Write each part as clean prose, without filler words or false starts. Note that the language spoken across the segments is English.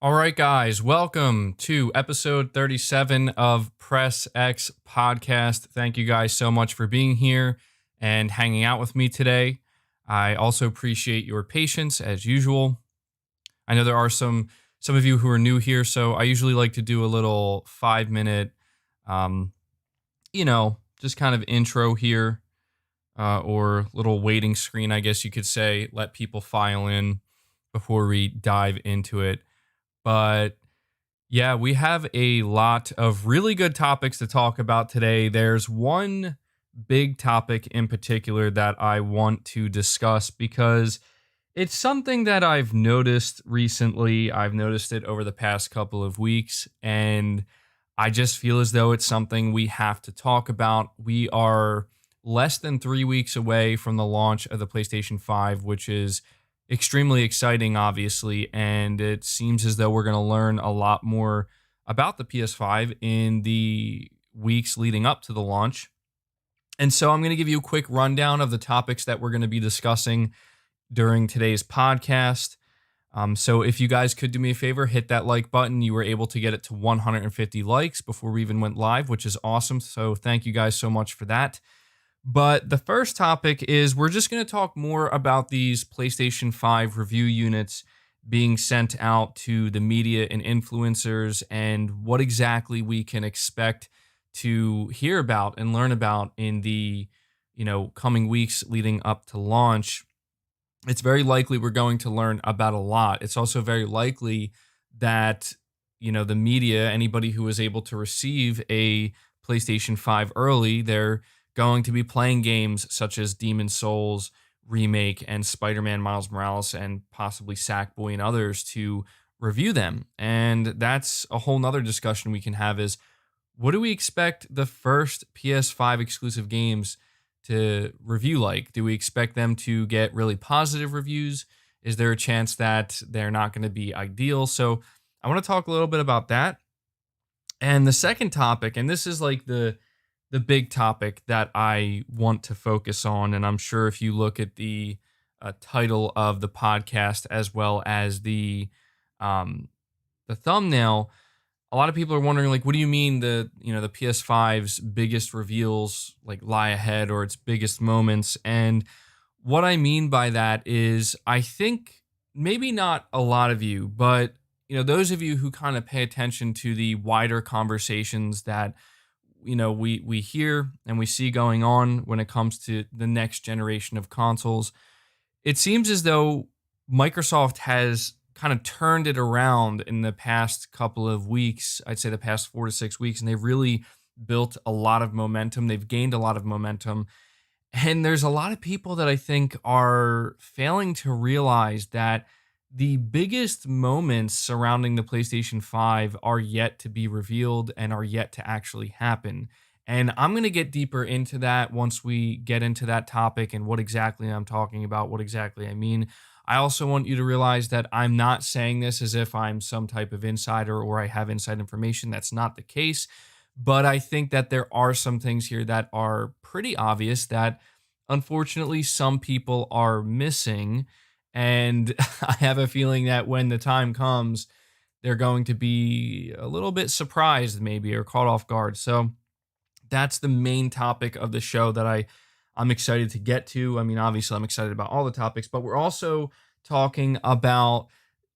All right, guys, welcome to episode 37 of Press X Podcast. Thank you guys so much for being here and hanging out with me today. I also appreciate your patience as usual. I know there are some of you who are new here, so I usually like to do a little 5-minute, just kind of intro here, or little waiting screen, I guess you could say, let people file in before we dive into it. But yeah, we have a lot of really good topics to talk about today. There's one big topic in particular that I want to discuss because it's something that I've noticed recently. I've noticed it over the past couple of weeks, and I just feel as though it's something we have to talk about. We are less than 3 weeks away from the launch of the PlayStation 5, which is extremely exciting, obviously, and it seems as though we're going to learn a lot more about the PS5 in the weeks leading up to the launch. And so I'm going to give you a quick rundown of the topics that we're going to be discussing during today's podcast. So if you guys could do me a favor, hit that like button. You were able to get it to 150 likes before we even went live, which is awesome. So thank you guys so much for that. But the first topic is we're just going to talk more about these PlayStation 5 review units being sent out to the media and influencers and what exactly we can expect to hear about and learn about in the, coming weeks leading up to launch. It's very likely we're going to learn about a lot. It's also very likely that, the media, anybody who was able to receive a PlayStation 5 early, they're going to be playing games such as Demon's Souls remake and Spider-Man Miles Morales and possibly Sackboy and others to review them. And that's a whole nother discussion we can have is what do we expect the first PS5 exclusive games to review like? Do we expect them to get really positive reviews? Is there a chance that they're not going to be ideal? So I want to talk a little bit about that. And the second topic, and this is like the big topic that I want to focus on, and I'm sure if you look at the title of the podcast as well as the thumbnail, a lot of people are wondering, like, what do you mean the PS5's biggest reveals like lie ahead or its biggest moments? And what I mean by that is, I think maybe not a lot of you, but those of you who kind of pay attention to the wider conversations that we hear and we see going on when it comes to the next generation of consoles, it seems as though Microsoft has kind of turned it around in the past couple of weeks. I'd say the past 4 to 6 weeks, and they've really built a lot of momentum. They've gained a lot of momentum. And there's a lot of people that I think are failing to realize that the biggest moments surrounding the PlayStation 5 are yet to be revealed and are yet to actually happen. And I'm going to get deeper into that once we get into that topic and what exactly I'm talking about, what exactly I mean. I also want you to realize that I'm not saying this as if I'm some type of insider or I have inside information. That's not the case. But I think that there are some things here that are pretty obvious that unfortunately some people are missing. And I have a feeling that when the time comes, they're going to be a little bit surprised maybe or caught off guard. So that's the main topic of the show that I'm excited to get to. I mean, obviously I'm excited about all the topics, but we're also talking about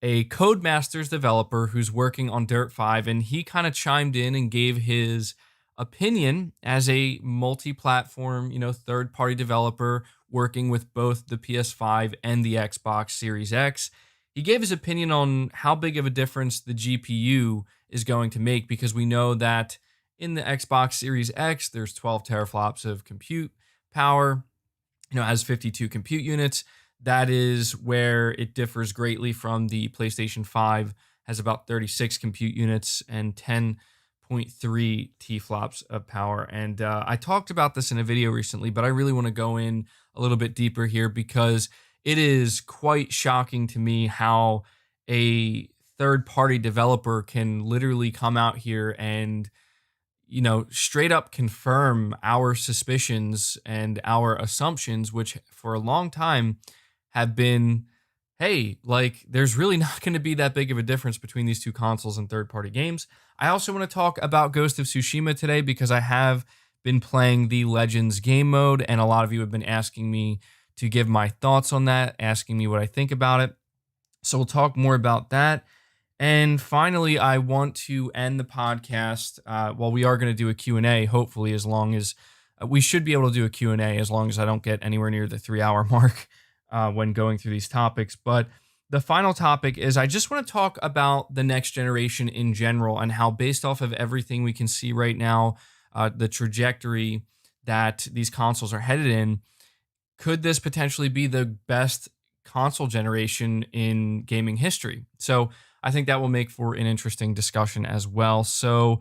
a Codemasters developer who's working on Dirt 5, and he kind of chimed in and gave his opinion as a multi-platform, third-party developer working with both the PS5 and the Xbox Series X. He gave his opinion on how big of a difference the GPU is going to make, because we know that in the Xbox Series X, there's 12 teraflops of compute power, has 52 compute units. That is where it differs greatly from the PlayStation 5, has about 36 compute units and 10.3 T-flops of power. And I talked about this in a video recently, but I really want to go in a little bit deeper here because it is quite shocking to me how a third-party developer can literally come out here and, straight up confirm our suspicions and our assumptions, which for a long time have been, hey, like there's really not going to be that big of a difference between these two consoles and third-party games. I also want to talk about Ghost of Tsushima today because I have been playing the Legends game mode, and a lot of you have been asking me to give my thoughts on that, asking me what I think about it. So we'll talk more about that. And finally, I want to end the podcast. Well, we are going to do a Q&A, hopefully, as long as we should be able to do a Q&A as long as I don't get anywhere near the 3-hour mark when going through these topics. But the final topic is I just want to talk about the next generation in general and how, based off of everything we can see right now, the trajectory that these consoles are headed in, could this potentially be the best console generation in gaming history? So I think that will make for an interesting discussion as well. So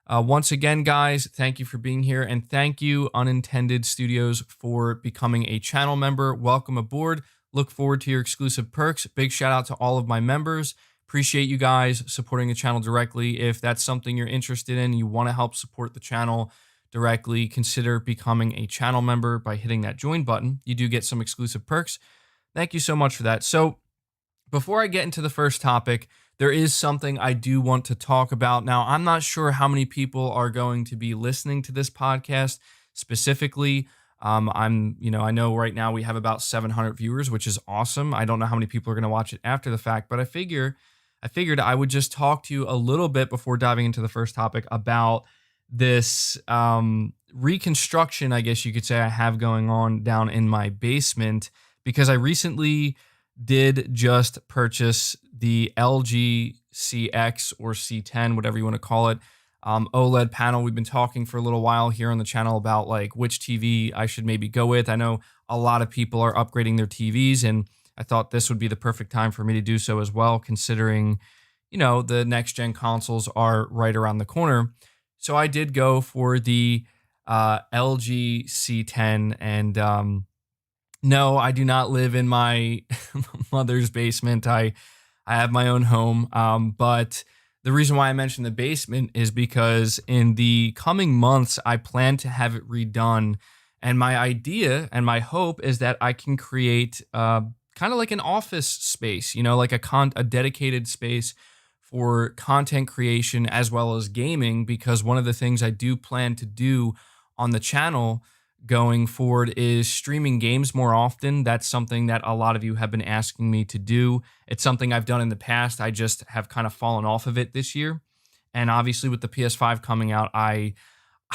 once again, guys, thank you for being here. And thank you, Unintended Studios, for becoming a channel member. Welcome aboard. Look forward to your exclusive perks. Big shout out to all of my members. Appreciate you guys supporting the channel directly. If that's something you're interested in, you want to help support the channel directly, consider becoming a channel member by hitting that join button. You do get some exclusive perks. Thank you so much for that. So before I get into the first topic, there is something I do want to talk about. Now, I'm not sure how many people are going to be listening to this podcast specifically. I know right now we have about 700 viewers, which is awesome. I don't know how many people are going to watch it after the fact, but I figured I would just talk to you a little bit before diving into the first topic about this reconstruction, I guess you could say, I have going on down in my basement, because I recently did just purchase the LG CX or C10, whatever you want to call it, OLED panel. We've been talking for a little while here on the channel about like which TV I should maybe go with. I know a lot of people are upgrading their TVs, and I thought this would be the perfect time for me to do so as well, considering, the next gen consoles are right around the corner. So I did go for the LG C10, and no, I do not live in my mother's basement. I have my own home, but the reason why I mentioned the basement is because in the coming months, I plan to have it redone, and my idea and my hope is that I can create kind of like an office space, like a dedicated space for content creation as well as gaming, because one of the things I do plan to do on the channel going forward is streaming games more often. That's something that a lot of you have been asking me to do. It's something I've done in the past. I just have kind of fallen off of it this year. And obviously with the PS5 coming out, I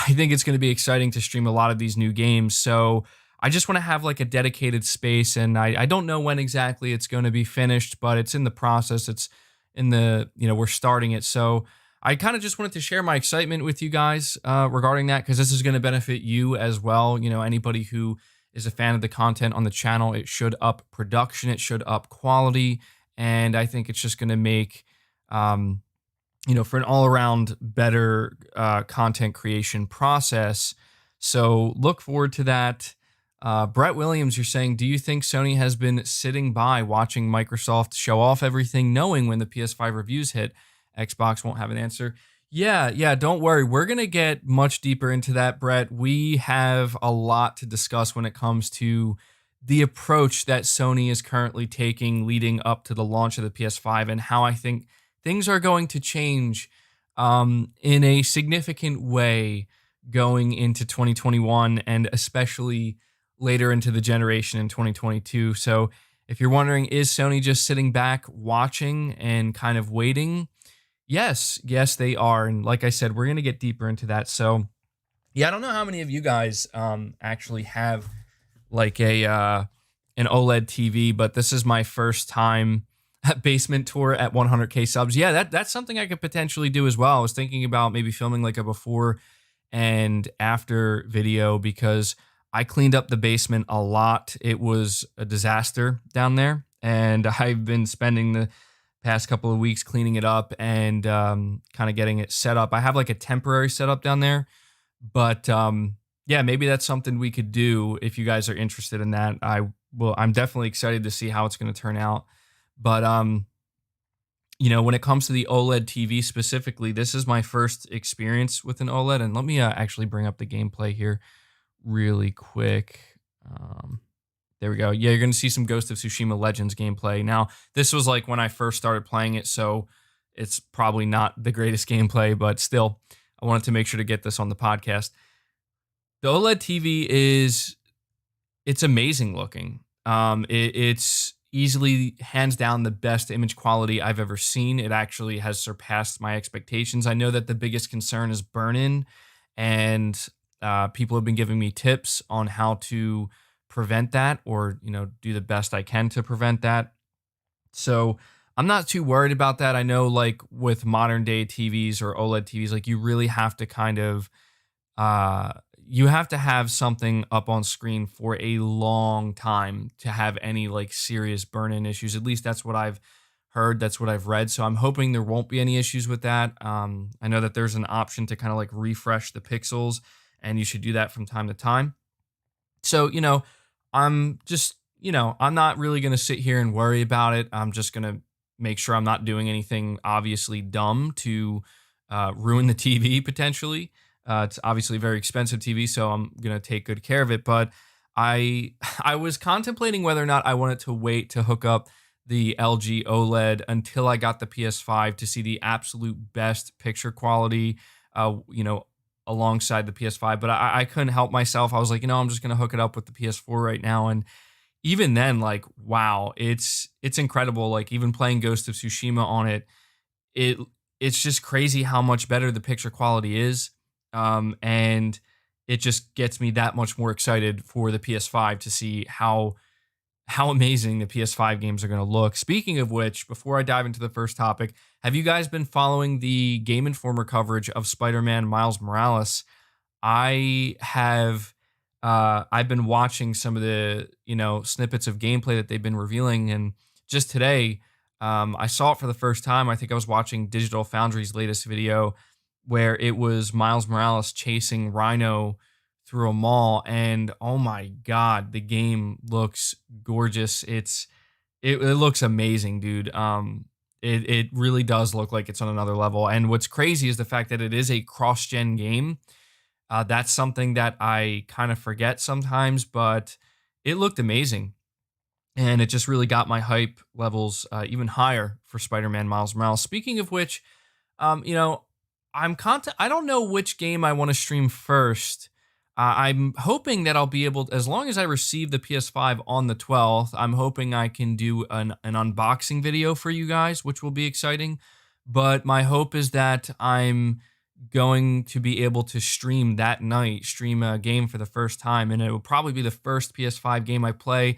think it's going to be exciting to stream a lot of these new games. So I just want to have like a dedicated space, and I don't know when exactly it's going to be finished, but it's in the process. It's in the, we're starting it. So I kind of just wanted to share my excitement with you guys regarding that, because this is going to benefit you as well. Anybody who is a fan of the content on the channel, it should up production, it should up quality, and I think it's just going to make, for an all-around better content creation process. So look forward to that. Brett Williams, you're saying, do you think Sony has been sitting by watching Microsoft show off everything, knowing when the PS5 reviews hit, Xbox won't have an answer? Yeah, don't worry. We're going to get much deeper into that, Brett. We have a lot to discuss when it comes to the approach that Sony is currently taking leading up to the launch of the PS5, and how I think things are going to change in a significant way going into 2021, and especially later into the generation in 2022. So if you're wondering, is Sony just sitting back watching and kind of waiting? Yes, they are. And like I said, we're going to get deeper into that. So yeah, I don't know how many of you guys actually have like an OLED TV, but this is my first time at basement tour at 100K subs. Yeah, that's something I could potentially do as well. I was thinking about maybe filming like a before and after video, because I cleaned up the basement a lot. It was a disaster down there, and I've been spending the past couple of weeks cleaning it up and kind of getting it set up. I have like a temporary setup down there, but yeah, maybe that's something we could do if you guys are interested in that. I'm definitely excited to see how it's going to turn out. But when it comes to the OLED TV specifically, this is my first experience with an OLED, and let me actually bring up the gameplay here really quick. There we go. Yeah, you're going to see some Ghost of Tsushima Legends gameplay. Now, this was like when I first started playing it, so it's probably not the greatest gameplay, but still, I wanted to make sure to get this on the podcast. The OLED TV it's amazing looking. It's easily, hands down, the best image quality I've ever seen. It actually has surpassed my expectations. I know that the biggest concern is burn-in, and people have been giving me tips on how to prevent that, or do the best I can to prevent that. So I'm not too worried about that. I know, like with modern day TVs or OLED TVs, like you really have to kind of uh, you have to have something up on screen for a long time to have any like serious burn-in issues. At least that's what I've heard. That's what I've read. So I'm hoping there won't be any issues with that. I know that there's an option to kind of like refresh the pixels, and you should do that from time to time. So, I'm just, I'm not really going to sit here and worry about it. I'm just going to make sure I'm not doing anything obviously dumb to ruin the TV potentially. It's obviously a very expensive TV, so I'm going to take good care of it. But I I was contemplating whether or not I wanted to wait to hook up the LG OLED until I got the PS5 to see the absolute best picture quality, uh, you know, alongside the PS5. But I couldn't help myself. I was like, I'm just going to hook it up with the PS4 right now. And even then, like, wow, it's incredible. Like, even playing Ghost of Tsushima on it, it it's just crazy how much better the picture quality is. And it just gets me that much more excited for the PS5 to see how amazing the PS5 games are going to look. Speaking of which, before I dive into the first topic, have you guys been following the Game Informer coverage of Spider-Man Miles Morales? I have. I've been watching some of the snippets of gameplay that they've been revealing, and just today, I saw it for the first time. I think I was watching Digital Foundry's latest video, where it was Miles Morales chasing Rhino through a mall, and oh my god, the game looks gorgeous. It looks amazing, dude. It really does look like it's on another level. And what's crazy is the fact that it is a cross-gen game. That's something that I kind of forget sometimes, but it looked amazing. And it just really got my hype levels even higher for Spider-Man Miles Morales. Speaking of which, you know, I don't know which game I want to stream first. I'm hoping that I'll be able to, as long as I receive the PS5 on the 12th, I'm hoping I can do an unboxing video for you guys, which will be exciting. But my hope is that I'm going to be able to stream that night, stream a game for the first time, and it will probably be the first PS5 game I play.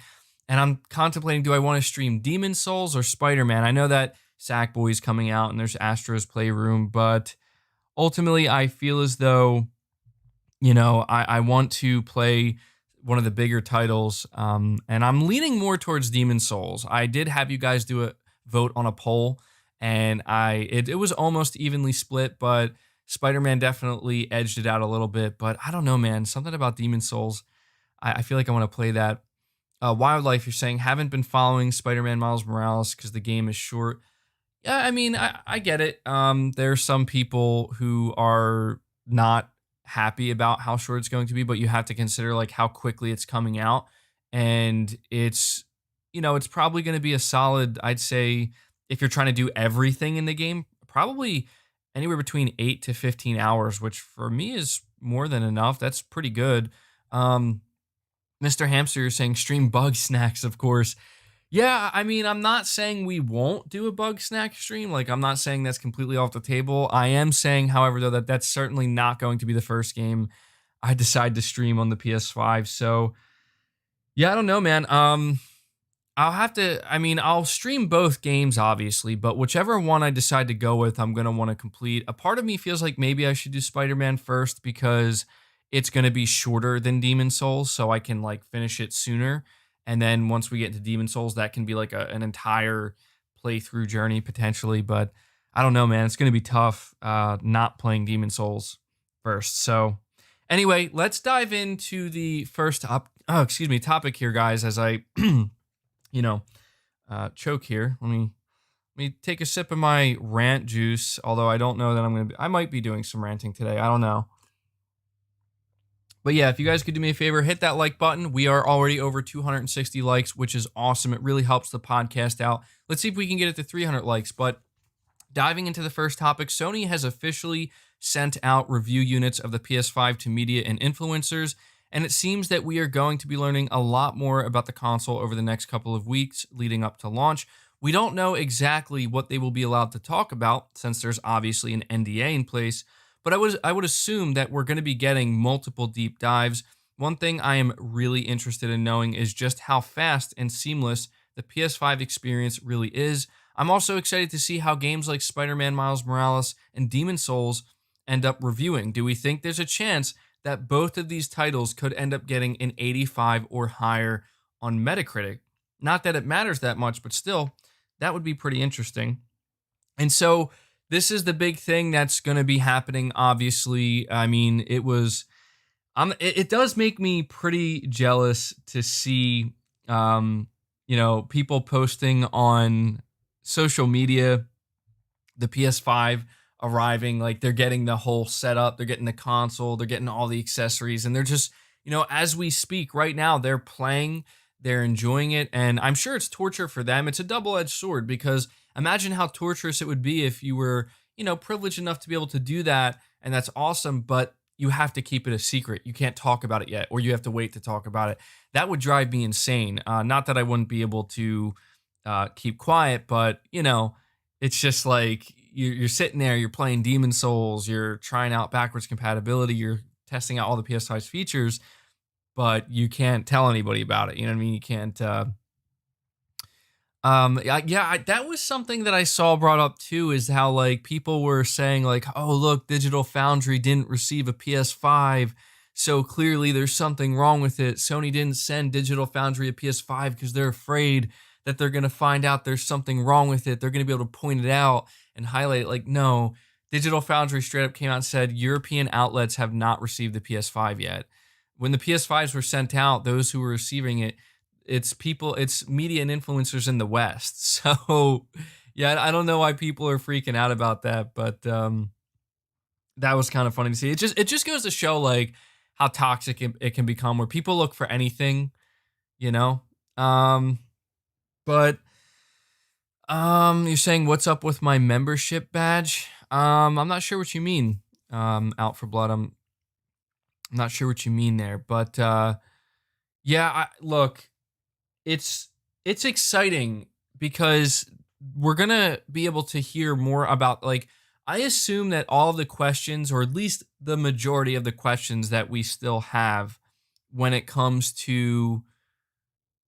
And I'm contemplating, do I want to stream Demon Souls or Spider-Man? I know that Sackboy's coming out and there's Astro's Playroom, but ultimately I feel as though, I want to play one of the bigger titles, and I'm leaning more towards Demon Souls. I did have you guys do a vote on a poll, and it was almost evenly split, but Spider-Man definitely edged it out a little bit. But I don't know, man. Something about Demon Souls, I feel like I want to play that. Wildlife, you're saying, haven't been following Spider-Man Miles Morales because the game is short. Yeah, I mean, I get it. There are some people who are not happy about how short it's going to be, but you have to consider like how quickly it's coming out. And it's probably going to be a solid, I'd say, if you're trying to do everything in the game, probably anywhere between 8 to 15 hours, which for me is more than enough. That's pretty good. Mr. Hamster, you're saying stream bug snacks, of course. Yeah, I mean, I'm not saying we won't do a bug snack stream. Like, I'm not saying that's completely off the table. I am saying, however, though, that that's certainly not going to be the first game I decide to stream on the PS5. So, yeah, I don't know, man. I'll stream both games, obviously, but whichever one I decide to go with, I'm going to want to complete. A part of me feels like maybe I should do Spider-Man first because it's going to be shorter than Demon Souls, so I can, like, finish it sooner. And then once we get into Demon Souls, that can be, like, an entire playthrough journey, potentially. But I don't know, man. It's going to be tough not playing Demon Souls first. So, anyway, let's dive into the first topic here, guys, as I... choke here. Let me take a sip of my rant juice. Although I don't know that I might be doing some ranting today. I don't know. But yeah, if you guys could do me a favor, hit that like button. We are already over 260 likes, which is awesome. It really helps the podcast out. Let's see if we can get it to 300 likes. But diving into the first topic, Sony has officially sent out review units of the PS5 to media and influencers, and it seems that we are going to be learning a lot more about the console over the next couple of weeks leading up to launch. We don't know exactly what they will be allowed to talk about, since there's obviously an NDA in place, but I would assume that we're going to be getting multiple deep dives. One thing I am really interested in knowing is just how fast and seamless the PS5 experience really is. I'm also excited to see how games like Spider-Man Miles Morales and Demon Souls end up reviewing. Do we think there's a chance that both of these titles could end up getting an 85 or higher on Metacritic? Not that it matters that much, but still, that would be pretty interesting. And so this is the big thing that's going to be happening, obviously. I mean, it does make me pretty jealous to see, people posting on social media the PS5 arriving, like they're getting the whole setup, they're getting the console, they're getting all the accessories, and they're just, as we speak right now, they're playing, they're enjoying it, and I'm sure it's torture for them. It's a double-edged sword, because imagine how torturous it would be if you were, privileged enough to be able to do that, and that's awesome, but you have to keep it a secret. You can't talk about it yet, or you have to wait to talk about it. That would drive me insane. Not that I wouldn't be able to keep quiet, but it's just like you're sitting there, you're playing Demon Souls, you're trying out backwards compatibility, you're testing out all the PS5's features, but you can't tell anybody about it. You know what I mean? You can't. That was something that I saw brought up too, is how like people were saying like, oh look, Digital Foundry didn't receive a PS5, so clearly there's something wrong with it. Sony didn't send Digital Foundry a PS5 because they're afraid that they're going to find out there's something wrong with it. They're going to be able to point it out and highlight it. Like, no, Digital Foundry straight up came out and said European outlets have not received the PS5 yet. When the PS5s were sent out, those who were receiving it, it's media and influencers in the West. So, yeah, I don't know why people are freaking out about that, but that was kind of funny to see. It just goes to show like how toxic it can become, where people look for anything, you know. But you're saying what's up with my membership badge? I'm not sure what you mean. Out for Blood. I'm not sure what you mean there, but look, it's exciting because we're gonna be able to hear more about, like, I assume that all of the questions, or at least the majority of the questions that we still have when it comes to,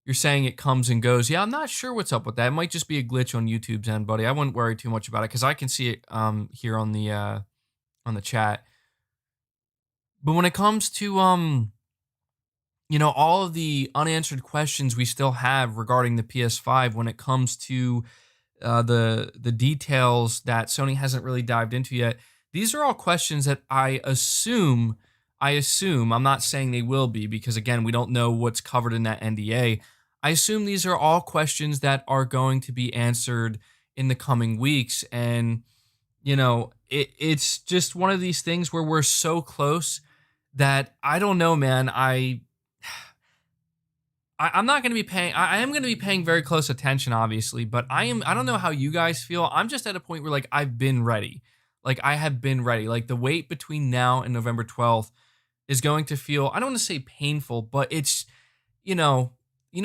you're saying it comes and goes. Yeah, I'm not sure what's up with that. It might just be a glitch on YouTube's end, buddy. I wouldn't worry too much about it because I can see it here on the chat. But when it comes to all of the unanswered questions we still have regarding the PS5, when it comes to the details that Sony hasn't really dived into yet, these are all questions that I assume, I'm not saying they will be, because again, we don't know what's covered in that NDA. I assume these are all questions that are going to be answered in the coming weeks. And, it's just one of these things where we're so close that I don't know, man. I'm not going to be paying, I am going to be paying very close attention, obviously, but I don't know how you guys feel. I'm just at a point where like, I've been ready. Like I have been ready. Like the wait between now and November 12th is going to feel, I don't want to say painful, but it's, how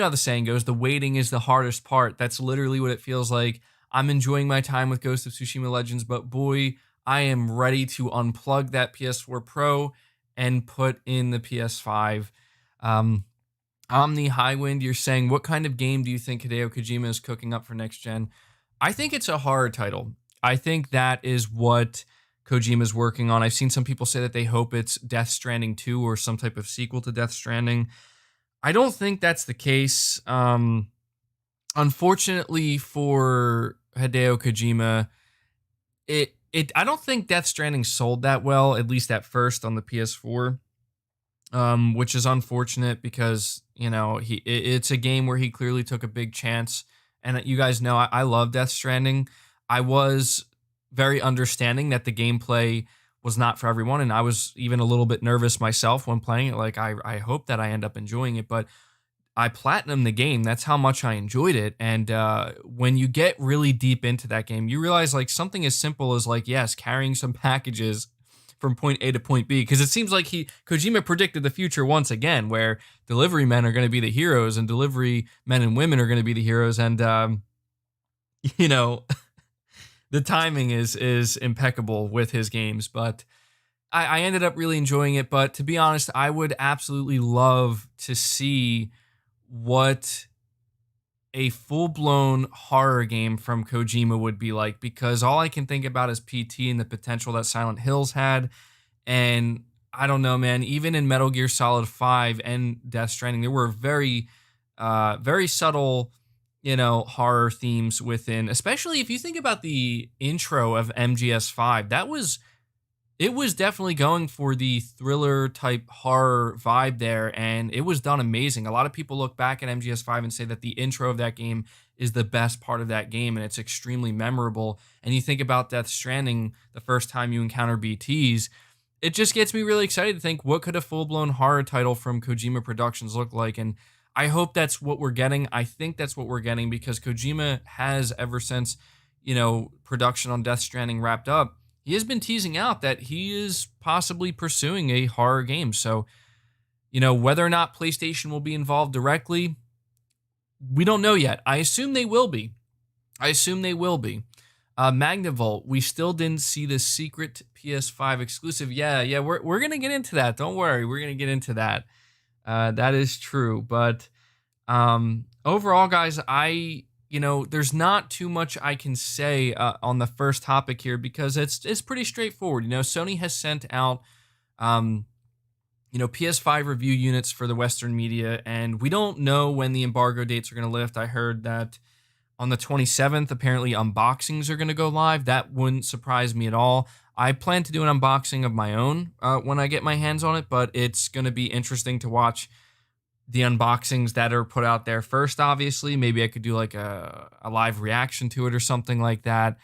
the saying goes, the waiting is the hardest part. That's literally what it feels like. I'm enjoying my time with Ghost of Tsushima Legends, but boy, I am ready to unplug that PS4 Pro and put in the PS5. Omni Highwind, you're saying, what kind of game do you think Hideo Kojima is cooking up for next gen? I think it's a horror title. I think that is what Kojima's working on. I've seen some people say that they hope it's Death Stranding 2 or some type of sequel to Death Stranding. I don't think that's the case. Unfortunately for Hideo Kojima, I don't think Death Stranding sold that well, at least at first on the PS4. Which is unfortunate because, it's a game where he clearly took a big chance. And you guys know, I love Death Stranding. I was very understanding that the gameplay was not for everyone. And I was even a little bit nervous myself when playing it. Like, I hope that I end up enjoying it, but I platinumed the game. That's how much I enjoyed it. And when you get really deep into that game, you realize like something as simple as like, yes, carrying some packages from point A to point B, because it seems like Kojima predicted the future once again, where delivery men are going to be the heroes and delivery men and women are going to be the heroes. And you know, the timing is impeccable with his games. But I ended up really enjoying it. But to be honest, I would absolutely love to see what a full-blown horror game from Kojima would be like, because all I can think about is PT and the potential that Silent Hills had. And I don't know, man, even in Metal Gear Solid 5 and Death Stranding, there were very subtle, horror themes within, especially if you think about the intro of MGS5. It was definitely going for the thriller type horror vibe there, and it was done amazing. A lot of people look back at MGS5 and say that the intro of that game is the best part of that game, and it's extremely memorable. And you think about Death Stranding, the first time you encounter BTs, it just gets me really excited to think, what could a full-blown horror title from Kojima Productions look like? And I hope that's what we're getting. I think that's what we're getting, because Kojima has, ever since, production on Death Stranding wrapped up, he has been teasing out that he is possibly pursuing a horror game. So, whether or not PlayStation will be involved directly, we don't know yet. I assume they will be. Magnavolt, we still didn't see the secret PS5 exclusive. Yeah, we're going to get into that. Don't worry, we're going to get into that. That is true. But overall, guys, there's not too much I can say on the first topic here, because it's pretty straightforward. Sony has sent out, PS5 review units for the Western media, and we don't know when the embargo dates are going to lift. I heard that on the 27th, apparently unboxings are going to go live. That wouldn't surprise me at all. I plan to do an unboxing of my own when I get my hands on it, but it's going to be interesting to watch the unboxings that are put out there first. Obviously, maybe I could do like a live reaction to it or something like that.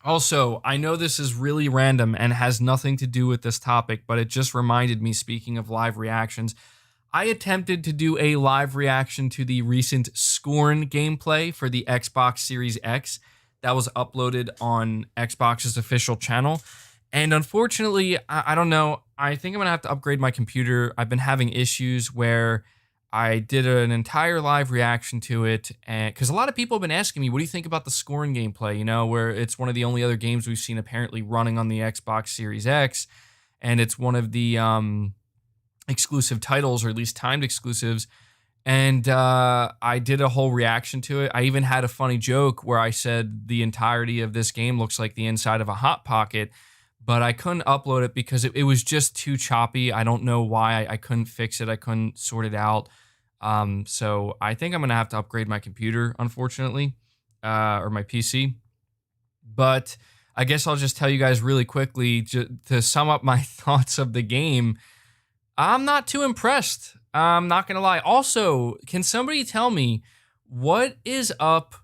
Also, I know this is really random and has nothing to do with this topic, but it just reminded me, speaking of live reactions, I attempted to do a live reaction to the recent Scorn gameplay for the Xbox Series X that was uploaded on Xbox's official channel. And unfortunately, I don't know, I think I'm going to have to upgrade my computer. I've been having issues where I did an entire live reaction to it, and because a lot of people have been asking me, what do you think about the Scorn gameplay, where it's one of the only other games we've seen apparently running on the Xbox Series X, and it's one of the exclusive titles, or at least timed exclusives. And I did a whole reaction to it. I even had a funny joke where I said the entirety of this game looks like the inside of a Hot Pocket, but I couldn't upload it because it was just too choppy. I don't know why. I couldn't fix it. I couldn't sort it out. So I think I'm going to have to upgrade my computer, unfortunately, or my PC. But I guess I'll just tell you guys really quickly to sum up my thoughts of the game. I'm not too impressed. I'm not going to lie. Also, can somebody tell me what is up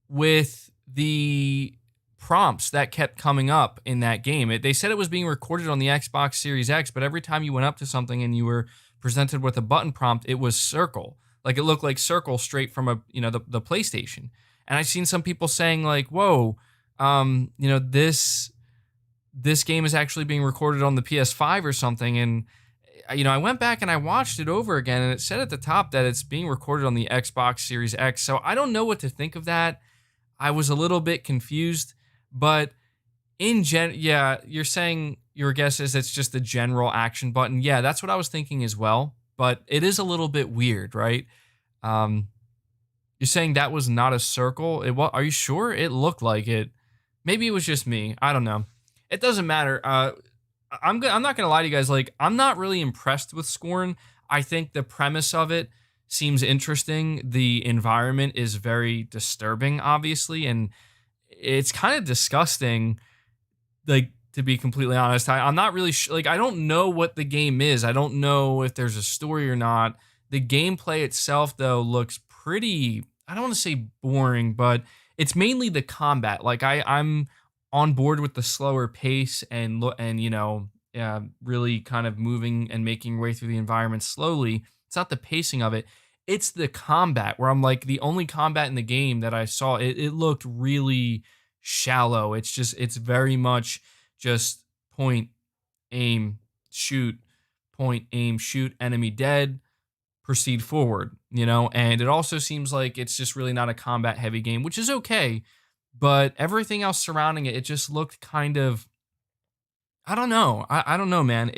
with the prompts that kept coming up in that game? They said it was being recorded on the Xbox Series X, but every time you went up to something and you were presented with a button prompt, it was circle. Like, it looked like circle straight from the PlayStation. And I've seen some people saying like, whoa, this game is actually being recorded on the PS5 or something. And I went back and I watched it over again, and it said at the top that it's being recorded on the Xbox Series X. So I don't know what to think of that. I was a little bit confused, but yeah, you're saying your guess is it's just the general action button. Yeah, that's what I was thinking as well, but it is a little bit weird, right? You're saying that was not a circle? Are you sure? It looked like it. Maybe it was just me. I don't know. It doesn't matter. I'm not gonna lie to you guys. Like, I'm not really impressed with Scorn. I think the premise of it seems interesting. The environment is very disturbing, obviously, and it's kind of disgusting. Like, to be completely honest, I'm not really like, I don't know what the game is. I don't know if there's a story or not. The gameplay itself, though, looks pretty, I don't want to say boring, but it's mainly the combat. Like, I'm on board with the slower pace and really kind of moving and making your way through the environment slowly. It's not the pacing of it. It's the combat where I'm like, the only combat in the game that I saw, it looked really shallow. It's very much just point, aim, shoot, point, aim, shoot, enemy dead, proceed forward, and it also seems like it's just really not a combat heavy game, which is okay, but everything else surrounding it just looked kind of, I don't know. I don't know, man.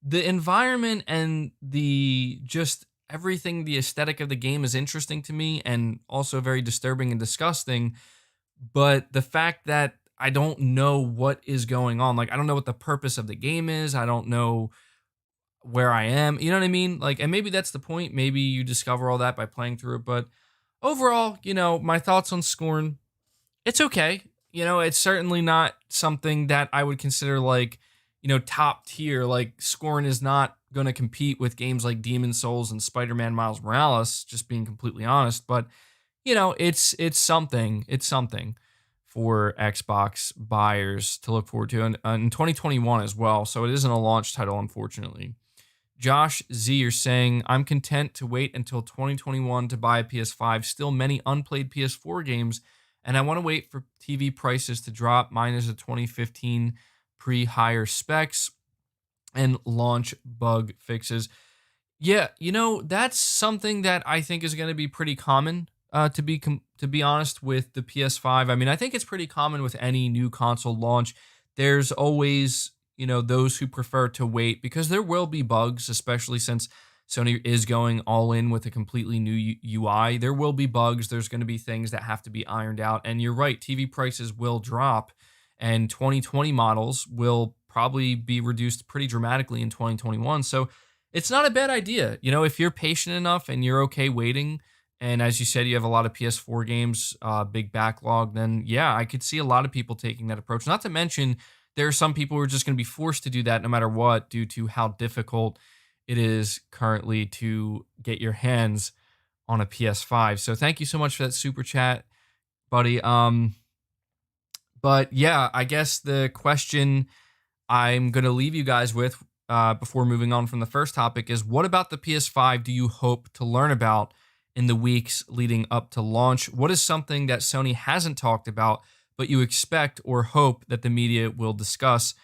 The environment and the just everything, the aesthetic of the game is interesting to me and also very disturbing and disgusting. But the fact that I don't know what is going on, like I don't know what the purpose of the game is. I don't know where I am. You know what I mean? Like, and maybe that's the point. Maybe you discover all that by playing through it. But overall, my thoughts on Scorn, it's okay. It's certainly not something that I would consider like, top tier. Like Scorn is not going to compete with games like Demon Souls and Spider-Man Miles Morales, just being completely honest. But, it's something. It's something for Xbox buyers to look forward to in 2021 as well. So it isn't a launch title, unfortunately. Josh Z, you're saying, I'm content to wait until 2021 to buy a PS5. Still many unplayed PS4 games, and I want to wait for TV prices to drop. Mine is a 2015 pre-higher specs and launch bug fixes. Yeah, that's something that I think is going to be pretty common. To be honest, with the PS5, I mean, I think it's pretty common with any new console launch. There's always those who prefer to wait because there will be bugs, especially since Sony is going all in with a completely new UI. There will be bugs. There's going to be things that have to be ironed out. And you're right, TV prices will drop, and 2020 models will probably be reduced pretty dramatically in 2021. So it's not a bad idea. If you're patient enough and you're okay waiting, and as you said, you have a lot of PS4 games, big backlog, then yeah, I could see a lot of people taking that approach. Not to mention, there are some people who are just going to be forced to do that no matter what, due to how difficult it is currently to get your hands on a PS5. So thank you so much for that super chat, buddy. But yeah, I guess the question I'm going to leave you guys with before moving on from the first topic is, what about the PS5 do you hope to learn about in the weeks leading up to launch? What is something that Sony hasn't talked about but you expect or hope that the media will discuss?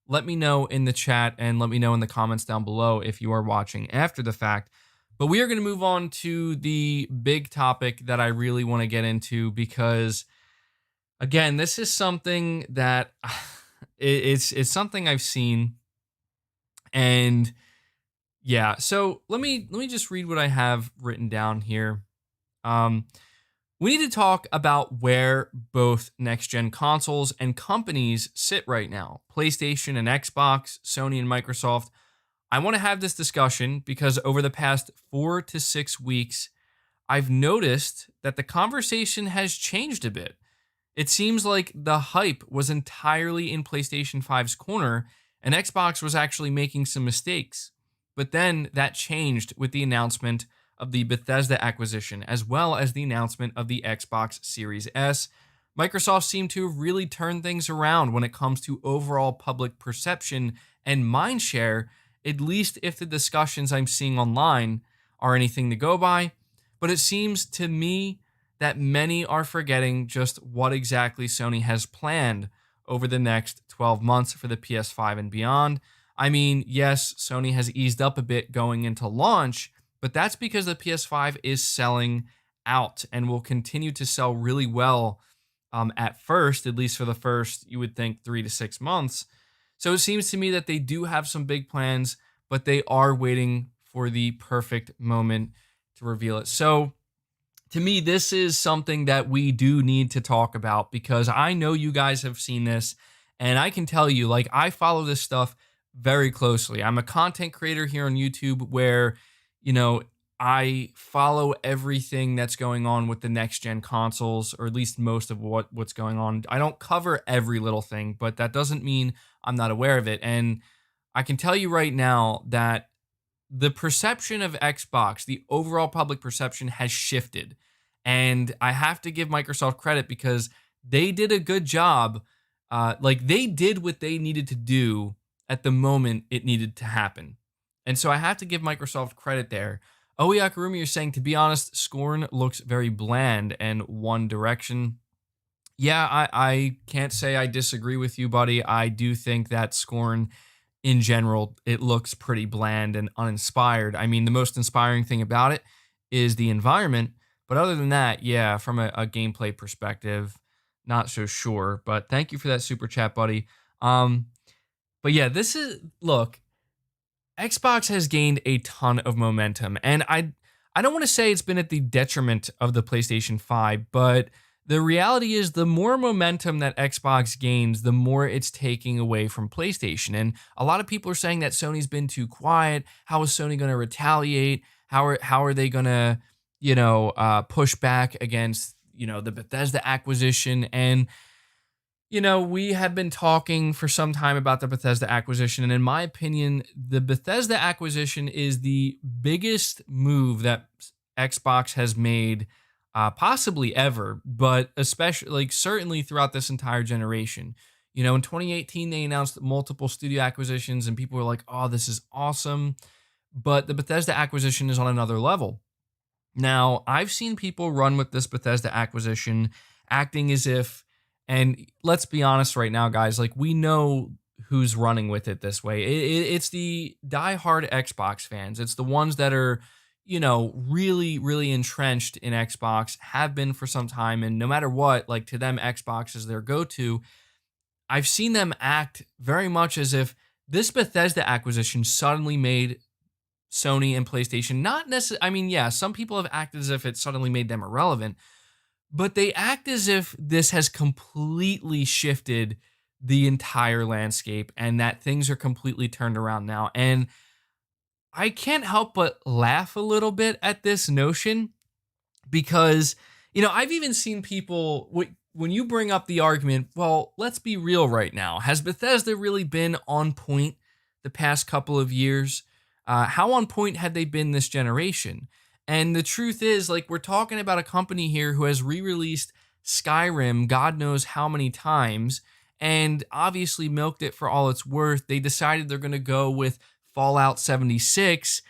Let me know in the chat and let me know in the comments down below if you are watching after the fact. But we are going to move on to the big topic that I really want to get into because, again, this is something that it's something I've seen. And yeah, so let me just read what I have written down here. We need to talk about where both next-gen consoles and companies sit right now. PlayStation and Xbox, Sony and Microsoft. I want to have this discussion because over the past 4 to 6 weeks, I've noticed that the conversation has changed a bit. It seems like the hype was entirely in PlayStation 5's corner, and Xbox was actually making some mistakes. But then that changed with the announcement of the Bethesda acquisition, as well as the announcement of the Xbox Series S. Microsoft seemed to have really turned things around when it comes to overall public perception and mindshare, at least if the discussions I'm seeing online are anything to go by. But it seems to me that many are forgetting just what exactly Sony has planned over the next 12 months for the PS5 and beyond. I mean, yes, Sony has eased up a bit going into launch, but that's because the PS5 is selling out and will continue to sell really well at first, at least for the first, you would think, 3 to 6 months. So it seems to me that they do have some big plans, but they are waiting for the perfect moment to reveal it. So to me, this is something that we do need to talk about because I know you guys have seen this, and I can tell you, like, I follow this stuff very closely. I'm a content creator here on YouTube where, I follow everything that's going on with the next gen consoles, or at least most of what's going on. I don't cover every little thing, but that doesn't mean I'm not aware of it. And I can tell you right now that the perception of Xbox, the overall public perception, has shifted. And I have to give Microsoft credit because they did a good job Like they did what they needed to do at the moment it needed to happen. And so I have to give Microsoft credit there. Oyakurumi, you're saying, to be honest, Scorn looks very bland and one direction. Yeah, I can't say I disagree with you, buddy. I do think that Scorn in general, it looks pretty bland and uninspired. I mean, the most inspiring thing about it is the environment. But other than that, yeah, from a gameplay perspective, not so sure. But thank you for that super chat, buddy. Um, but yeah, this is, look, Xbox has gained a ton of momentum, and I don't want to say it's been at the detriment of the PlayStation 5, but the reality is the more momentum that Xbox gains, the more it's taking away from PlayStation. And a lot of people are saying that Sony's been too quiet. How is Sony going to retaliate? How are they going to, push back against, the Bethesda acquisition? And we have been talking for some time about the Bethesda acquisition, and in my opinion, the Bethesda acquisition is the biggest move that Xbox has made, possibly ever, but especially, like, certainly throughout this entire generation. In 2018, they announced multiple studio acquisitions, and people were like, "Oh, this is awesome," but the Bethesda acquisition is on another level. Now, I've seen people run with this Bethesda acquisition, acting as if, and let's be honest right now, guys, like we know who's running with it this way. It's the diehard Xbox fans. It's the ones that are, really, really entrenched in Xbox, have been for some time. And no matter what, like to them, Xbox is their go to. I've seen them act very much as if this Bethesda acquisition suddenly made Sony and PlayStation not necessarily, I mean, yeah, some people have acted as if it suddenly made them irrelevant, but they act as if this has completely shifted the entire landscape and that things are completely turned around now. And I can't help but laugh a little bit at this notion because, I've even seen people, when you bring up the argument, well, let's be real right now. Has Bethesda really been on point the past couple of years? How on point had they been this generation? And the truth is, like, we're talking about a company here who has re-released Skyrim God knows how many times and obviously milked it for all it's worth. They decided they're going to go with Fallout 76,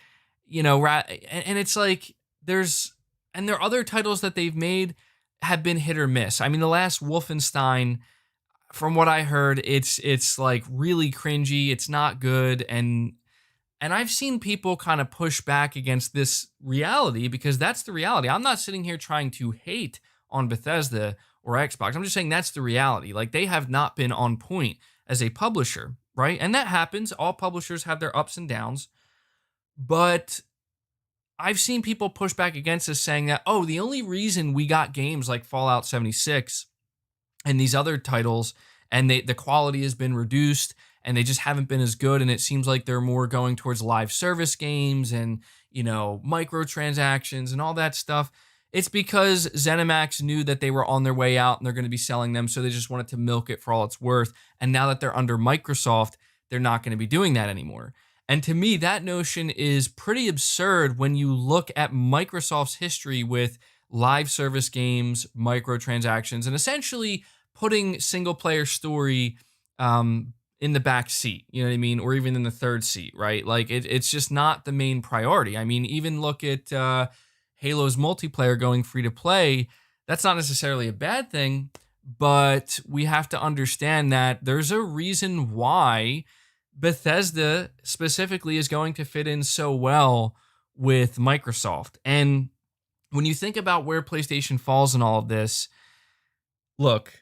and it's like and their other titles that they've made have been hit or miss. I mean, the last Wolfenstein, from what I heard, it's like really cringy. It's not good, and I've seen people kind of push back against this reality because that's the reality. I'm not sitting here trying to hate on Bethesda or Xbox. I'm just saying that's the reality. Like, they have not been on point as a publisher, right? And that happens. All publishers have their ups and downs. But I've seen people push back against this, saying that, oh, the only reason we got games like Fallout 76 and these other titles, and the quality has been reduced and they just haven't been as good, and it seems like they're more going towards live service games and, microtransactions and all that stuff. It's because ZeniMax knew that they were on their way out and they're going to be selling them, so they just wanted to milk it for all it's worth. And now that they're under Microsoft, they're not going to be doing that anymore. And to me, that notion is pretty absurd when you look at Microsoft's history with live service games, microtransactions, and essentially putting single player story in the back seat, you know what I mean? Or even in the third seat, right? Like it's just not the main priority. I mean, even look at Halo's multiplayer going free to play. That's not necessarily a bad thing, but we have to understand that there's a reason why Bethesda specifically is going to fit in so well with Microsoft. And when you think about where PlayStation falls in all of this, look,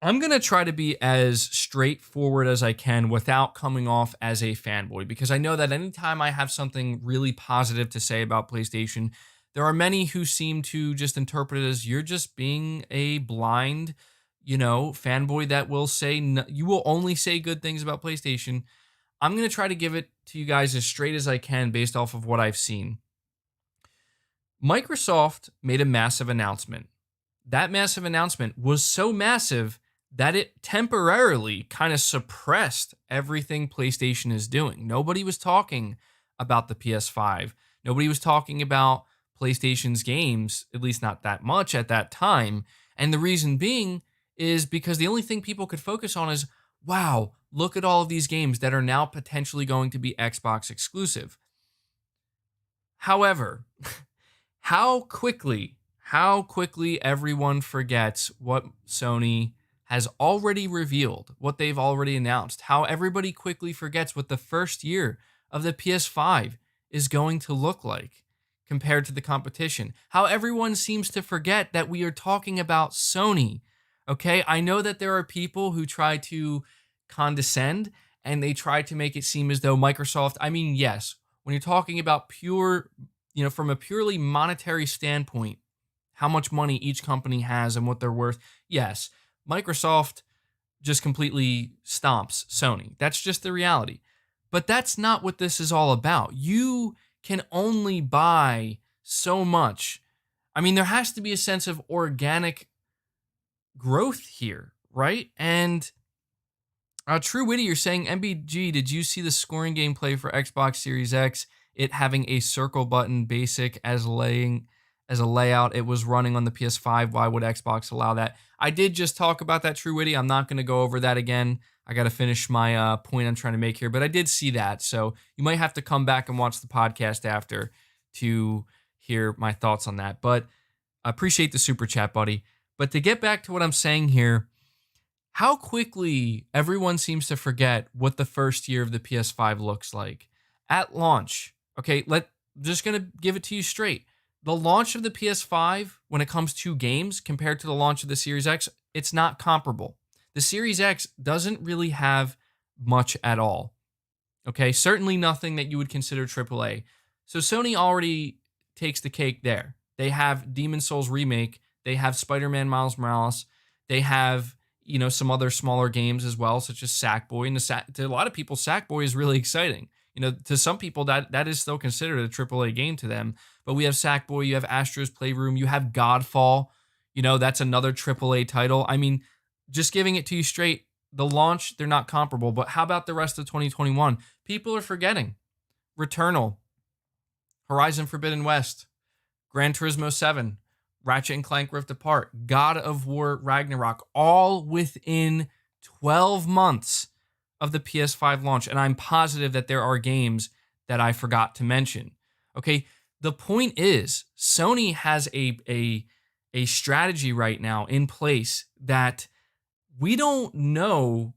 I'm going to try to be as straightforward as I can without coming off as a fanboy, because I know that anytime I have something really positive to say about PlayStation, there are many who seem to just interpret it as you're just being a blind, fanboy that will say, you will only say good things about PlayStation. I'm going to try to give it to you guys as straight as I can based off of what I've seen. Microsoft made a massive announcement. That massive announcement was so massive that it temporarily kind of suppressed everything PlayStation is doing. Nobody was talking about the PS5. Nobody was talking about PlayStation's games, at least not that much at that time. And the reason being is because the only thing people could focus on is, wow, look at all of these games that are now potentially going to be Xbox exclusive. However, how quickly everyone forgets what Sony has already revealed, what they've already announced, how everybody quickly forgets what the first year of the PS5 is going to look like compared to the competition. How everyone seems to forget that we are talking about Sony. Okay, I know that there are people who try to condescend and they try to make it seem as though Microsoft, I mean, yes, when you're talking about pure, from a purely monetary standpoint, how much money each company has and what they're worth, yes, Microsoft just completely stomps Sony. That's just the reality. But that's not what this is all about. You can only buy so much. I mean, there has to be a sense of organic growth here, right? And True Witty, you're saying, MBG, did you see the scoring gameplay for Xbox Series X? It having a circle button basic as a layout. It was running on the PS5. Why would Xbox allow that? I did just talk about that, True Witty. I'm not going to go over that again. I got to finish my point I'm trying to make here, but I did see that. So you might have to come back and watch the podcast after to hear my thoughts on that. But I appreciate the super chat, buddy. But to get back to what I'm saying here, how quickly everyone seems to forget what the first year of the PS5 looks like. At launch, okay, just going to give it to you straight. The launch of the PS5, when it comes to games, compared to the launch of the Series X, it's not comparable. The Series X doesn't really have much at all. Okay, certainly nothing that you would consider AAA. So Sony already takes the cake there. They have Demon's Souls Remake. They have Spider-Man Miles Morales. They have, some other smaller games as well, such as Sackboy. And to a lot of people, Sackboy is really exciting. To some people, that is still considered a AAA game to them. But we have Sackboy, you have Astro's Playroom, you have Godfall. That's another AAA title. I mean, just giving it to you straight, the launch, they're not comparable. But how about the rest of 2021? People are forgetting Returnal, Horizon Forbidden West, Gran Turismo 7, Ratchet & Clank Rift Apart, God of War Ragnarok, all within 12 months of the PS5 launch. And I'm positive that there are games that I forgot to mention. Okay, the point is, Sony has a strategy right now in place that we don't know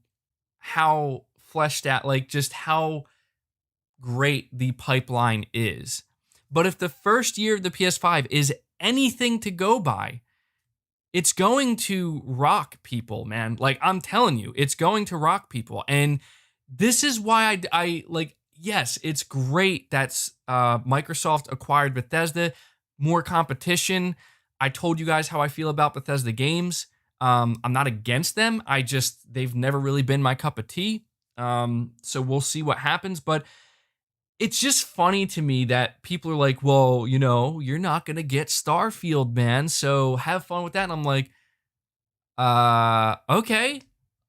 how fleshed out, just how great the pipeline is. But if the first year of the PS5 is anything to go by, it's going to rock people, man. I'm telling you, it's going to rock people. And this is why I yes, it's great that Microsoft acquired Bethesda, more competition. I told you guys how I feel about Bethesda games. I'm not against them. They've never really been my cup of tea. So we'll see what happens. But it's just funny to me that people are like, well, you're not going to get Starfield, man. So have fun with that. And I'm like, okay,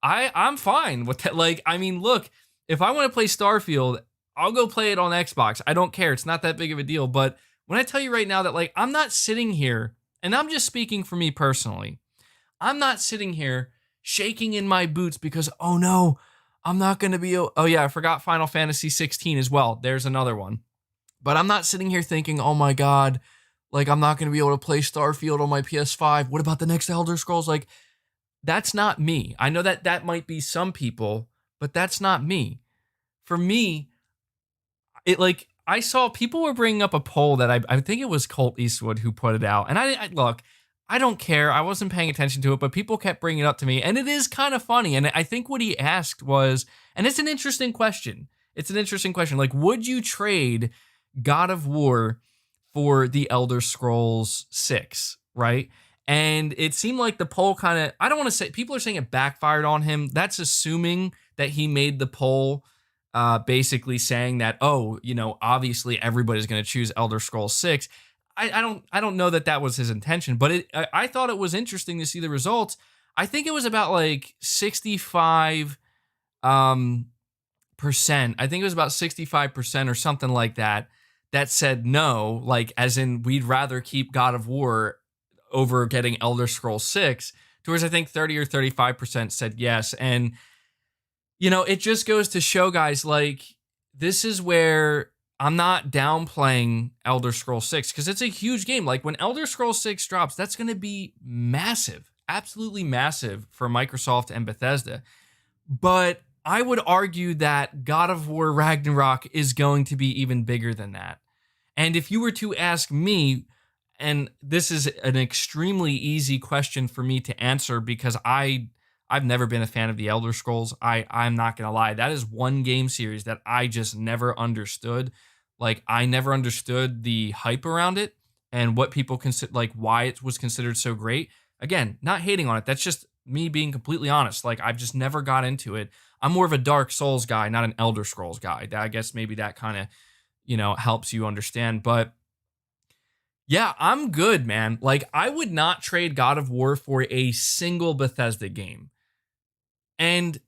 I'm fine with that. Look, if I want to play Starfield, I'll go play it on Xbox. I don't care. It's not that big of a deal. But when I tell you right now that I'm not sitting here, and I'm just speaking for me personally, I'm not sitting here shaking in my boots because, oh no, I'm not going to be, oh yeah, I forgot Final Fantasy 16 as well. There's another one. But I'm not sitting here thinking, oh my God, I'm not going to be able to play Starfield on my PS5. What about the next Elder Scrolls? That's not me. I know that might be some people, but that's not me. For me, I saw people were bringing up a poll that I think it was Colt Eastwood who put it out. And I look, I don't care. I wasn't paying attention to it, but people kept bringing it up to me. And it is kind of funny. And I think what he asked was, and it's an interesting question. It's an interesting question. Would you trade God of War for the Elder Scrolls 6, right? And it seemed like the poll kind of, I don't want to say, people are saying it backfired on him. That's assuming that he made the poll basically saying that, obviously everybody's going to choose Elder Scrolls 6. I don't know that was his intention, but I thought it was interesting to see the results. I think it was about 65 percent. I think it was about 65% or something like that said no, as in we'd rather keep God of War over getting Elder Scrolls 6. towards I think 30 or 35% said yes. And it just goes to show, guys, like, this is where I'm not downplaying Elder Scrolls 6 because it's a huge game. Like, when Elder Scrolls 6 drops, that's going to be massive, absolutely massive for Microsoft and Bethesda. But I would argue that God of War Ragnarok is going to be even bigger than that. And if you were to ask me, and this is an extremely easy question for me to answer because I've never been a fan of the Elder Scrolls. I'm not gonna lie. That is one game series that I just never understood. Like, I never understood the hype around it and what people consider, like, why it was considered so great. Again, not hating on it. That's just me being completely honest. Like, I've just never got into it. I'm more of a Dark Souls guy, not an Elder Scrolls guy. I guess maybe that kind of, helps you understand. But yeah, I'm good, man. Like, I would not trade God of War for a single Bethesda game. And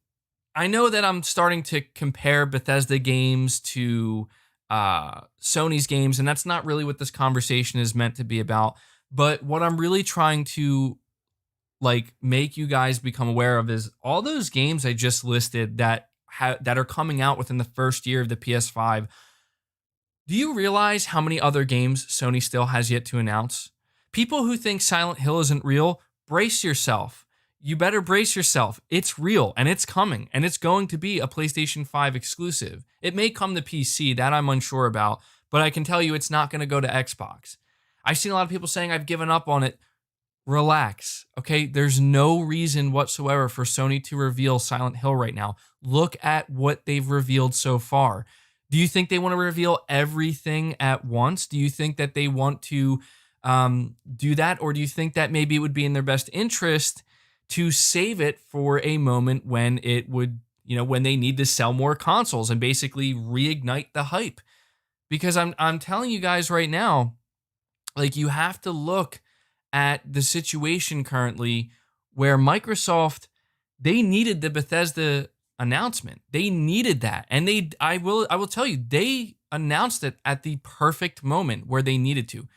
I know that I'm starting to compare Bethesda games to Sony's games, and that's not really what this conversation is meant to be about. But what I'm really trying to, like, make you guys become aware of is all those games I just listed that that are coming out within the first year of the PS5. Do you realize how many other games Sony still has yet to announce? People who think Silent Hill isn't real, brace yourself. You better brace yourself. It's real and it's coming, and it's going to be a PlayStation 5 exclusive. It may come to PC, that I'm unsure about, but I can tell you it's not going to go to Xbox. I've seen a lot of people saying I've given up on it. Relax, okay? There's no reason whatsoever for Sony to reveal Silent Hill right now. Look at what they've revealed so far. Do you think they want to reveal everything at once? Do you think that they want to do that? Or do you think that maybe it would be in their best interest to save it for a moment when it would, when they need to sell more consoles and basically reignite the hype? Because I'm telling you guys right now, like, you have to look at the situation currently where Microsoft, they needed the Bethesda announcement. They needed that. And I will tell you, they announced it at the perfect moment where they needed to.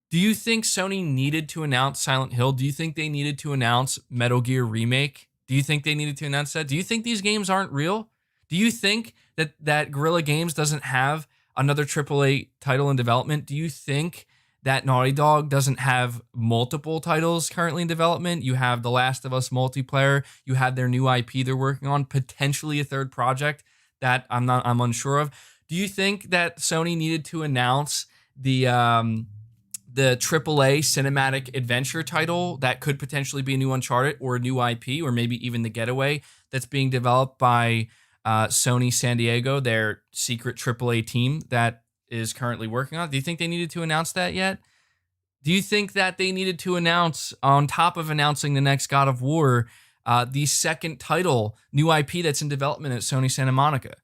Do you think Sony needed to announce Silent Hill? Do you think they needed to announce Metal Gear Remake? Do you think they needed to announce that? Do you think these games aren't real? Do you think that Guerrilla Games doesn't have another AAA title in development? Do you think that Naughty Dog doesn't have multiple titles currently in development? You have The Last of Us multiplayer. You have their new IP they're working on, potentially a third project that I'm unsure of. Do you think that Sony needed to announce the AAA cinematic adventure title that could potentially be a new Uncharted or a new IP, or maybe even The Getaway that's being developed by Sony San Diego, their secret AAA team that is currently working on it? Do you think they needed to announce that yet? Do you think that they needed to announce, on top of announcing the next God of War, the second title, new IP that's in development at Sony Santa Monica?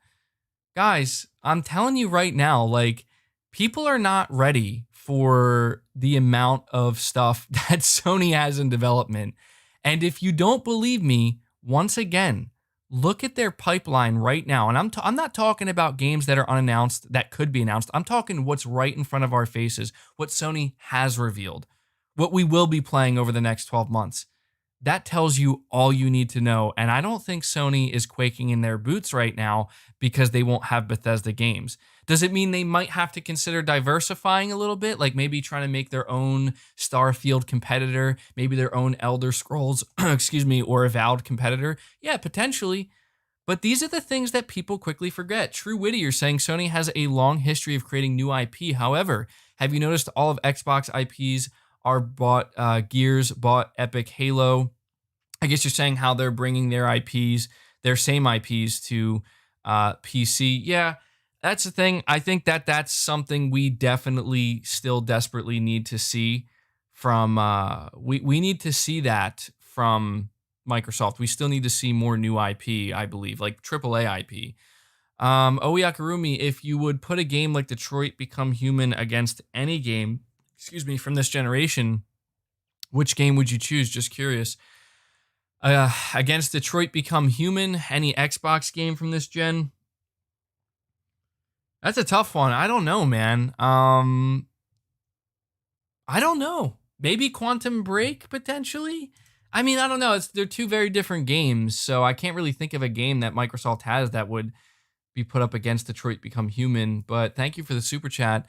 Guys, I'm telling you right now, like, people are not ready for the amount of stuff that Sony has in development. And if you don't believe me, once again, look at their pipeline right now. And I'm not talking about games that are unannounced that could be announced. I'm talking what's right in front of our faces, what Sony has revealed, what we will be playing over the next 12 months. That tells you all you need to know. And I don't think Sony is quaking in their boots right now because they won't have Bethesda games. Does it mean they might have to consider diversifying a little bit? Like maybe trying to make their own Starfield competitor, maybe their own Elder Scrolls, or Avowed competitor? Yeah, potentially. But these are the things that people quickly forget. True Whittier saying Sony has a long history of creating new IP. However, have you noticed all of Xbox IPs are bought? Gears bought Epic, Halo. I guess you're saying how they're bringing their IPs, their same IPs to PC. Yeah, that's the thing. I think that that's something we definitely still desperately need to see from. We need to see that from Microsoft. We still need to see more new IP, I believe, like AAA IP. Oyakarumi, if you would put a game like Detroit Become Human against any game, from this generation, which game would you choose? Just curious. Against Detroit Become Human, any Xbox game from this gen? That's a tough one. I don't know, man. I don't know. Maybe Quantum Break, potentially? I mean, I don't know. They're two very different games, so I can't really think of a game that Microsoft has that would be put up against Detroit Become Human. But thank you for the super chat.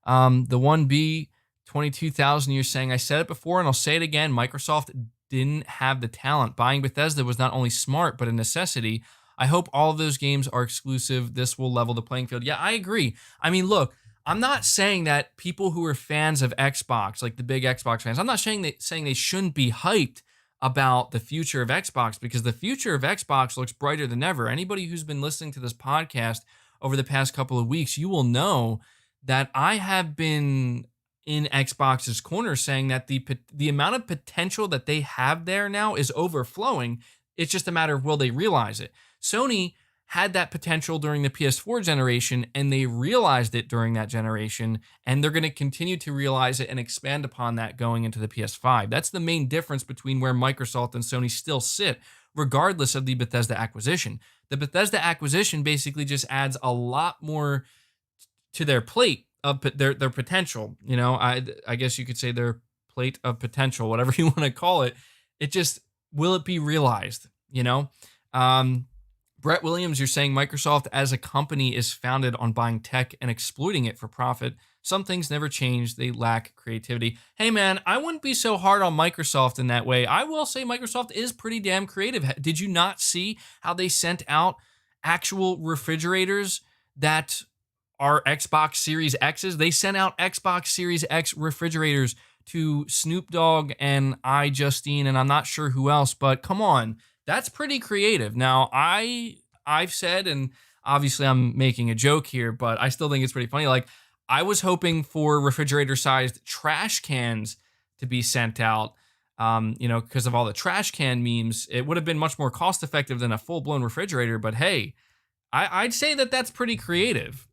The 1B 22,000, you're saying, I said it before and I'll say it again. Microsoft didn't have the talent. Buying Bethesda was not only smart, but a necessity. I hope all of those games are exclusive. This will level the playing field. Yeah, I agree. I mean, look, I'm not saying that people who are fans of Xbox, like the big Xbox fans, I'm not saying they shouldn't be hyped about the future of Xbox, because the future of Xbox looks brighter than ever. Anybody who's been listening to this podcast over the past couple of weeks, you will know that I have been in Xbox's corner saying that the amount of potential that they have there now is overflowing. It's just a matter of will they realize it. Sony had that potential during the PS4 generation, and they realized it during that generation, and they're going to continue to realize it and expand upon that going into the PS5. That's the main difference between where Microsoft and Sony still sit, regardless of the Bethesda acquisition. The Bethesda acquisition basically just adds a lot more to their plate of their potential. You know, I guess you could say their plate of potential, whatever you want to call it. It just, will it be realized? You know, Brett Williams, you're saying Microsoft as a company is founded on buying tech and exploiting it for profit. Some things never change. They lack creativity. Hey, man, I wouldn't be so hard on Microsoft in that way. I will say Microsoft is pretty damn creative. Did you not see how they sent out actual refrigerators that are Xbox Series X's? They sent out Xbox Series X refrigerators to Snoop Dogg and iJustine, and I'm not sure who else, but come on. That's pretty creative. Now, I've said, and obviously I'm making a joke here, but I still think it's pretty funny. Like, I was hoping for refrigerator-sized trash cans to be sent out, because of all the trash can memes. It would have been much more cost-effective than a full-blown refrigerator, but hey, I'd say that that's pretty creative.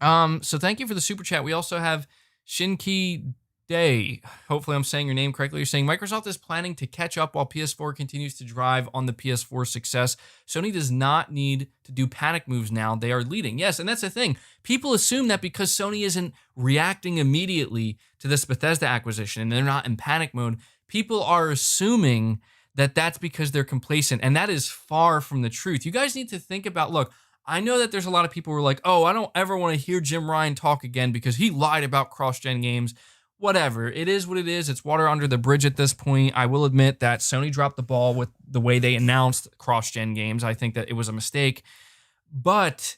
So thank you for the super chat. We also have Shinki Day. Hopefully I'm saying your name correctly. You're saying Microsoft is planning to catch up while PS4 continues to drive on the PS4 success. Sony does not need to do panic moves now. They are leading. Yes, and that's the thing. People assume that because Sony isn't reacting immediately to this Bethesda acquisition and they're not in panic mode, people are assuming that that's because they're complacent, and that is far from the truth. You guys need to think about, look, I know that there's a lot of people who are like, oh, I don't ever want to hear Jim Ryan talk again because he lied about cross-gen games. Whatever. It is what it is. It's water under the bridge at this point. I will admit that Sony dropped the ball with the way they announced cross-gen games. I think that it was a mistake. But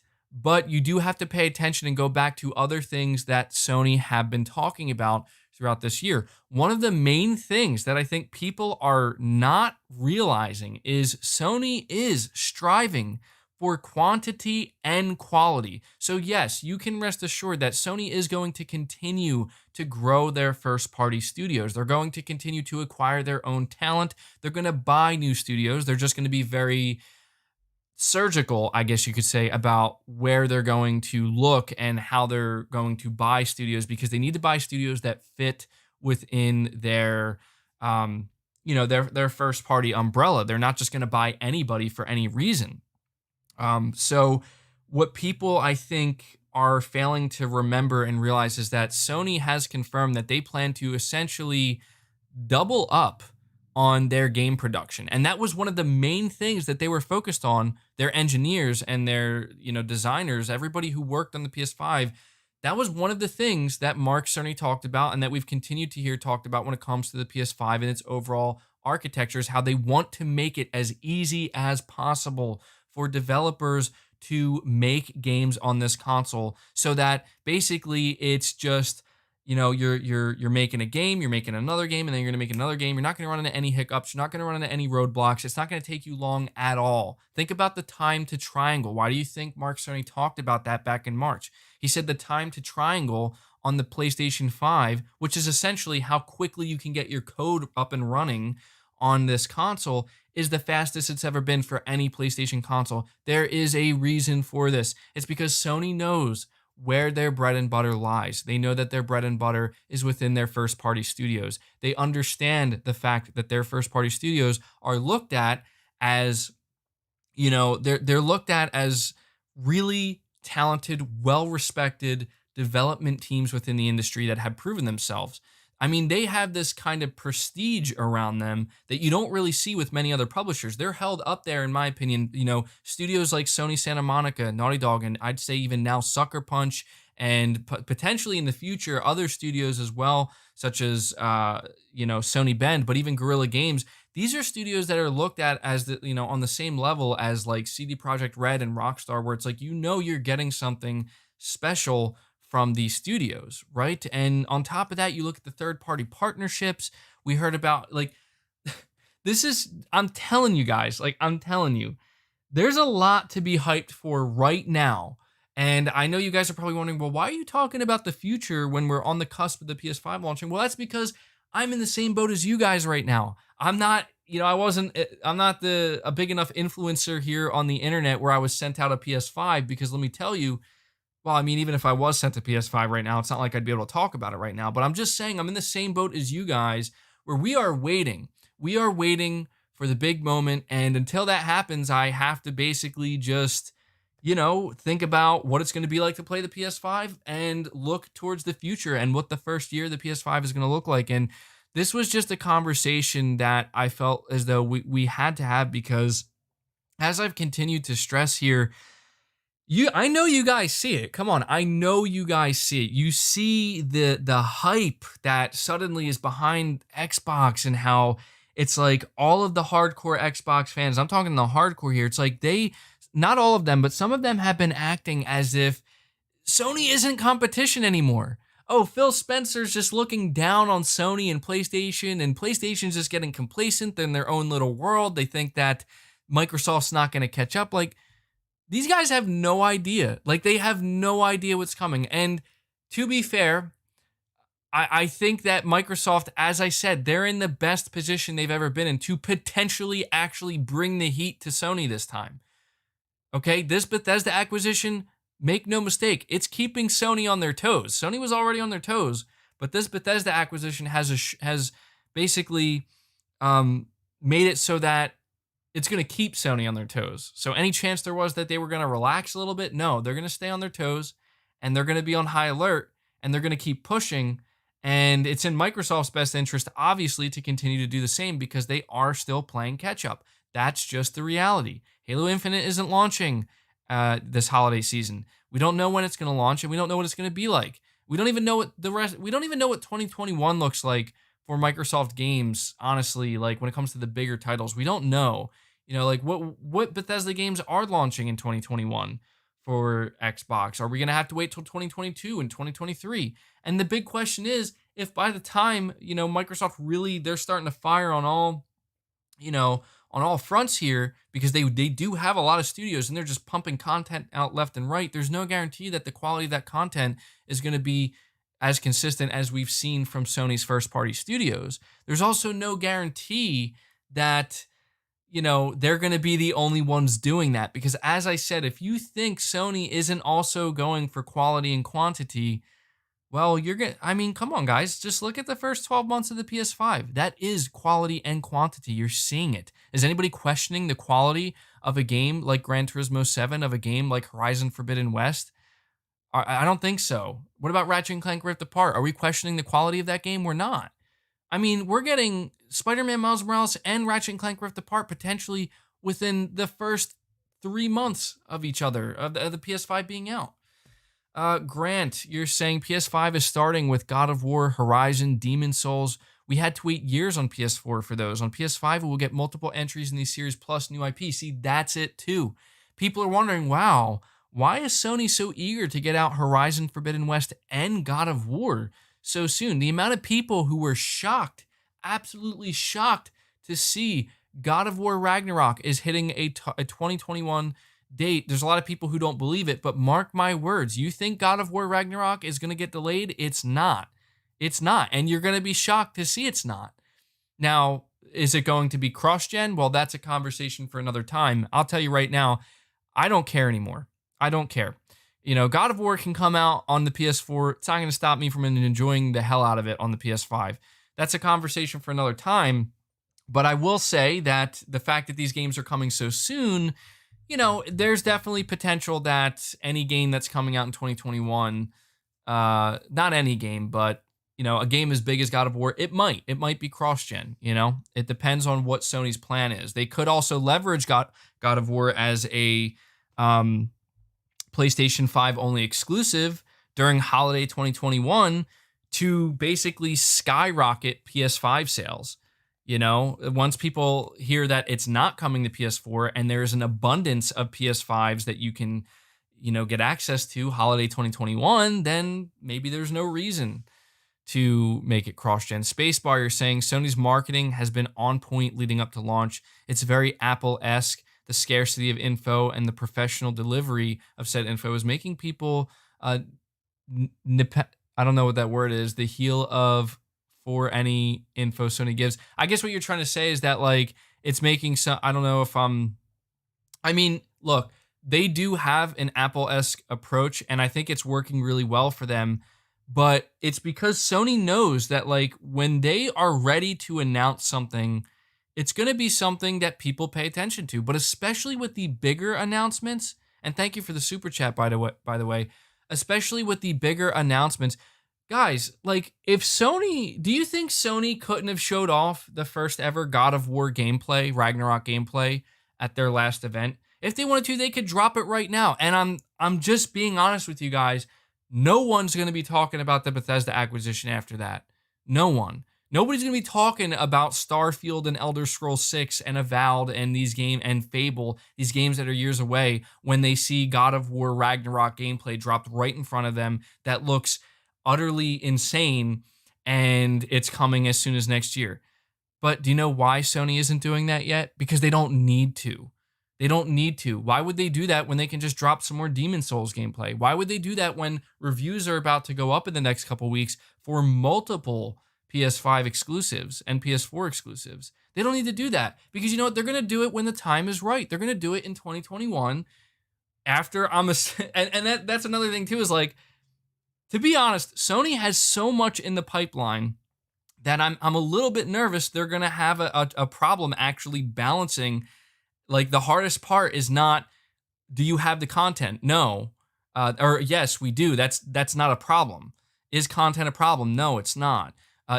you do have to pay attention and go back to other things that Sony have been talking about throughout this year. One of the main things that I think people are not realizing is Sony is striving for quantity and quality. So yes, you can rest assured that Sony is going to continue to grow their first-party studios. They're going to continue to acquire their own talent. They're going to buy new studios. They're just going to be very surgical, I guess you could say, about where they're going to look and how they're going to buy studios, because they need to buy studios that fit within their their first-party umbrella. They're not just going to buy anybody for any reason. So what people, I think, are failing to remember and realize is that Sony has confirmed that they plan to essentially double up on their game production. And that was one of the main things that they were focused on. Their engineers and their, designers, everybody who worked on the PS5, that was one of the things that Mark Cerny talked about and that we've continued to hear talked about when it comes to the PS5 and its overall architecture, is how they want to make it as easy as possible for developers to make games on this console, so that basically it's just, you're making a game, you're making another game, and then you're going to make another game. You're not going to run into any hiccups. You're not going to run into any roadblocks. It's not going to take you long at all. Think about the time to triangle. Why do you think Mark Cerny talked about that back in March? He said the time to triangle on the PlayStation 5, which is essentially how quickly you can get your code up and running on this console, is the fastest it's ever been for any PlayStation console. There is a reason for this. It's because Sony knows where their bread and butter lies. They know that their bread and butter is within their first-party studios. They understand the fact that their first-party studios are looked at as, they're looked at as really talented, well-respected development teams within the industry that have proven themselves. I mean, they have this kind of prestige around them that you don't really see with many other publishers. They're held up there, in my opinion. Studios like Sony Santa Monica, Naughty Dog, and I'd say even now Sucker Punch, and potentially in the future other studios as well, such as Sony Bend, but even Guerrilla Games. These are studios that are looked at as on the same level as like CD Projekt Red and Rockstar, where it's like you're getting something special from these studios, right? And on top of that, you look at the third-party partnerships. We heard about I'm telling you guys, there's a lot to be hyped for right now. And I know you guys are probably wondering, well, why are you talking about the future when we're on the cusp of the PS5 launching? Well, that's because I'm in the same boat as you guys right now. I'm not, I'm not a big enough influencer here on the internet where I was sent out a PS5, because let me tell you, well, I mean, even if I was sent a PS5 right now, it's not like I'd be able to talk about it right now. But I'm just saying I'm in the same boat as you guys, where we are waiting. We are waiting for the big moment. And until that happens, I have to basically just, think about what it's going to be like to play the PS5 and look towards the future and what the first year of the PS5 is going to look like. And this was just a conversation that I felt as though we had to have, because as I've continued to stress here, I know you guys see it. Come on, I know you guys see it. You see the hype that suddenly is behind Xbox, and how it's like all of the hardcore Xbox fans, I'm talking the hardcore here, it's like not all of them, but some of them have been acting as if Sony isn't competition anymore. Oh, Phil Spencer's just looking down on Sony and PlayStation's just getting complacent in their own little world. They think that Microsoft's not going to catch up. Like, these guys have no idea. They have no idea what's coming. And to be fair, I think that Microsoft, as I said, they're in the best position they've ever been in to potentially actually bring the heat to Sony this time. Okay, this Bethesda acquisition, make no mistake, it's keeping Sony on their toes. Sony was already on their toes, but this Bethesda acquisition has basically made it so that it's going to keep Sony on their toes. So any chance there was that they were going to relax a little bit, no, they're going to stay on their toes, and they're going to be on high alert, and they're going to keep pushing. And it's in Microsoft's best interest, obviously, to continue to do the same, because they are still playing catch up. That's just the reality. Halo Infinite isn't launching this holiday season. We don't know when it's going to launch, and we don't know what it's going to be like. We don't even know what we don't even know what 2021 looks like for Microsoft games, honestly, when it comes to the bigger titles. We don't know, what Bethesda games are launching in 2021 for Xbox. Are we going to have to wait till 2022 and 2023? And the big question is, if by the time, Microsoft really, they're starting to fire on all, on all fronts here, because they do have a lot of studios and they're just pumping content out left and right, there's no guarantee that the quality of that content is going to be as consistent as we've seen from Sony's first-party studios. There's also no guarantee that, they're going to be the only ones doing that. Because as I said, if you think Sony isn't also going for quality and quantity, well, come on, guys. Just look at the first 12 months of the PS5. That is quality and quantity. You're seeing it. Is anybody questioning the quality of a game like Gran Turismo 7, of a game like Horizon Forbidden West? I don't think so. What about Ratchet & Clank Rift Apart? Are we questioning the quality of that game? We're not. I mean, we're getting Spider-Man Miles Morales and Ratchet & Clank Rift Apart potentially within the first 3 months of each other, of the PS5 being out. Grant, you're saying PS5 is starting with God of War, Horizon, Demon Souls. We had to wait years on PS4 for those. On PS5, we'll get multiple entries in these series plus new IP. See, that's it too. People are wondering, wow, why is Sony so eager to get out Horizon Forbidden West and God of War so soon? The amount of people who were shocked, absolutely shocked, to see God of War Ragnarok is hitting a 2021 date. There's a lot of people who don't believe it, but mark my words, you think God of War Ragnarok is going to get delayed? It's not. It's not. And you're going to be shocked to see it's not. Now, is it going to be cross-gen? Well, that's a conversation for another time. I'll tell you right now, I don't care anymore. I don't care. God of War can come out on the PS4. It's not going to stop me from enjoying the hell out of it on the PS5. That's a conversation for another time. But I will say that the fact that these games are coming so soon, there's definitely potential that any game that's coming out in 2021, not any game, but, a game as big as God of War, it might be cross-gen, It depends on what Sony's plan is. They could also leverage God of War as a PlayStation 5 only exclusive during holiday 2021 to basically skyrocket PS5 sales. Once people hear that it's not coming to PS4 and there's an abundance of PS5s that you can, get access to holiday 2021, then maybe there's no reason to make it cross-gen. Spacebar, you're saying Sony's marketing has been on point leading up to launch. It's very Apple-esque. The scarcity of info and the professional delivery of said info is making people, I don't know what that word is, the heel of for any info Sony gives. I guess what you're trying to say is that, like, it's making some, I don't know if look, they do have an Apple-esque approach, and I think it's working really well for them. But it's because Sony knows that, like, when they are ready to announce something, it's going to be something that people pay attention to. But especially with the bigger announcements, and thank you for the super chat, by the way, especially with the bigger announcements, guys, like, do you think Sony couldn't have showed off the first ever God of War gameplay, Ragnarok gameplay, at their last event? If they wanted to, they could drop it right now. And I'm just being honest with you guys. No one's going to be talking about the Bethesda acquisition after that. No one. Nobody's going to be talking about Starfield and Elder Scrolls 6 and Avowed and and Fable, these games that are years away, when they see God of War Ragnarok gameplay dropped right in front of them that looks utterly insane, and it's coming as soon as next year. But do you know why Sony isn't doing that yet? Because they don't need to. They don't need to. Why would they do that when they can just drop some more Demon Souls gameplay? Why would they do that when reviews are about to go up in the next couple weeks for multiple PS5 exclusives and PS4 exclusives? They don't need to do that because you know what? They're going to do it when the time is right. They're going to do it in 2021 after that's another thing too, is like, to be honest, Sony has so much in the pipeline that I'm a little bit nervous they're going to have a problem actually balancing. Like, the hardest part is not, do you have the content? No. Or yes, we do. That's not a problem. Is content a problem? No, it's not.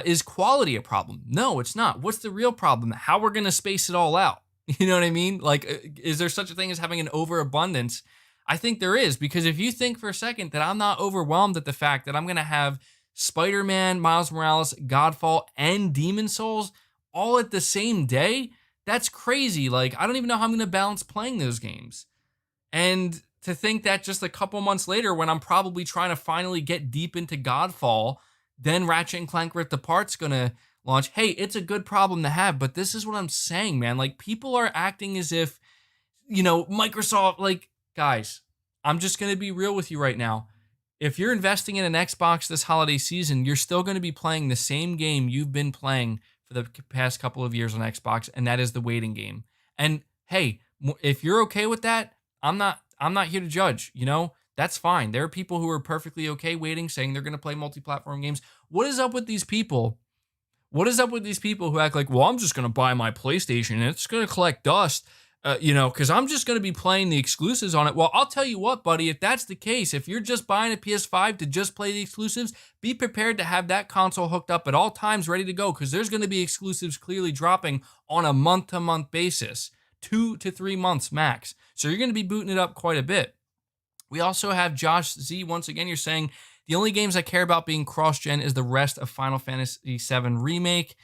Is quality a problem? No, it's not. What's the real problem? How we're going to space it all out? You know what I mean? Like, is there such a thing as having an overabundance? I think there is, because if you think for a second that I'm not overwhelmed at the fact that I'm going to have Spider-Man, Miles Morales, Godfall, and Demon Souls all at the same day, that's crazy. Like, I don't even know how I'm going to balance playing those games. And to think that just a couple months later, when I'm probably trying to finally get deep into Godfall, then Ratchet and Clank Rift Apart's going to launch. Hey, it's a good problem to have, but this is what I'm saying, man. Like, people are acting as if, Microsoft, like, guys, I'm just going to be real with you right now. If you're investing in an Xbox this holiday season, you're still going to be playing the same game you've been playing for the past couple of years on Xbox, and that is the waiting game. And hey, if you're okay with that, I'm not here to judge, that's fine. There are people who are perfectly okay waiting, saying they're going to play multi-platform games. What is up with these people? What is up with these people who act like, well, I'm just going to buy my PlayStation and it's going to collect dust, because I'm just going to be playing the exclusives on it. Well, I'll tell you what, buddy, if that's the case, if you're just buying a PS5 to just play the exclusives, be prepared to have that console hooked up at all times, ready to go, because there's going to be exclusives clearly dropping on a month-to-month basis, 2 to 3 months max. So you're going to be booting it up quite a bit. We also have Josh Z. Once again, you're saying, the only games I care about being cross-gen is the rest of Final Fantasy VII Remake.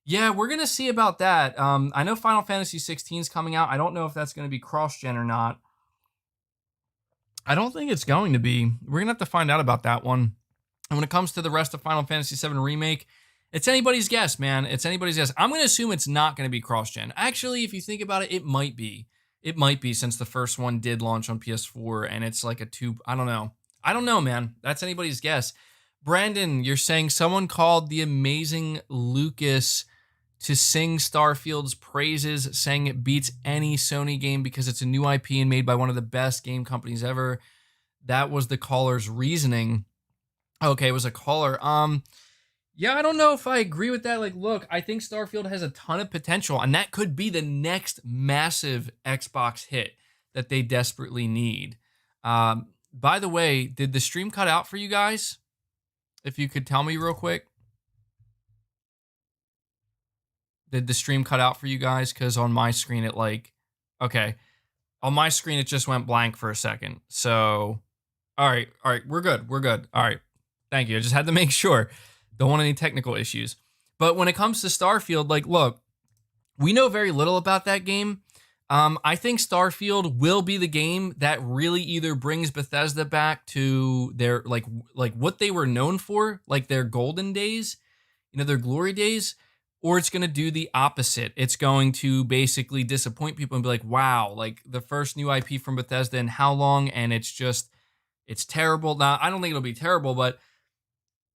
Yeah, we're going to see about that. I know Final Fantasy 16 is coming out. I don't know if that's going to be cross-gen or not. I don't think it's going to be. We're going to have to find out about that one. And when it comes to the rest of Final Fantasy VII Remake, it's anybody's guess, man. It's anybody's guess. I'm going to assume it's not going to be cross-gen. Actually, if you think about it, it might be. It might be, since the first one did launch on PS4, and it's like a I don't know. I don't know, man. That's anybody's guess. Brandon, you're saying someone called the amazing Lucas to sing Starfield's praises, saying it beats any Sony game because it's a new IP and made by one of the best game companies ever. That was the caller's reasoning. Okay, it was a caller. Yeah, I don't know if I agree with that. Like, look, I think Starfield has a ton of potential, and that could be the next massive Xbox hit that they desperately need. By the way, did the stream cut out for you guys? If you could tell me real quick. Did the stream cut out for you guys? Because on my screen, it like, okay. On my screen, it just went blank for a second. So, all right, we're good. We're good. All right. Thank you. I just had to make sure. Don't want any technical issues. But when it comes to Starfield, like, look, we know very little about that game. I think Starfield will be the game that really either brings Bethesda back to their like what they were known for, like their golden days, their glory days, or it's going to do the opposite. It's going to basically disappoint people and be like, wow, like the first new IP from Bethesda in how long? And it's terrible. Now, I don't think it'll be terrible, but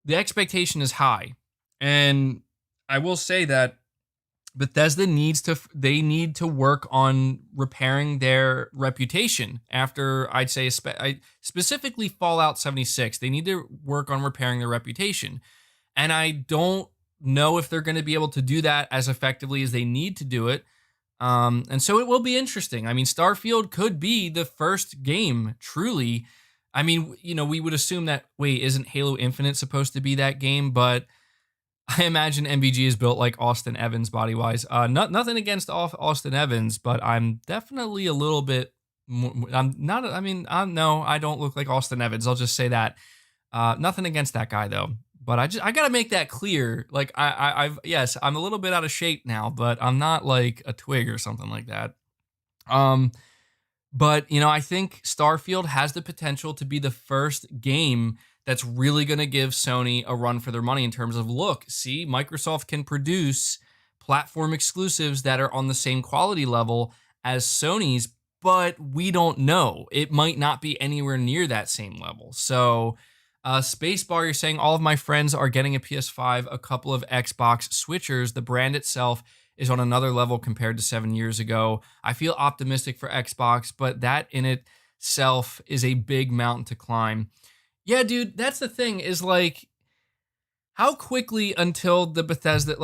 the expectation is high. And I will say that Bethesda need to work on repairing their reputation after, I'd say, specifically Fallout 76. They need to work on repairing their reputation. And I don't know if they're going to be able to do that as effectively as they need to do it. And so it will be interesting. I mean, Starfield could be the first game, truly. I mean, we would assume that, wait, isn't Halo Infinite supposed to be that game? But I imagine MVG is built like Austin Evans body-wise. Nothing against Austin Evans, but I'm definitely a little bit more, I'm not, I mean, no, I don't look like Austin Evans. I'll just say that. Nothing against that guy, though. But I got to make that clear. Like, yes, I'm a little bit out of shape now, but I'm not like a twig or something like that. But, I think Starfield has the potential to be the first game that's really going to give Sony a run for their money in terms of, look, see, Microsoft can produce platform exclusives that are on the same quality level as Sony's, but we don't know. It might not be anywhere near that same level. So, Spacebar, you're saying all of my friends are getting a PS5, a couple of Xbox switchers. The brand itself is on another level compared to 7 years ago. I feel optimistic for Xbox, but that in itself is a big mountain to climb. Yeah, dude, that's the thing is like, how quickly until the Bethesda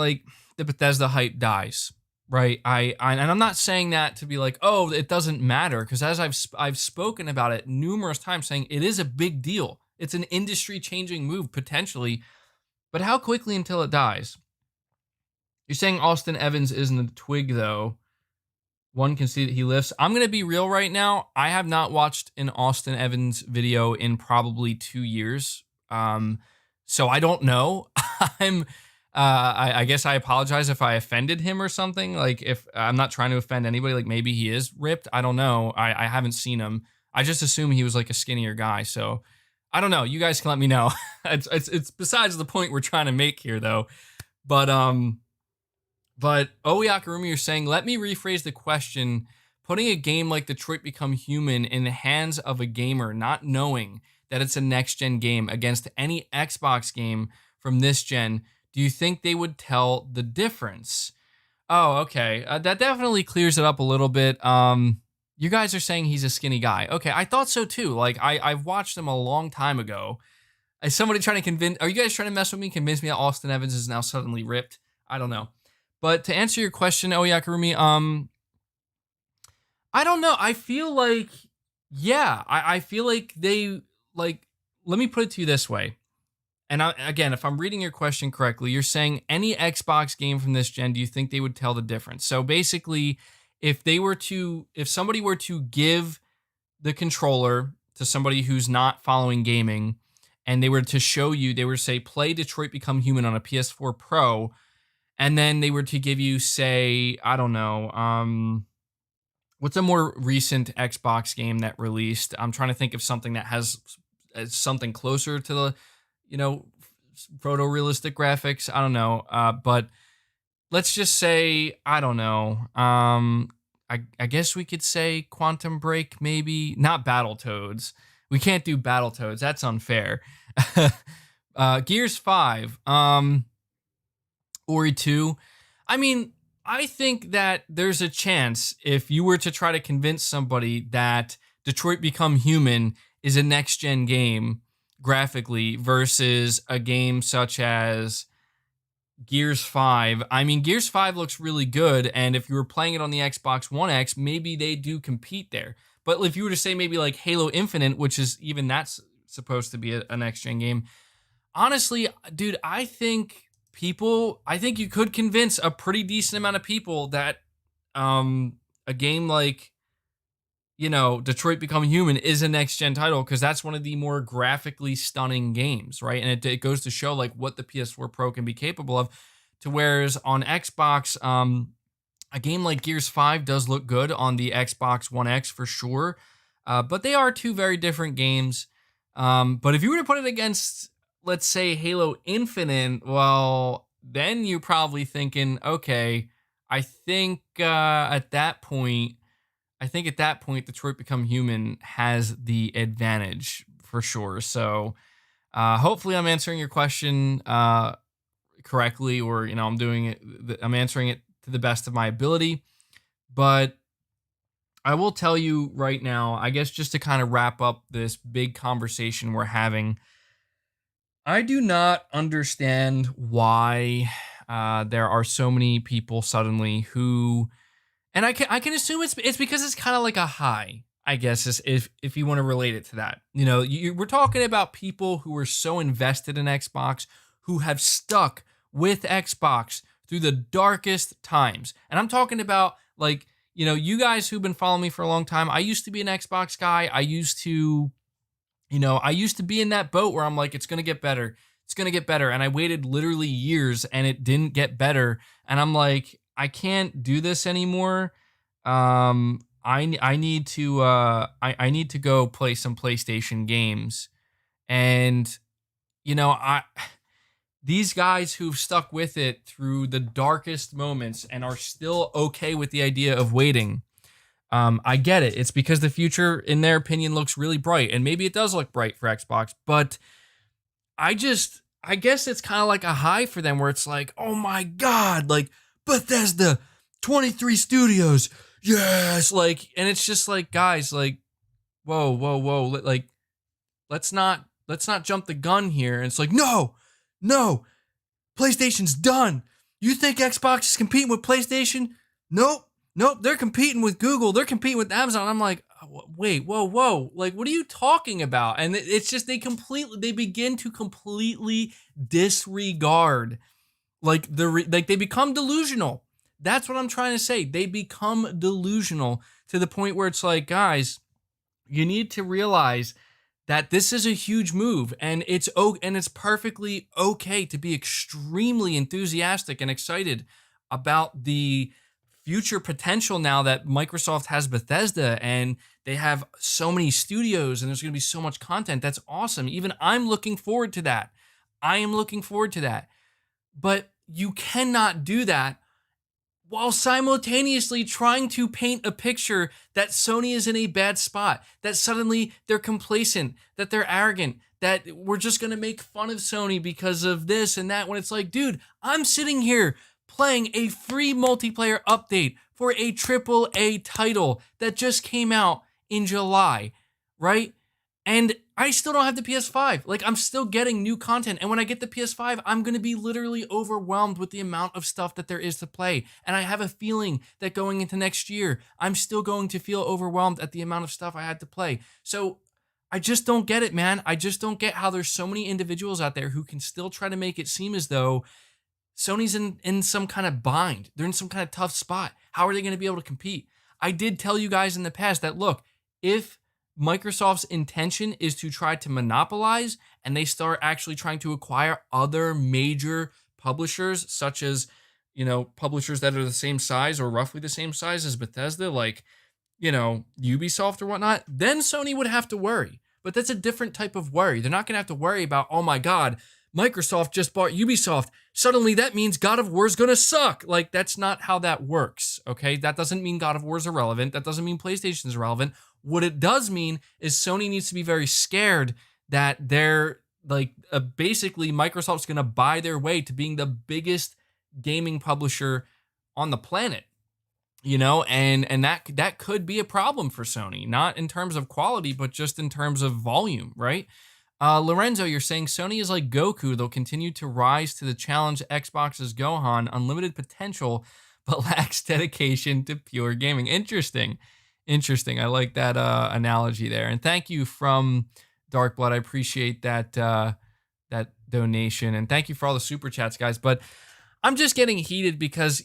hype dies, right? And I'm not saying that to be like, oh, it doesn't matter, because as I've spoken about it numerous times, saying it is a big deal. It's an industry-changing move potentially, but how quickly until it dies? You're saying Austin Evans isn't a twig though. One can see that he lifts. I'm going to be real right now. I have not watched an Austin Evans video in probably 2 years. So I don't know. I guess I apologize if I offended him or something. Like, if I'm not trying to offend anybody, like maybe he is ripped. I don't know. I haven't seen him. I just assume he was like a skinnier guy. So I don't know. You guys can let me know. It's besides the point we're trying to make here though. But Oyakarumi, you're saying, let me rephrase the question. Putting a game like Detroit Become Human in the hands of a gamer, not knowing that it's a next-gen game against any Xbox game from this gen, do you think they would tell the difference? Oh, okay. That definitely clears it up a little bit. You guys are saying he's a skinny guy. Okay, I thought so too. Like, I've watched him a long time ago. Is somebody trying to are you guys trying to mess with me, convince me that Austin Evans is now suddenly ripped? I don't know. But to answer your question, Oyakarumi, I don't know. I feel like, yeah, I feel like they, like, let me put it to you this way. And again, if I'm reading your question correctly, you're saying any Xbox game from this gen, do you think they would tell the difference? So basically, if somebody were to give the controller to somebody who's not following gaming, and they were to show you, they were to say, play Detroit Become Human on a PS4 Pro, and then they were to give you, say, I don't know, what's a more recent Xbox game that released? I'm trying to think of something that has something closer to the, photorealistic graphics. I don't know. But let's just say, I don't know. I guess we could say Quantum Break, maybe. Not Battletoads. We can't do Battletoads. That's unfair. Gears 5. Ori 2. I mean, I think that there's a chance if you were to try to convince somebody that Detroit Become Human is a next-gen game graphically versus a game such as Gears 5. I mean, Gears 5 looks really good, and if you were playing it on the Xbox One X, maybe they do compete there. But if you were to say maybe like Halo Infinite, which is even that's supposed to be a next-gen game, honestly, dude, I think I think you could convince a pretty decent amount of people that a game like, Detroit Become Human is a next gen title, because that's one of the more graphically stunning games, right? And it goes to show like what the PS4 Pro can be capable of. To whereas on Xbox, a game like Gears 5 does look good on the Xbox One X for sure, but they are two very different games. But if you were to put it against, let's say, Halo Infinite, well, then you're probably thinking, okay, I think at that point, Detroit Become Human has the advantage for sure. So hopefully, I'm answering your question correctly, or I'm answering it to the best of my ability. But I will tell you right now, I guess, just to kind of wrap up this big conversation we're having, I do not understand why there are so many people suddenly who, and I can assume it's because it's kind of like a high, I guess, if you want to relate it to that. We're talking about people who are so invested in Xbox, who have stuck with Xbox through the darkest times. And I'm talking about, like, you guys who've been following me for a long time. I used to be an Xbox guy. I used to be in that boat where I'm like, it's going to get better. It's going to get better. And I waited literally years and it didn't get better. And I'm like, I can't do this anymore. I need to I need to go play some PlayStation games. And I these guys who've stuck with it through the darkest moments and are still okay with the idea of waiting. I get it. It's because the future, in their opinion, looks really bright, and maybe it does look bright for Xbox, but I guess it's kind of like a high for them where it's like, oh my God, like Bethesda, 23 studios, yes, like, and it's just like, guys, like, whoa, like, let's not jump the gun here. And it's like, no, PlayStation's done. You think Xbox is competing with PlayStation? Nope, they're competing with Google, they're competing with Amazon. I'm like, wait, whoa, like, what are you talking about? And it's just they begin to completely disregard, like, they become delusional. That's what I'm trying to say. They become delusional to the point where it's like, guys, you need to realize that this is a huge move, and it's perfectly okay to be extremely enthusiastic and excited about the future potential now that Microsoft has Bethesda and they have so many studios and there's going to be so much content. That's awesome. Even I'm looking forward to that. I am looking forward to that. But you cannot do that while simultaneously trying to paint a picture that Sony is in a bad spot, that suddenly they're complacent, that they're arrogant, that we're just going to make fun of Sony because of this and that, when it's like, dude, I'm sitting here playing a free multiplayer update for a AAA title that just came out in July, right? And I still don't have the PS5. Like, I'm still getting new content. And when I get the PS5, I'm going to be literally overwhelmed with the amount of stuff that there is to play. And I have a feeling that going into next year, I'm still going to feel overwhelmed at the amount of stuff I had to play. So I just don't get it, man. I just don't get how there's so many individuals out there who can still try to make it seem as though Sony's in some kind of bind. They're in some kind of tough spot. How are they going to be able to compete? I did tell you guys in the past that, look, if Microsoft's intention is to try to monopolize and they start actually trying to acquire other major publishers, such as, publishers that are the same size or roughly the same size as Bethesda, like, Ubisoft or whatnot, then Sony would have to worry. But that's a different type of worry. They're not going to have to worry about, oh my God, Microsoft just bought Ubisoft. Suddenly that means God of War is going to suck. Like, that's not how that works, okay? That doesn't mean God of War is irrelevant. That doesn't mean PlayStation is irrelevant. What it does mean is Sony needs to be very scared that they're, like, basically Microsoft's going to buy their way to being the biggest gaming publisher on the planet. And that could be a problem for Sony, not in terms of quality, but just in terms of volume, right? Lorenzo, you're saying Sony is like Goku. They'll continue to rise to the challenge Xbox's Gohan, unlimited potential, but lacks dedication to pure gaming. Interesting. I like that analogy there. And thank you from Dark Blood. I appreciate that that donation, and thank you for all the super chats, guys. But I'm just getting heated because,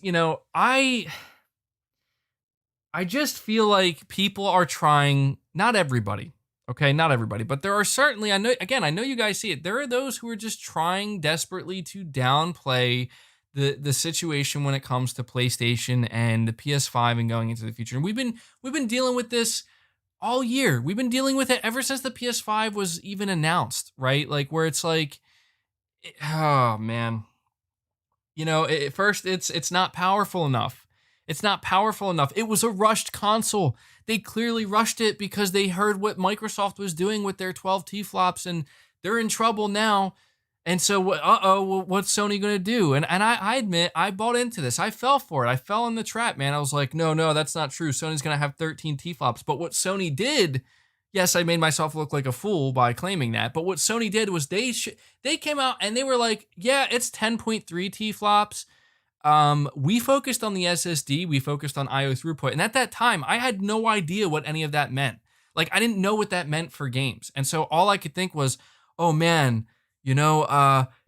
I just feel like people are trying, not everybody, okay, not everybody, but there are certainly, I know you guys see it. There are those who are just trying desperately to downplay the situation when it comes to PlayStation and the PS5 and going into the future. And we've been dealing with this all year. We've been dealing with it ever since the PS5 was even announced, right? Like where it's like, oh man, at first it's not powerful enough. It's not powerful enough. It was a rushed console. They clearly rushed it because they heard what Microsoft was doing with their 12 T-flops, and they're in trouble now. And so, what's Sony going to do? And I admit, I bought into this. I fell for it. I fell in the trap, man. I was like, no, that's not true. Sony's going to have 13 T-flops. But what Sony did, yes, I made myself look like a fool by claiming that. But what Sony did was they came out and they were like, yeah, it's 10.3 T-flops. We focused on the SSD, we focused on IO throughput, and at that time, I had no idea what any of that meant. Like, I didn't know what that meant for games, and so all I could think was, oh man,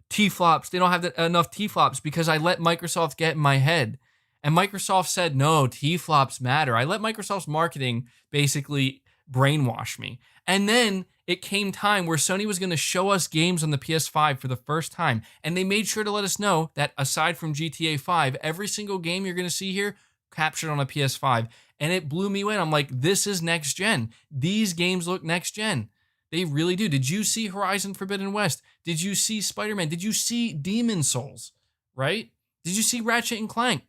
T-flops, they don't have enough T-flops because I let Microsoft get in my head. And Microsoft said, no, T-flops matter. I let Microsoft's marketing basically brainwash me. And then it came time where Sony was going to show us games on the PS5 for the first time. And they made sure to let us know that aside from GTA 5, every single game you're going to see here captured on a PS5. And it blew me away. I'm like, this is next gen. These games look next gen. They really do. Did you see Horizon Forbidden West? Did you see Spider-Man? Did you see Demon's Souls? Right? Did you see Ratchet and Clank?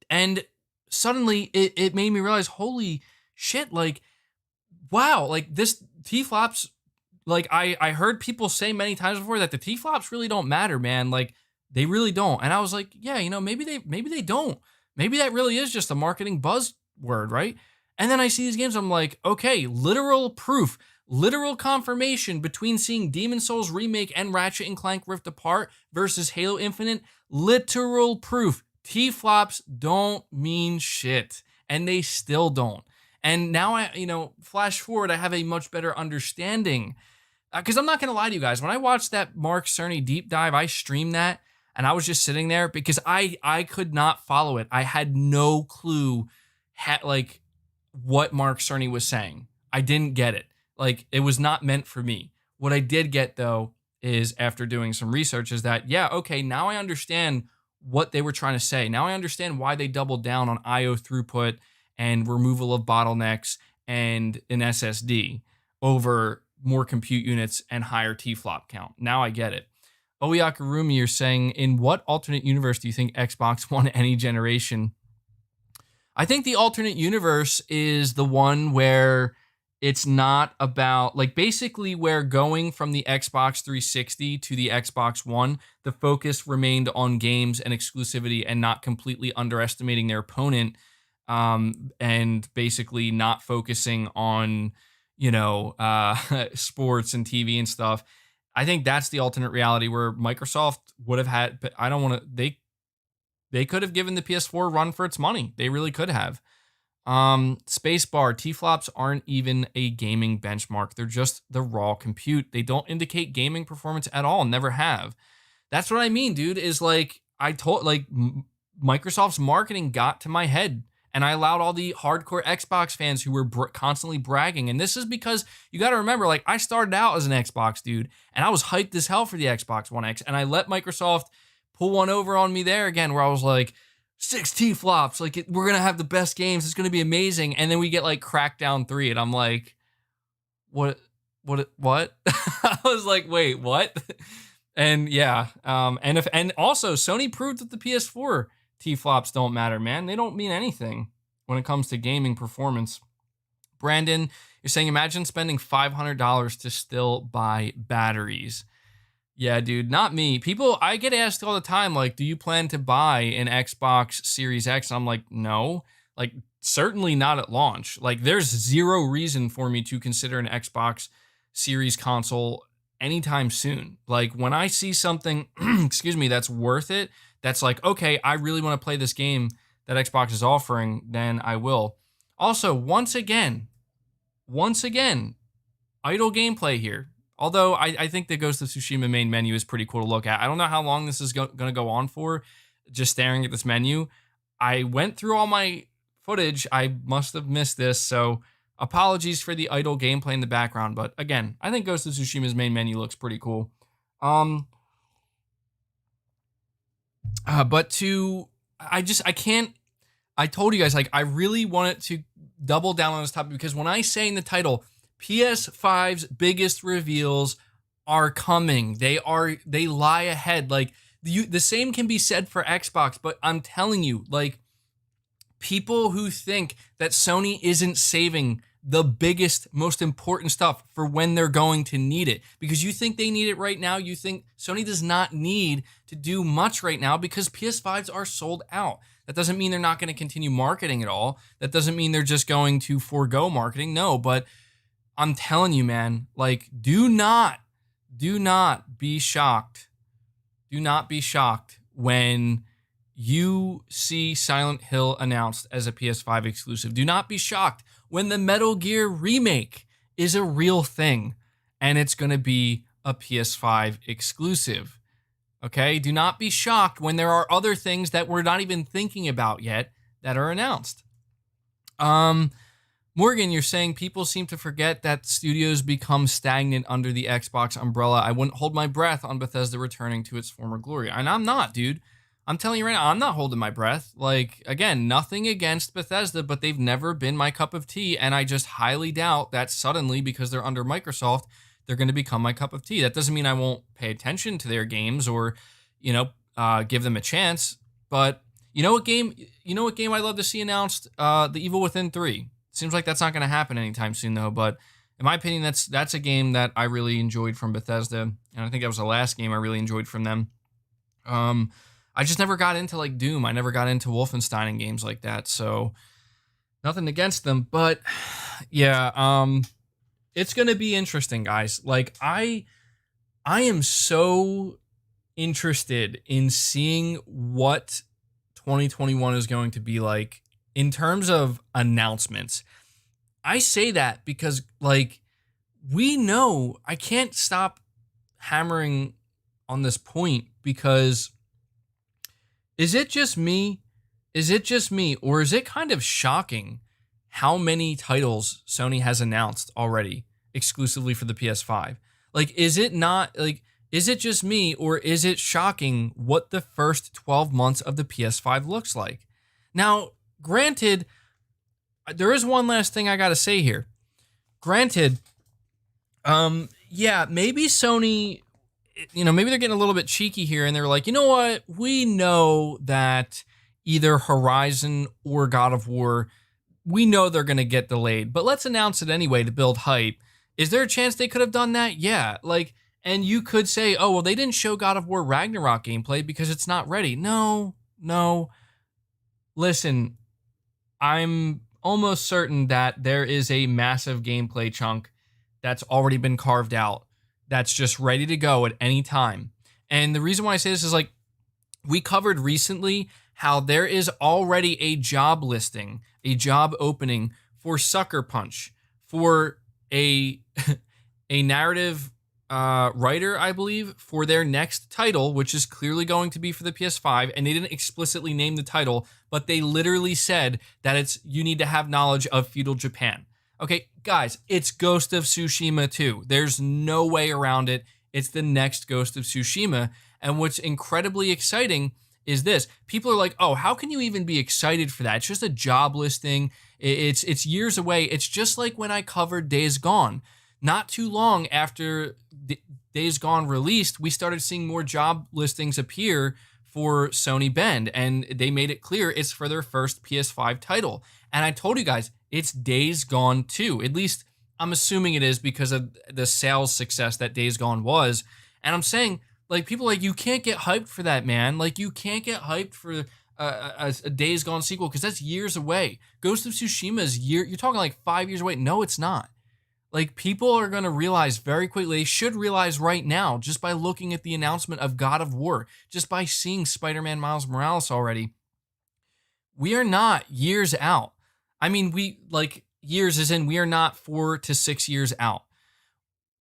And suddenly it made me realize, holy shit, like, wow, like this T-flops, like I heard people say many times before that the T-flops really don't matter, man. Like they really don't. And I was like, yeah, maybe they don't. Maybe that really is just a marketing buzzword, right? And then I see these games, I'm like, okay, literal proof, literal confirmation between seeing Demon's Souls Remake and Ratchet and Clank Rift Apart versus Halo Infinite, literal proof. T-flops don't mean shit, and they still don't. And now flash forward, I have a much better understanding. Because I'm not going to lie to you guys, when I watched that Mark Cerny deep dive, I streamed that, and I was just sitting there because I could not follow it. I had no clue, what Mark Cerny was saying. I didn't get it. Like, it was not meant for me. What I did get, though, is after doing some research, is that, yeah, okay, now I understand what they were trying to say. Now I understand why they doubled down on IO throughput and removal of bottlenecks and an SSD over more compute units and higher T-flop count. Now I get it. Oyakarumi, you're saying, in what alternate universe do you think Xbox won any generation? I think the alternate universe is the one where it's not about, like, basically where going from the Xbox 360 to the Xbox One, the focus remained on games and exclusivity and not completely underestimating their opponent, and basically not focusing on, sports and TV and stuff. I think that's the alternate reality where Microsoft would have had, but I don't want to, they could have given the PS4 a run for its money. They really could have. Spacebar, T-flops aren't even a gaming benchmark. They're just the raw compute. They don't indicate gaming performance at all. Never have. That's what I mean, dude, is like, Microsoft's marketing got to my head, and I allowed all the hardcore Xbox fans who were constantly bragging. And this is because you got to remember, like, I started out as an Xbox dude, and I was hyped as hell for the Xbox One X, and I let Microsoft pull one over on me there again, where I was like, 6 T-flops, like, we're going to have the best games. It's going to be amazing. And then we get, like, Crackdown 3, and I'm like, what? I was like, wait, what? And yeah, and also Sony proved that the PS4 T-flops don't matter, man. They don't mean anything when it comes to gaming performance. Brandon, you're saying, imagine spending $500 to still buy batteries. Yeah, dude, not me. I get asked all the time, like, do you plan to buy an Xbox Series X? I'm like, no. Like, certainly not at launch. Like, there's zero reason for me to consider an Xbox Series console anytime soon. Like, when I see something, that's worth it, that's like, okay, I really want to play this game that Xbox is offering, then I will. Also, once again, idle gameplay here. Although I think the Ghost of Tsushima main menu is pretty cool to look at. I don't know how long this is going to go on for, just staring at this menu. I went through all my footage. I must have missed this, so apologies for the idle gameplay in the background. But again, I think Ghost of Tsushima's main menu looks pretty cool. But I can't. I told you guys, like, I really wanted to double down on this topic because when I say in the title, PS5's biggest reveals are coming. They lie ahead. Like, the same can be said for Xbox, but I'm telling you, like, people who think that Sony isn't saving the biggest, most important stuff for when they're going to need it, because you think they need it right now. You think Sony does not need to do much right now because PS5s are sold out. That doesn't mean they're not going to continue marketing at all. That doesn't mean they're just going to forego marketing. No, but I'm telling you, man, like, do not be shocked. Do not be shocked when you see Silent Hill announced as a PS5 exclusive. Do not be shocked when the Metal Gear remake is a real thing and it's going to be a PS5 exclusive. Okay? Do not be shocked when there are other things that we're not even thinking about yet that are announced. Morgan, you're saying people seem to forget that studios become stagnant under the Xbox umbrella. I wouldn't hold my breath on Bethesda returning to its former glory. And I'm not, dude. I'm telling you right now, I'm not holding my breath. Like, again, nothing against Bethesda, but they've never been my cup of tea. And I just highly doubt that suddenly, because they're under Microsoft, they're going to become my cup of tea. That doesn't mean I won't pay attention to their games or, give them a chance. But you know what game I'd love to see announced? The Evil Within 3. Seems like that's not going to happen anytime soon, though. But in my opinion, that's a game that I really enjoyed from Bethesda, and I think that was the last game I really enjoyed from them. I just never got into like Doom. I never got into Wolfenstein and games like that. So nothing against them, but yeah, it's going to be interesting, guys. Like I am so interested in seeing what 2021 is going to be like in terms of announcements. I say that because, like, we know, I can't stop hammering on this point because is it just me? Or is it kind of shocking how many titles Sony has announced already exclusively for the PS5? Like, is it not, like, is it just me, or is it shocking what the first 12 months of the PS5 looks like? Now, granted, there is one last thing I gotta say here. Granted, yeah, maybe Sony, maybe they're getting a little bit cheeky here and they're like, you know what? We know that either Horizon or God of War, we know they're gonna get delayed, but let's announce it anyway to build hype. Is there a chance they could have done that? Yeah, like, and you could say, oh, well, they didn't show God of War Ragnarok gameplay because it's not ready. No. Listen, I'm almost certain that there is a massive gameplay chunk that's already been carved out that's just ready to go at any time. And the reason why I say this is, like, we covered recently how there is already a job listing, a job opening for Sucker Punch, for a narrative writer, I believe, for their next title, which is clearly going to be for the PS5, and they didn't explicitly name the title, but they literally said that you need to have knowledge of feudal Japan. Okay, guys, it's Ghost of Tsushima 2. There's no way around it. It's the next Ghost of Tsushima, and what's incredibly exciting is this. People are like, oh, how can you even be excited for that? It's just a job listing. It's years away. It's just like when I covered Days Gone. Not too long after Days Gone released, we started seeing more job listings appear for Sony Bend, and they made it clear it's for their first PS5 title. And I told you guys, it's Days Gone 2. At least I'm assuming it is because of the sales success that Days Gone was. And I'm saying, like, people are like, you can't get hyped for that, man. Like, you can't get hyped for a Days Gone sequel because that's years away. Ghost of Tsushima is you're talking like 5 years away. No, it's not. Like, people are going to realize very quickly, they should realize right now, just by looking at the announcement of God of War, just by seeing Spider-Man Miles Morales already, we are not years out. I mean, years as in we are not 4 to 6 years out.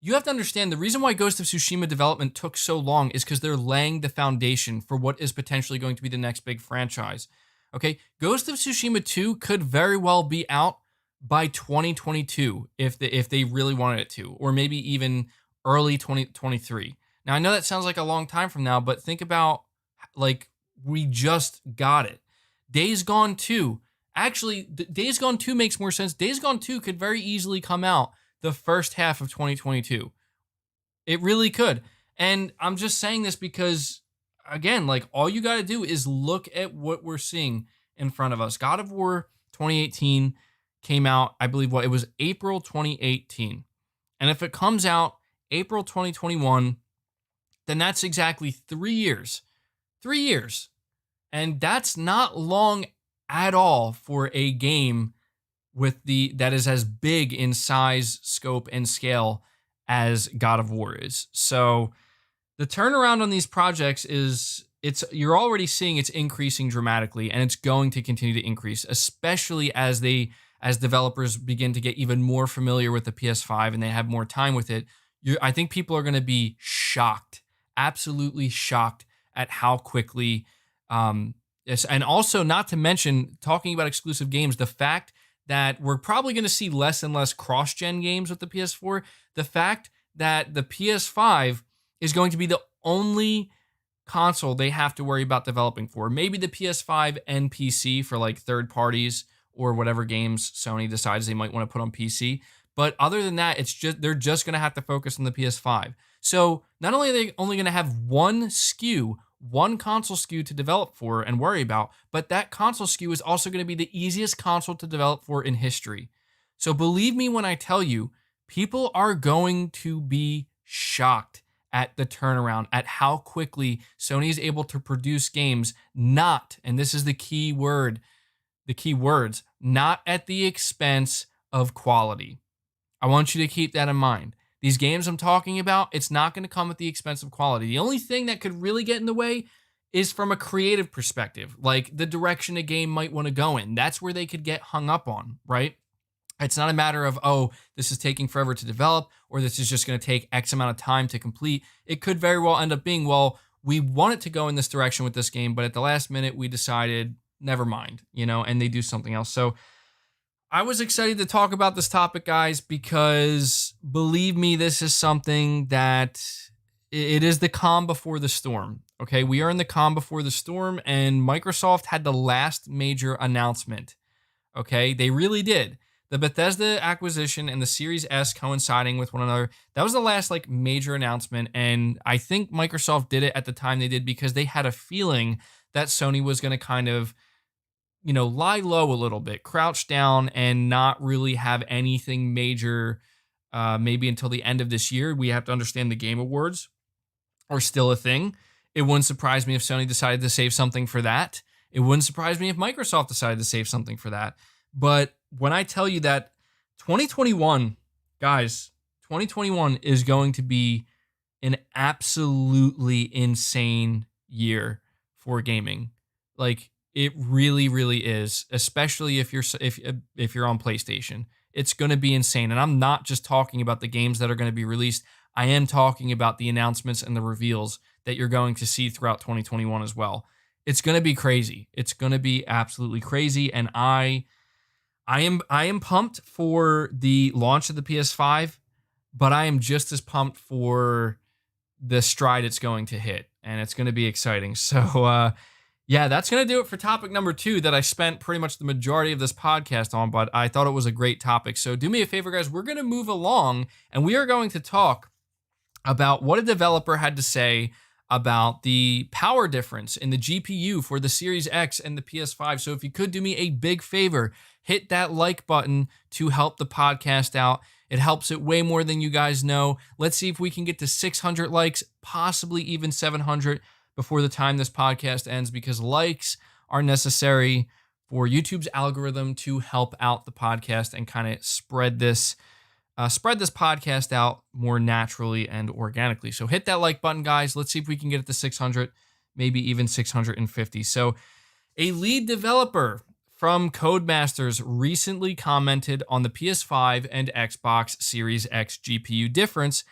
you have to understand the reason why Ghost of Tsushima development took so long is because they're laying the foundation for what is potentially going to be the next big franchise. Okay, Ghost of Tsushima 2 could very well be out by 2022 if they really wanted it to, or maybe even early 2023. Now I know that sounds like a long time from now, but think about like we just got it. Days Gone 2. Actually, Days Gone 2 makes more sense. Days Gone 2 could very easily come out the first half of 2022. It really could. And I'm just saying this because, again, like all you got to do is look at what we're seeing in front of us. God of War 2018 came out, I believe, it was April 2018. And if it comes out April 2021, then that's exactly 3 years. 3 years. And that's not long at all for a game that is as big in size, scope, and scale as God of War is. So the turnaround on these projects you're already seeing it's increasing dramatically, and it's going to continue to increase, especially as developers begin to get even more familiar with the PS5 and they have more time with it. I think people are going to be shocked, absolutely shocked at how quickly. And also, not to mention, talking about exclusive games, the fact that we're probably going to see less and less cross-gen games with the PS4, the fact that the PS5 is going to be the only console they have to worry about developing for. Maybe the PS5 and PC for like third parties or whatever games Sony decides they might want to put on PC. But other than that, they're just going to have to focus on the PS5. So not only are they only going to have one console SKU to develop for and worry about, but that console SKU is also going to be the easiest console to develop for in history. So believe me when I tell you, people are going to be shocked at the turnaround, at how quickly Sony is able to produce games, and this is the key word, the key words, not at the expense of quality. I want you to keep that in mind. These games I'm talking about, it's not going to come at the expense of quality. The only thing that could really get in the way is from a creative perspective, like the direction a game might want to go in. That's where they could get hung up on, right? It's not a matter of, oh, this is taking forever to develop, or this is just going to take X amount of time to complete. It could very well end up being, well, we want it to go in this direction with this game, but at the last minute, we decided, never mind, and they do something else. So I was excited to talk about this topic, guys, because believe me, this is something that it is the calm before the storm. Okay, we are in the calm before the storm, and Microsoft had the last major announcement. Okay, they really did. The Bethesda acquisition and the Series S coinciding with one another, that was the last major announcement, and I think Microsoft did it at the time they did because they had a feeling that Sony was going to kind of lie low a little bit, crouch down, and not really have anything major maybe until the end of this year. We have to understand the Game Awards are still a thing. It wouldn't surprise me if Sony decided to save something for that. It wouldn't surprise me if Microsoft decided to save something for that. But when I tell you that 2021, guys, 2021 is going to be an absolutely insane year for gaming. It really, really is, especially if you're on PlayStation. It's going to be insane. And I'm not just talking about the games that are going to be released. I am talking about the announcements and the reveals that you're going to see throughout 2021 as well. It's going to be crazy. It's going to be absolutely crazy. And I am pumped for the launch of the PS5, but I am just as pumped for the stride it's going to hit. And it's going to be exciting. So, yeah, that's going to do it for topic number 2 that I spent pretty much the majority of this podcast on, but I thought it was a great topic. So do me a favor, guys. We're going to move along, and we are going to talk about what a developer had to say about the power difference in the GPU for the Series X and the PS5. So if you could do me a big favor, hit that like button to help the podcast out. It helps it way more than you guys know. Let's see if we can get to 600 likes, possibly even 700 before the time this podcast ends, because likes are necessary for YouTube's algorithm to help out the podcast and kind of spread this podcast out more naturally and organically. So hit that like button, guys. Let's see if we can get it to 600, maybe even 650. So a lead developer from Codemasters recently commented on the PS5 and Xbox Series X GPU difference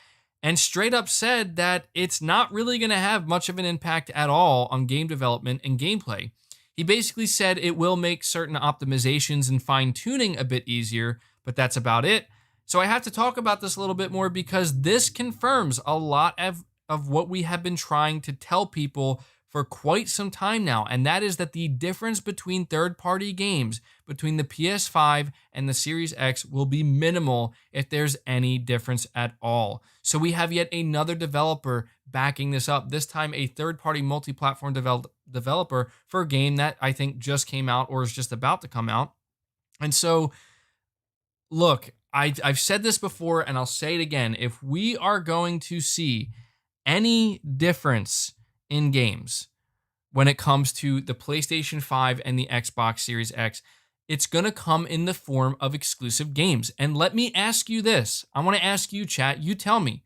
and straight up said that it's not really going to have much of an impact at all on game development and gameplay. He basically said it will make certain optimizations and fine-tuning a bit easier, but that's about it. So I have to talk about this a little bit more because this confirms a lot of what we have been trying to tell people for quite some time now, and that is that the difference between third-party games between the PS5 and the Series X will be minimal if there's any difference at all. So we have yet another developer backing this up, this time a third-party multi-platform developer for a game that I think just came out or is just about to come out. And so, look, I've said this before and I'll say it again. If we are going to see any difference in games when it comes to the PlayStation 5 and the Xbox Series X, it's going to come in the form of exclusive games. And let me ask you this. I want to ask you, chat, you tell me,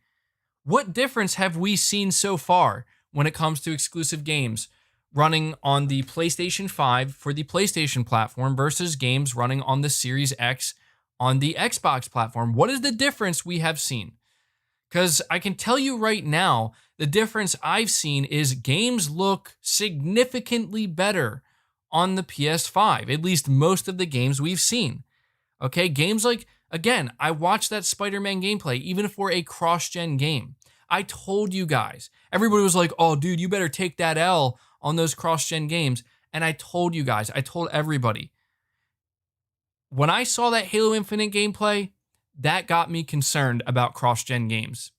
what difference have we seen so far when it comes to exclusive games running on the PlayStation 5 for the PlayStation platform versus games running on the Series X on the Xbox platform? What is the difference we have seen? Because I can tell you right now, the difference I've seen is games look significantly better on the PS5, at least most of the games we've seen. Okay, games like, again, I watched that Spider-Man gameplay, even for a cross-gen game. I told you guys, everybody was like, oh, dude, you better take that L on those cross-gen games. And I told you guys, I told everybody, when I saw that Halo Infinite gameplay, that got me concerned about cross-gen games.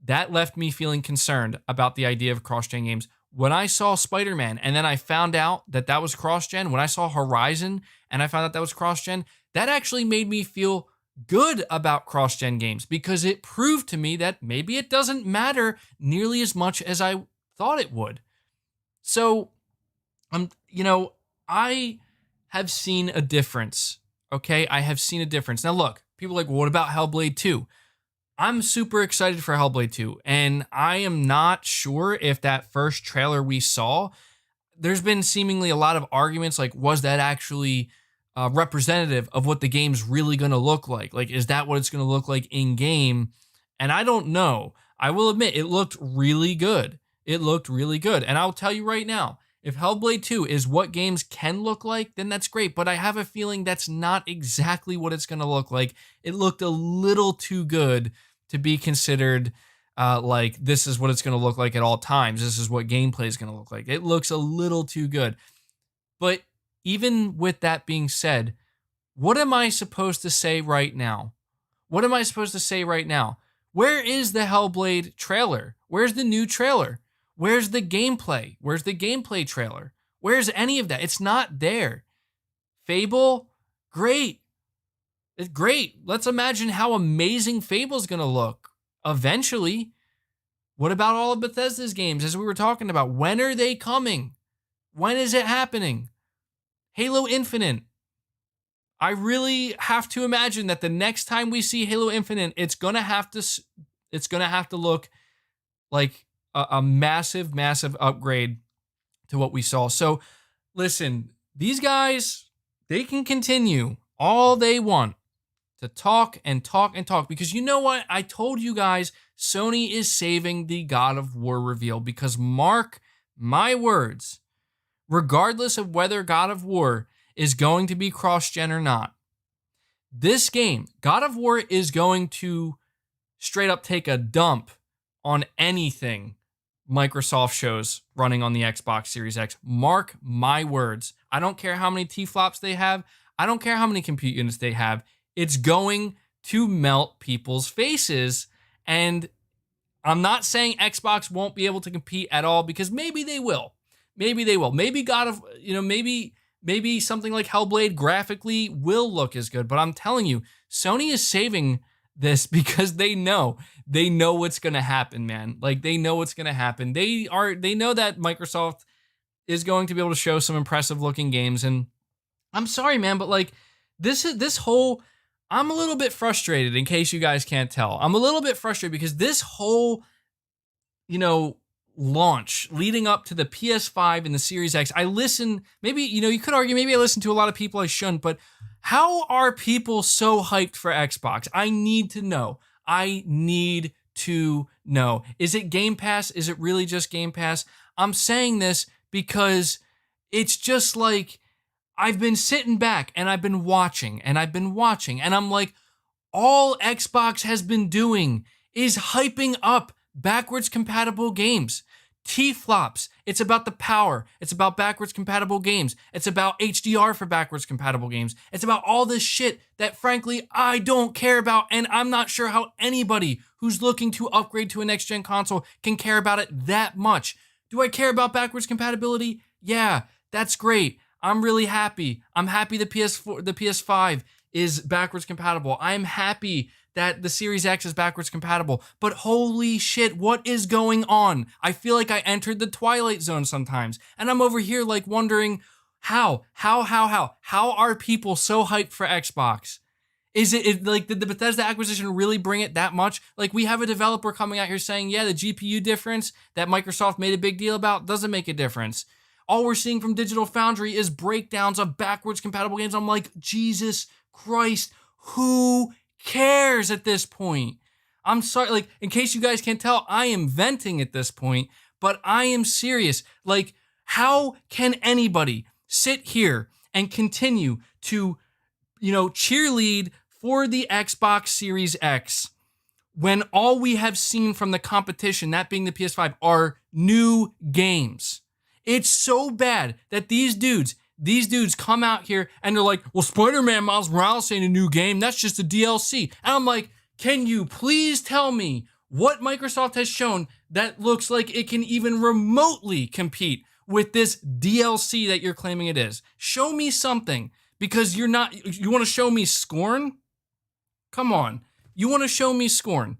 That left me feeling concerned about the idea of cross-gen games. When I saw Spider-Man and then I found out that that was cross-gen, when I saw Horizon and I found out that was cross-gen, that actually made me feel good about cross-gen games because it proved to me that maybe it doesn't matter nearly as much as I thought it would. So, I have seen a difference. Okay, I have seen a difference. Now look, people are like, well, what about Hellblade 2? I'm super excited for Hellblade 2, and I am not sure if that first trailer we saw, there's been seemingly a lot of arguments like, was that actually representative of what the game's really going to look like? Like, is that what it's going to look like in game? And I don't know. I will admit, it looked really good. It looked really good. And I'll tell you right now, if Hellblade 2 is what games can look like, then that's great. But I have a feeling that's not exactly what it's going to look like. It looked a little too good to be considered like this is what it's going to look like at all times. This is what gameplay is going to look like. It looks a little too good. But even with that being said, what am I supposed to say right now? What am I supposed to say right now? Where is the Hellblade trailer? Where's the new trailer? Where's the gameplay? Where's the gameplay trailer? Where's any of that? It's not there. Fable? Great. It's great. Let's imagine how amazing Fable's going to look eventually. What about all of Bethesda's games, as we were talking about? When are they coming? When is it happening? Halo Infinite. I really have to imagine that the next time we see Halo Infinite, it's going to have to look like a massive, massive upgrade to what we saw. So listen, these guys, they can continue all they want to talk and talk and talk, because you know what? I told you guys, Sony is saving the God of War reveal, because mark my words, regardless of whether God of War is going to be cross-gen or not, this game, God of War, is going to straight up take a dump on anything Microsoft shows running on the Xbox Series X. Mark my words. I don't care how many T-flops they have. I don't care how many compute units they have. It's going to melt people's faces. And I'm not saying Xbox won't be able to compete at all, because maybe they will. Maybe they will. Maybe maybe something like Hellblade graphically will look as good. But I'm telling you, Sony is saving this because they know what's going to happen, man. Like, they know what's going to happen. They know that Microsoft is going to be able to show some impressive looking games. And I'm sorry, man, but like this whole, I'm a little bit frustrated, in case you guys can't tell. I'm a little bit frustrated because this whole, launch leading up to the PS5 and the Series X, I listen, maybe, you could argue maybe I listen to a lot of people I shouldn't, but how are people so hyped for Xbox? I need to know. I need to know. Is it Game Pass? Is it really just Game Pass? I'm saying this because it's just like I've been sitting back and I've been watching and I'm like, all Xbox has been doing is hyping up backwards compatible games. T-flops. It's about the power. It's about backwards compatible games. It's about HDR for backwards compatible games. It's about all this shit that frankly I don't care about, and I'm not sure how anybody who's looking to upgrade to a next gen console can care about it that much. Do I care about backwards compatibility? Yeah, that's great. I'm really happy. I'm happy the PS5 is backwards compatible. I'm happy that the Series X is backwards compatible. But holy shit, what is going on? I feel like I entered the Twilight Zone sometimes. And I'm over here like wondering how are people so hyped for Xbox? Is it like, did the Bethesda acquisition really bring it that much? Like, we have a developer coming out here saying, yeah, the GPU difference that Microsoft made a big deal about doesn't make a difference. All we're seeing from Digital Foundry is breakdowns of backwards compatible games. I'm like, Jesus Christ, who cares at this point? I'm sorry, like, in case you guys can't tell, I am venting at this point, but I am serious. Like, how can anybody sit here and continue to, cheerlead for the Xbox Series X when all we have seen from the competition, that being the PS5, are new games? It's so bad that these dudes come out here and they're like, well, Spider-Man Miles Morales ain't a new game. That's just a DLC. And I'm like, can you please tell me what Microsoft has shown that looks like it can even remotely compete with this DLC that you're claiming it is? Show me something, because you want to show me Scorn? Come on. You want to show me Scorn?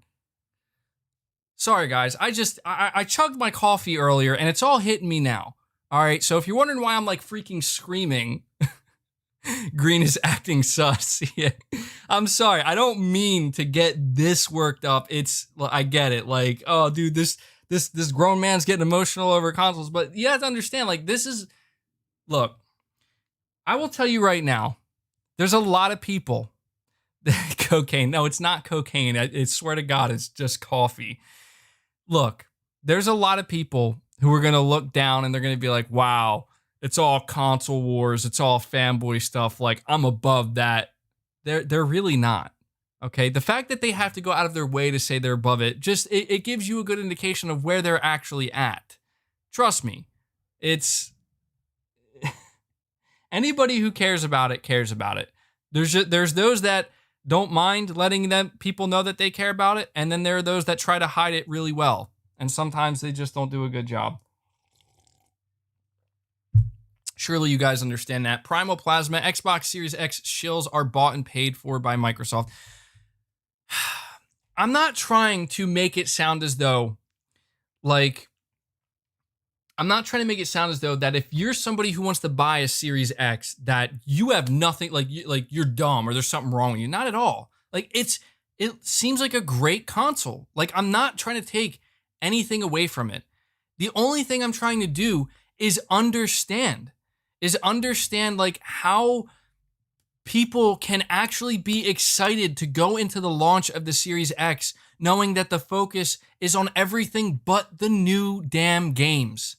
Sorry, guys. I chugged my coffee earlier and it's all hitting me now. All right. So if you're wondering why I'm like freaking screaming, Green is acting sus. Yeah. I'm sorry. I don't mean to get this worked up. I get it. Like, oh, dude, this grown man's getting emotional over consoles. But you have to understand, like, look, I will tell you right now, there's a lot of people. Cocaine. No, it's not cocaine. I swear to God, it's just coffee. Look, there's a lot of people who are going to look down and they're going to be like, wow, it's all console wars. It's all fanboy stuff. Like, I'm above that. They're really not. Okay. The fact that they have to go out of their way to say they're above it, it gives you a good indication of where they're actually at. Trust me. It's anybody who cares about it cares about it. There's those that don't mind letting people know that they care about it, and then there are those that try to hide it really well, and sometimes they just don't do a good job. Surely you guys understand that. Primal Plasma, Xbox Series X shills are bought and paid for by Microsoft. I'm not trying to make it sound as though, that if you're somebody who wants to buy a Series X, that you have nothing, like you're dumb or there's something wrong with you. Not at all. Like, it seems like a great console. Like, I'm not trying to take anything away from it. The only thing I'm trying to do is understand like how people can actually be excited to go into the launch of the Series X, knowing that the focus is on everything but the new damn games.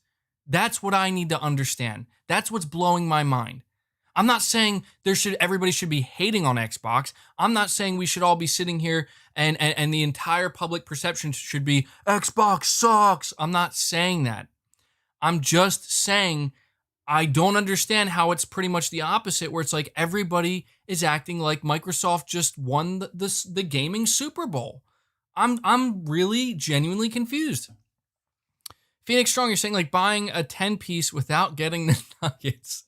That's what I need to understand. That's what's blowing my mind. I'm not saying everybody should be hating on Xbox. I'm not saying we should all be sitting here and the entire public perception should be Xbox sucks. I'm not saying that. I'm just saying I don't understand how it's pretty much the opposite, where it's like everybody is acting like Microsoft just won the gaming Super Bowl. I'm really genuinely confused. Phoenix Strong, you're saying like buying a 10-piece without getting the nuggets.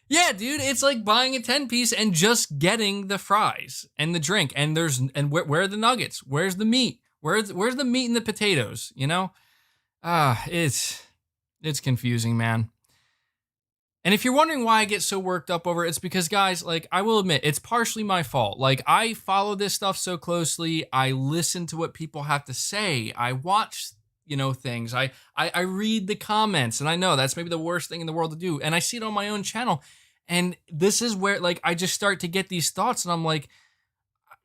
Yeah, dude, it's like buying a 10-piece and just getting the fries and the drink. And where are the nuggets? Where's the meat? Where's the meat and the potatoes? It's confusing, man. And if you're wondering why I get so worked up over it, it's because, guys, like, I will admit, it's partially my fault. Like, I follow this stuff so closely. I listen to what people have to say. I watch, things. I read the comments, and I know that's maybe the worst thing in the world to do. And I see it on my own channel. And this is where like I just start to get these thoughts, and I'm like,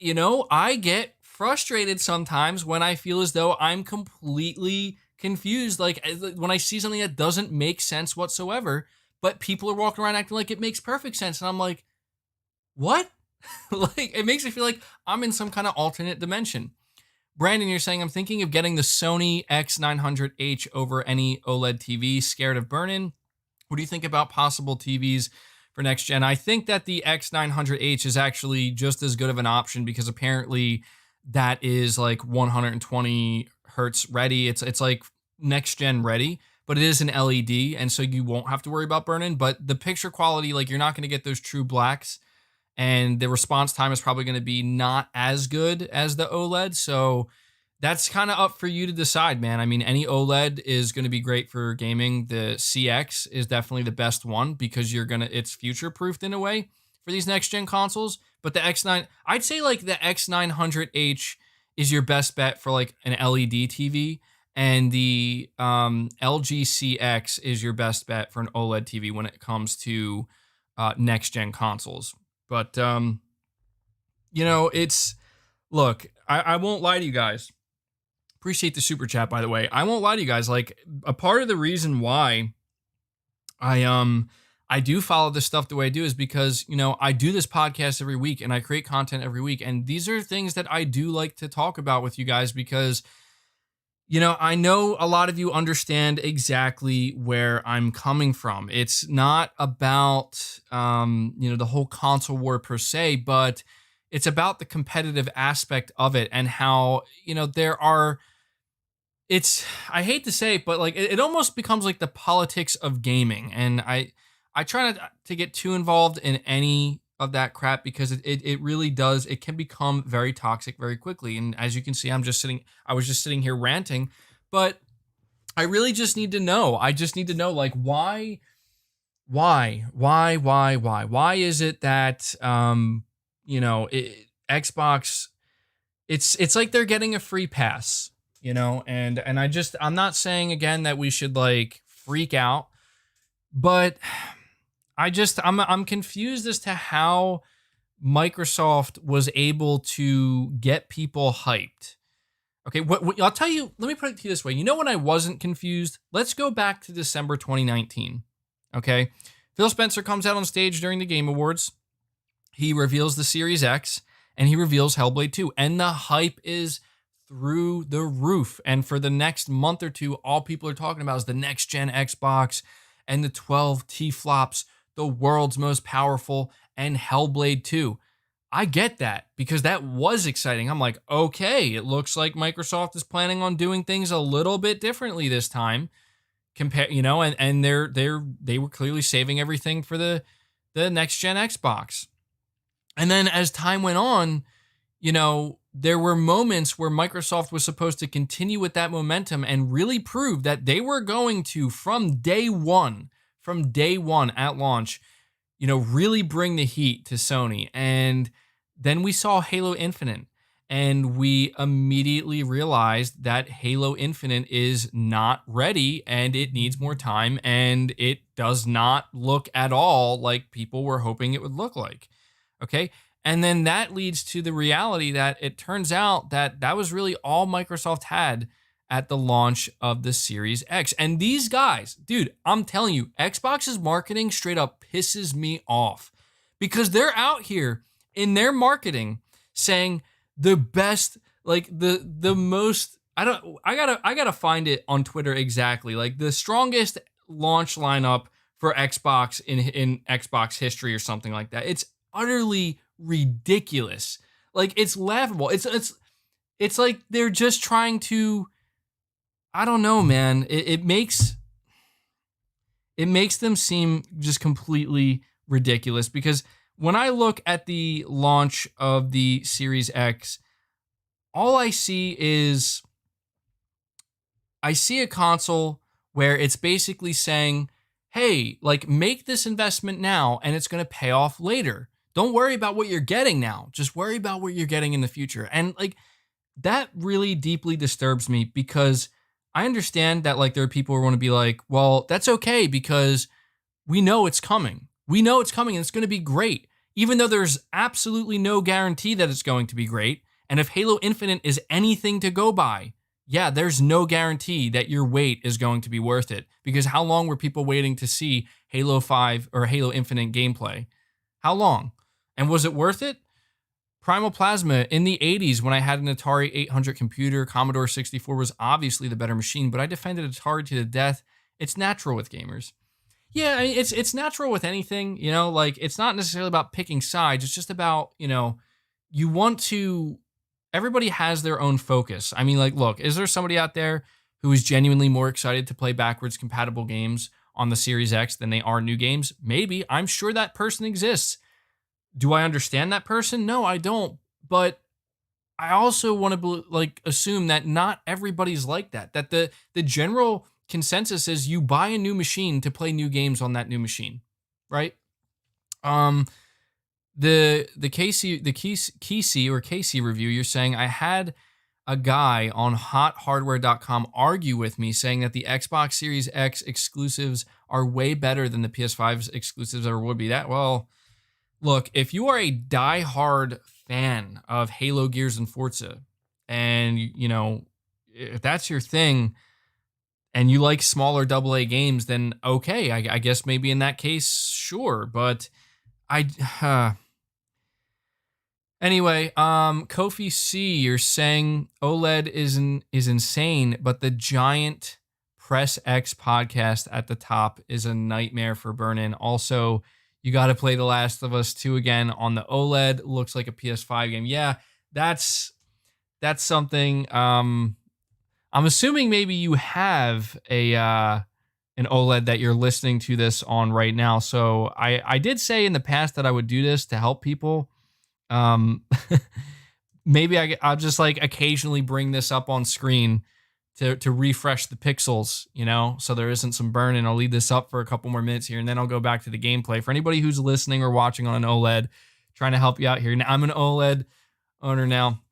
I get frustrated sometimes when I feel as though I'm completely confused. Like when I see something that doesn't make sense whatsoever, but people are walking around acting like it makes perfect sense. And I'm like, what? Like, it makes me feel like I'm in some kind of alternate dimension. Brandon, you're saying, I'm thinking of getting the Sony X900H over any OLED TV, scared of burn-in. What do you think about possible TVs for next gen? I think that the X900H is actually just as good of an option because apparently that is like 120 hertz ready. It's like next gen ready, but it is an LED, and so you won't have to worry about burn-in. But the picture quality, like you're not going to get those true blacks, and the response time is probably going to be not as good as the OLED. So that's kind of up for you to decide, man. I mean, any OLED is going to be great for gaming. The CX is definitely the best one because it's future-proofed in a way for these next-gen consoles. But the X9, I'd say like the X900H is your best bet for like an LED TV, and the LG CX is your best bet for an OLED TV when it comes to next-gen consoles. But, look, I won't lie to you guys. Appreciate the super chat, by the way. I won't lie to you guys. Like, a part of the reason why I do follow this stuff the way I do is because, I do this podcast every week and I create content every week. And these are things that I do like to talk about with you guys because, I know a lot of you understand exactly where I'm coming from. It's not about, the whole console war per se, but it's about the competitive aspect of it and how, I hate to say it, but like it almost becomes like the politics of gaming. And I try not to get too involved in any of that crap because it really does. It can become very toxic very quickly. And as you can see, I was just sitting here ranting, but I really just need to know. I just need to know, like, why is it that, Xbox, it's like they're getting a free pass, and I'm not saying again that we should like freak out, but I'm confused as to how Microsoft was able to get people hyped. Okay, what I'll tell you, let me put it to you this way. When I wasn't confused? Let's go back to December 2019. Okay, Phil Spencer comes out on stage during the Game Awards. He reveals the Series X, and he reveals Hellblade 2, and the hype is through the roof. And for the next month or two, all people are talking about is the next-gen Xbox and the 12 T-flops, the world's most powerful, and Hellblade 2. I get that because that was exciting. I'm like, okay, it looks like Microsoft is planning on doing things a little bit differently this time. And they were clearly saving everything for the next-gen Xbox. And then as time went on, there were moments where Microsoft was supposed to continue with that momentum and really prove that they were going to, from day one at launch, really bring the heat to Sony. And then we saw Halo Infinite, and we immediately realized that Halo Infinite is not ready and it needs more time, and it does not look at all like people were hoping it would look like. Okay. And then that leads to the reality that it turns out that that was really all Microsoft had at the launch of the Series X. And these guys, dude, I'm telling you, Xbox's marketing straight up pisses me off because they're out here in their marketing saying the best, like the most, I gotta find it on Twitter exactly, like the strongest launch lineup for Xbox in Xbox history or something like that. It's utterly ridiculous. Like, it's laughable. It's like they're just trying to, I don't know, man. It makes them seem just completely ridiculous because when I look at the launch of the Series X, all I see is a console where it's basically saying, hey, like, make this investment now and it's going to pay off later. Don't worry about what you're getting now. Just worry about what you're getting in the future. And like, that really deeply disturbs me because I understand that like there are people who want to be like, well, that's okay because we know it's coming. We know it's coming and it's going to be great, even though there's absolutely no guarantee that it's going to be great. And if Halo Infinite is anything to go by, yeah, there's no guarantee that your wait is going to be worth it. Because how long were people waiting to see Halo 5 or Halo Infinite gameplay? How long? And was it worth it? Primal Plasma in the 80s when I had an Atari 800 computer, Commodore 64 was obviously the better machine, but I defended Atari to the death. It's natural with gamers. Yeah, I mean, it's natural with anything, you know, like it's not necessarily about picking sides. It's just about, you know, you want to, everybody has their own focus. I mean, like, look, is there somebody out there who is genuinely more excited to play backwards compatible games on the Series X than they are new games? Maybe. I'm sure that person exists. Do I understand that person? No, I don't. But I also want to like assume that not everybody's like that. That the general consensus is you buy a new machine to play new games on that new machine, right? Um, the Casey review, you're saying I had a guy on hothardware.com argue with me saying that the Xbox Series X exclusives are way better than the PS5's exclusives ever would be. That, well, look, if you are a die-hard fan of Halo, Gears, and Forza, and you know if that's your thing, and you like smaller AA games, then okay, I guess maybe in that case, sure. But I, anyway, Kofi C, you're saying OLED is insane, but the giant Press X podcast at the top is a nightmare for burn-in. Also, you got to play The Last of Us 2 again on the OLED. Looks like a PS5 game. Yeah, that's something. I'm assuming maybe you have an OLED that you're listening to this on right now. So I did say in the past that I would do this to help people. Maybe I'll just like occasionally bring this up on screen to refresh the pixels, you know, so there isn't some burn, and I'll leave this up for a couple more minutes here, and then I'll go back to the gameplay. For anybody who's listening or watching on an OLED, trying to help you out here. Now, I'm an OLED owner now.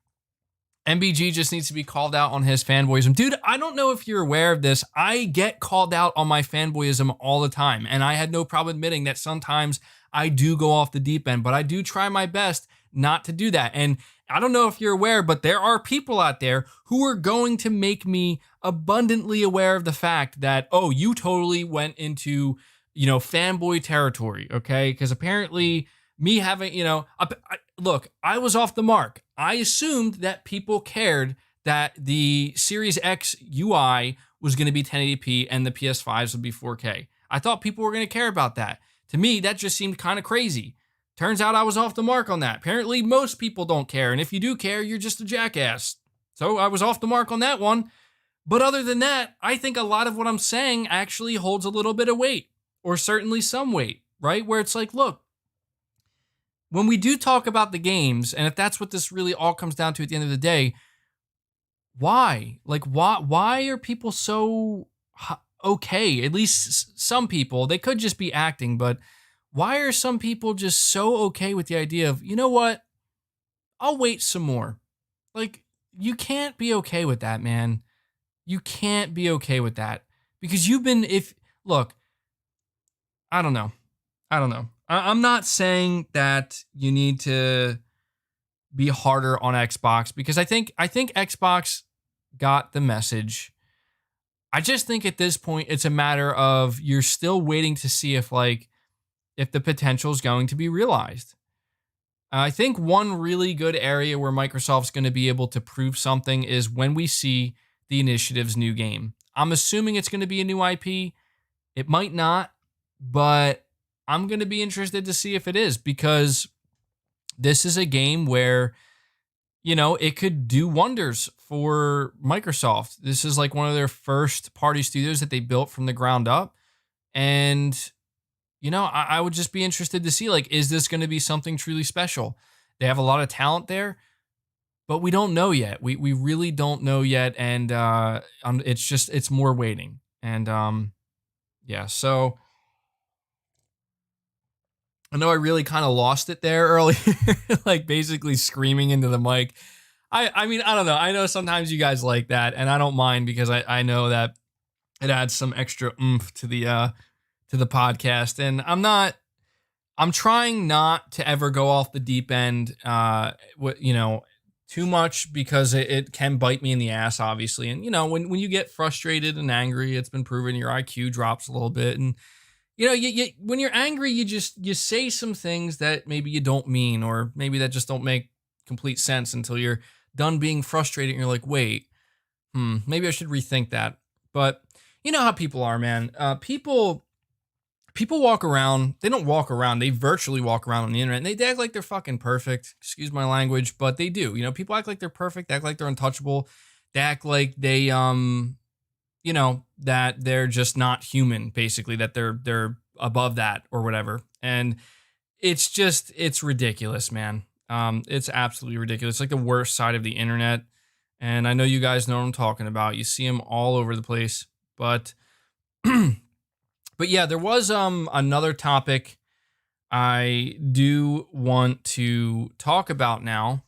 MBG just needs to be called out on his fanboyism. Dude, I don't know if you're aware of this. I get called out on my fanboyism all the time, and I had no problem admitting that sometimes I do go off the deep end, but I do try my best not to do that. And I don't know if you're aware, but there are people out there who are going to make me abundantly aware of the fact that, oh, you totally went into, you know, fanboy territory, okay? Because apparently me having, you know, look, I was off the mark. I assumed that people cared that the Series X UI was going to be 1080p and the PS5s would be 4K. I thought people were going to care about that. To me, that just seemed kind of crazy. Turns out I was off the mark on that. Apparently, most people don't care. And if you do care, you're just a jackass. So I was off the mark on that one. But other than that, I think a lot of what I'm saying actually holds a little bit of weight, or certainly some weight, right? Where it's like, look, when we do talk about the games, and if that's what this really all comes down to at the end of the day, why? Like, why are people so okay? At least some people, they could just be acting, but why are some people just so okay with the idea of, you know what? I'll wait some more. Like, you can't be okay with that, man. You can't be okay with that. Because look, I don't know. I'm not saying that you need to be harder on Xbox, because I think Xbox got the message. I just think at this point, it's a matter of you're still waiting to see if the potential is going to be realized. I think one really good area where Microsoft's going to be able to prove something is when we see the Initiative's new game. I'm assuming it's going to be a new IP. It might not, but I'm going to be interested to see if it is, because this is a game where, you know, it could do wonders for Microsoft. This is like one of their first party studios that they built from the ground up. And you know, I would just be interested to see, like, is this going to be something truly special? They have a lot of talent there, but we don't know yet. We really don't know yet, and it's more waiting. And yeah, so I know I really kind of lost it there earlier, like basically screaming into the mic. I mean, I don't know. I know sometimes you guys like that, and I don't mind because I know that it adds some extra oomph to the podcast. And I'm trying not to ever go off the deep end, too much because it can bite me in the ass, obviously. And when you get frustrated and angry, it's been proven your IQ drops a little bit. And when you're angry, you say some things that maybe you don't mean, or maybe that just don't make complete sense until you're done being frustrated and you're like, wait, maybe I should rethink that. But you know how people are, man. People walk around, they don't walk around, they virtually walk around on the internet, and they act like they're fucking perfect. Excuse my language, but they do. People act like they're perfect, they act like they're untouchable. They act like they that they're just not human, basically, that they're above that or whatever. And it's ridiculous, man. It's absolutely ridiculous. It's like the worst side of the internet. And I know you guys know what I'm talking about. You see them all over the place. But but yeah, there was another topic I do want to talk about now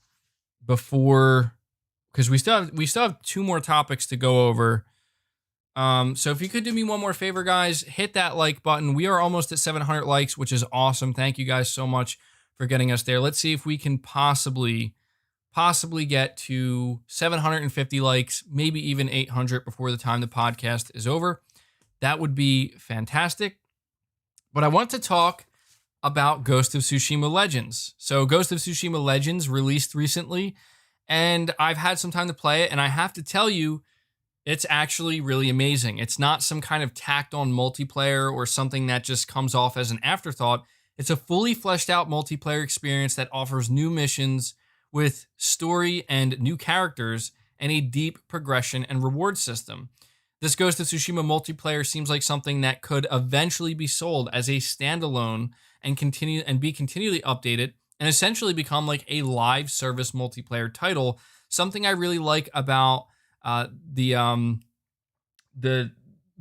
before, because we still have two more topics to go over. So if you could do me one more favor, guys, hit that like button. We are almost at 700 likes, which is awesome. Thank you guys so much for getting us there. Let's see if we can possibly get to 750 likes, maybe even 800 before the time the podcast is over. That would be fantastic. But I want to talk about Ghost of Tsushima Legends. So Ghost of Tsushima Legends released recently, and I've had some time to play it, and I have to tell you, it's actually really amazing. It's not some kind of tacked on multiplayer or something that just comes off as an afterthought. It's a fully fleshed out multiplayer experience that offers new missions with story and new characters and a deep progression and reward system. This Ghost of Tsushima multiplayer seems like something that could eventually be sold as a standalone and be continually updated and essentially become like a live service multiplayer title. Something I really like about the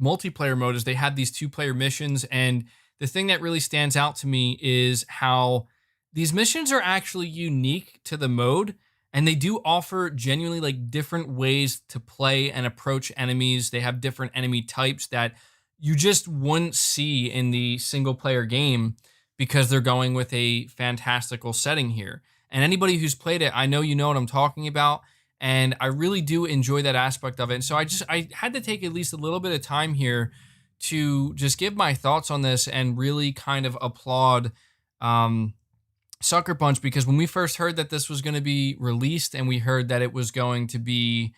multiplayer mode is they have these 2-player missions, and the thing that really stands out to me is how these missions are actually unique to the mode, and they do offer genuinely like different ways to play and approach enemies. They have different enemy types that you just wouldn't see in the single player game because they're going with a fantastical setting here. And anybody who's played it, I know you know what I'm talking about. And I really do enjoy that aspect of it. And so I had to take at least a little bit of time here to just give my thoughts on this and really kind of applaud Sucker Punch, because when we first heard that this was going to be released and we heard that it was going to be,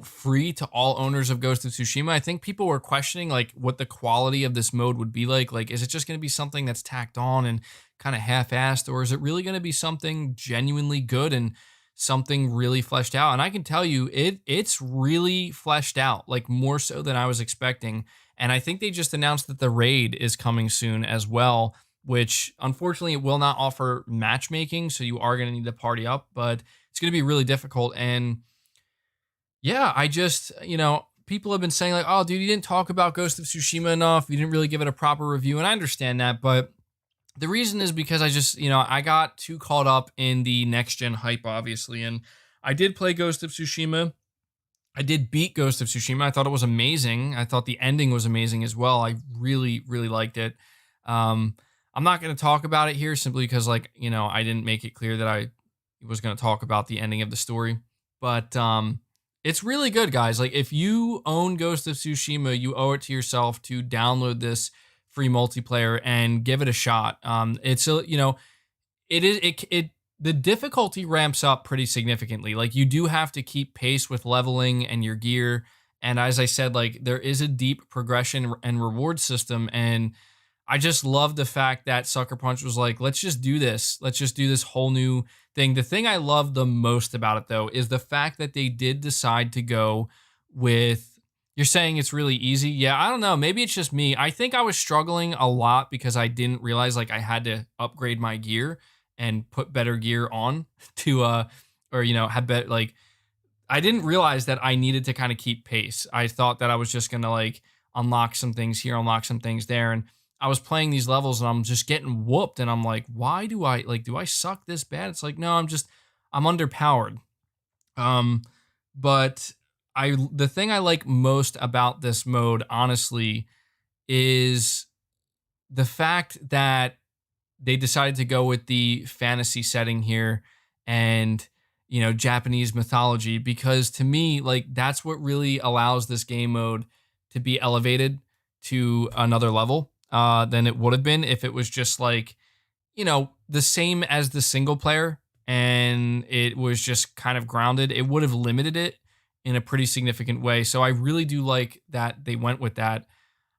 free to all owners of Ghost of Tsushima, I think people were questioning like what the quality of this mode would be like. Like, is it just going to be something that's tacked on and kind of half-assed, or is it really going to be something genuinely good and something really fleshed out? And I can tell you, it's really fleshed out, like more so than I was expecting. And I think they just announced that the raid is coming soon as well, which unfortunately it will not offer matchmaking, so you are going to need to party up, but it's going to be really difficult. And yeah, I just, people have been saying like, oh, dude, you didn't talk about Ghost of Tsushima enough. You didn't really give it a proper review. And I understand that, but the reason is because I just, I got too caught up in the next gen hype, obviously. And I did play Ghost of Tsushima. I did beat Ghost of Tsushima. I thought it was amazing. I thought the ending was amazing as well. I really, really liked it. I'm not going to talk about it here simply because, I didn't make it clear that I was going to talk about the ending of the story. But it's really good, guys. Like, if you own Ghost of Tsushima, you owe it to yourself to download this free multiplayer and give it a shot. The difficulty ramps up pretty significantly. Like, you do have to keep pace with leveling and your gear. And as I said, like, there is a deep progression and reward system. And I just love the fact that Sucker Punch was like, let's just do this. Let's just do this whole new thing. The thing I love the most about it, though, is the fact that they did decide to go with, you're saying it's really easy. Yeah, I don't know. Maybe it's just me. I think I was struggling a lot because I didn't realize like I had to upgrade my gear and put better gear on to, have better, like, I didn't realize that I needed to kind of keep pace. I thought that I was just going to like unlock some things here, unlock some things there. And I was playing these levels and I'm just getting whooped. And I'm like, why do I suck this bad? It's like, no, I'm underpowered. Um, but the thing I like most about this mode, honestly, is the fact that they decided to go with the fantasy setting here and Japanese mythology, because to me, like, that's what really allows this game mode to be elevated to another level than it would have been if it was just like the same as the single player and it was just kind of grounded. It would have limited it in a pretty significant way. So I really do like that they went with that.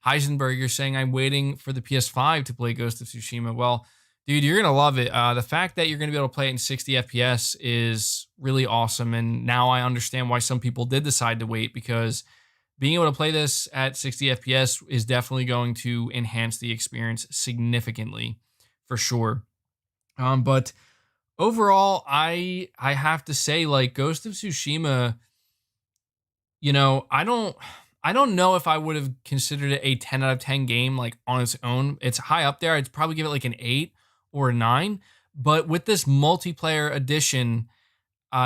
Heisenberg, you're saying I'm waiting for the PS5 to play Ghost of Tsushima. Well, dude, you're gonna love it. The fact that you're gonna be able to play it in 60 FPS is really awesome, and now I understand why some people did decide to wait, because being able to play this at 60 FPS is definitely going to enhance the experience significantly, for sure. But overall, I have to say, like, Ghost of Tsushima, I don't know if I would have considered it a 10 out of 10 game like on its own. It's high up there. I'd probably give it like an 8 or a 9. But with this multiplayer edition,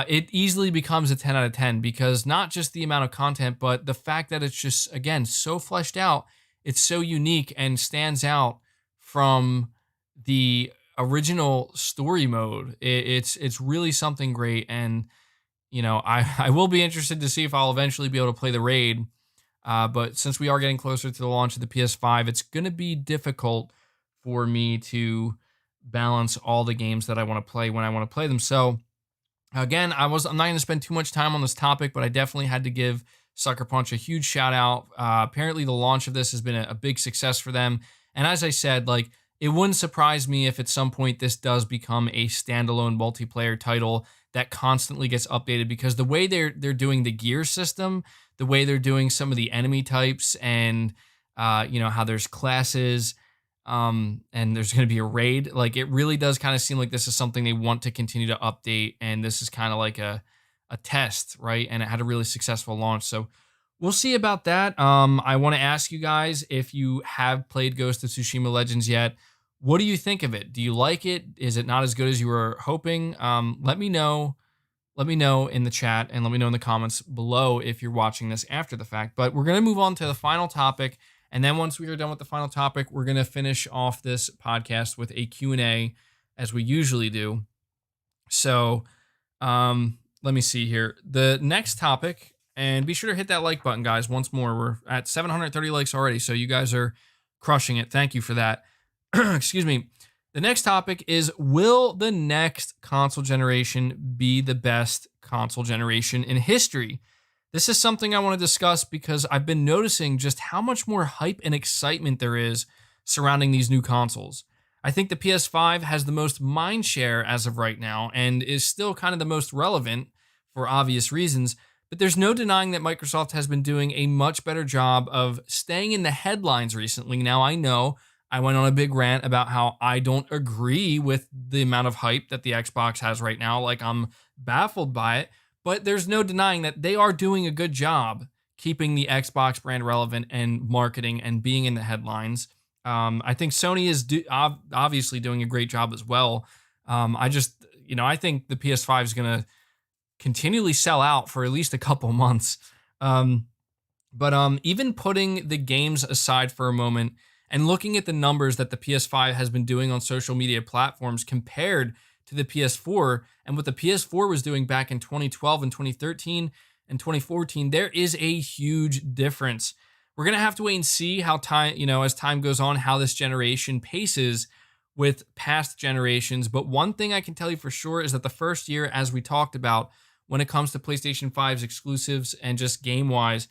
it easily becomes a 10 out of 10, because not just the amount of content, but the fact that it's just, again, so fleshed out. It's so unique and stands out from the original story mode. It's really something great. And, I will be interested to see if I'll eventually be able to play the raid. But since we are getting closer to the launch of the PS5, it's going to be difficult for me to balance all the games that I want to play when I want to play them. So, again, I'm not going to spend too much time on this topic, but I definitely had to give Sucker Punch a huge shout out. Apparently, the launch of this has been a big success for them. And as I said, like, it wouldn't surprise me if at some point this does become a standalone multiplayer title that constantly gets updated, because the way they're doing the gear system, the way they're doing some of the enemy types, and how there's classes, and there's going to be a raid. Like, it really does kind of seem like this is something they want to continue to update, and this is kind of like a test, right? And it had a really successful launch, so we'll see about that. I want to ask you guys, if you have played Ghost of Tsushima Legends yet, what do you think of it? Do you like it? Is it not as good as you were hoping? Let me know. Let me know in the chat, and let me know in the comments below if you're watching this after the fact. But we're going to move on to the final topic. And then once we are done with the final topic, we're going to finish off this podcast with a Q&A, as we usually do. So let me see here. The next topic, and be sure to hit that like button, guys. Once more, we're at 730 likes already, so you guys are crushing it. Thank you for that. Excuse me. The next topic is, will the next console generation be the best console generation in history? This is something I want to discuss because I've been noticing just how much more hype and excitement there is surrounding these new consoles. I think the PS5 has the most mindshare as of right now and is still kind of the most relevant for obvious reasons, but there's no denying that Microsoft has been doing a much better job of staying in the headlines recently. Now, I know I went on a big rant about how I don't agree with the amount of hype that the Xbox has right now. Like, I'm baffled by it, but there's no denying that they are doing a good job keeping the Xbox brand relevant and marketing and being in the headlines. I think Sony is obviously doing a great job as well. I think the PS5 is going to continually sell out for at least a couple months. But even putting the games aside for a moment and looking at the numbers that the PS5 has been doing on social media platforms compared to the PS4 and what the PS4 was doing back in 2012 and 2013 and 2014, there is a huge difference. We're going to have to wait and see how as time goes on, how this generation paces with past generations. But one thing I can tell you for sure is that the first year, as we talked about, when it comes to PlayStation 5's exclusives and just game-wise,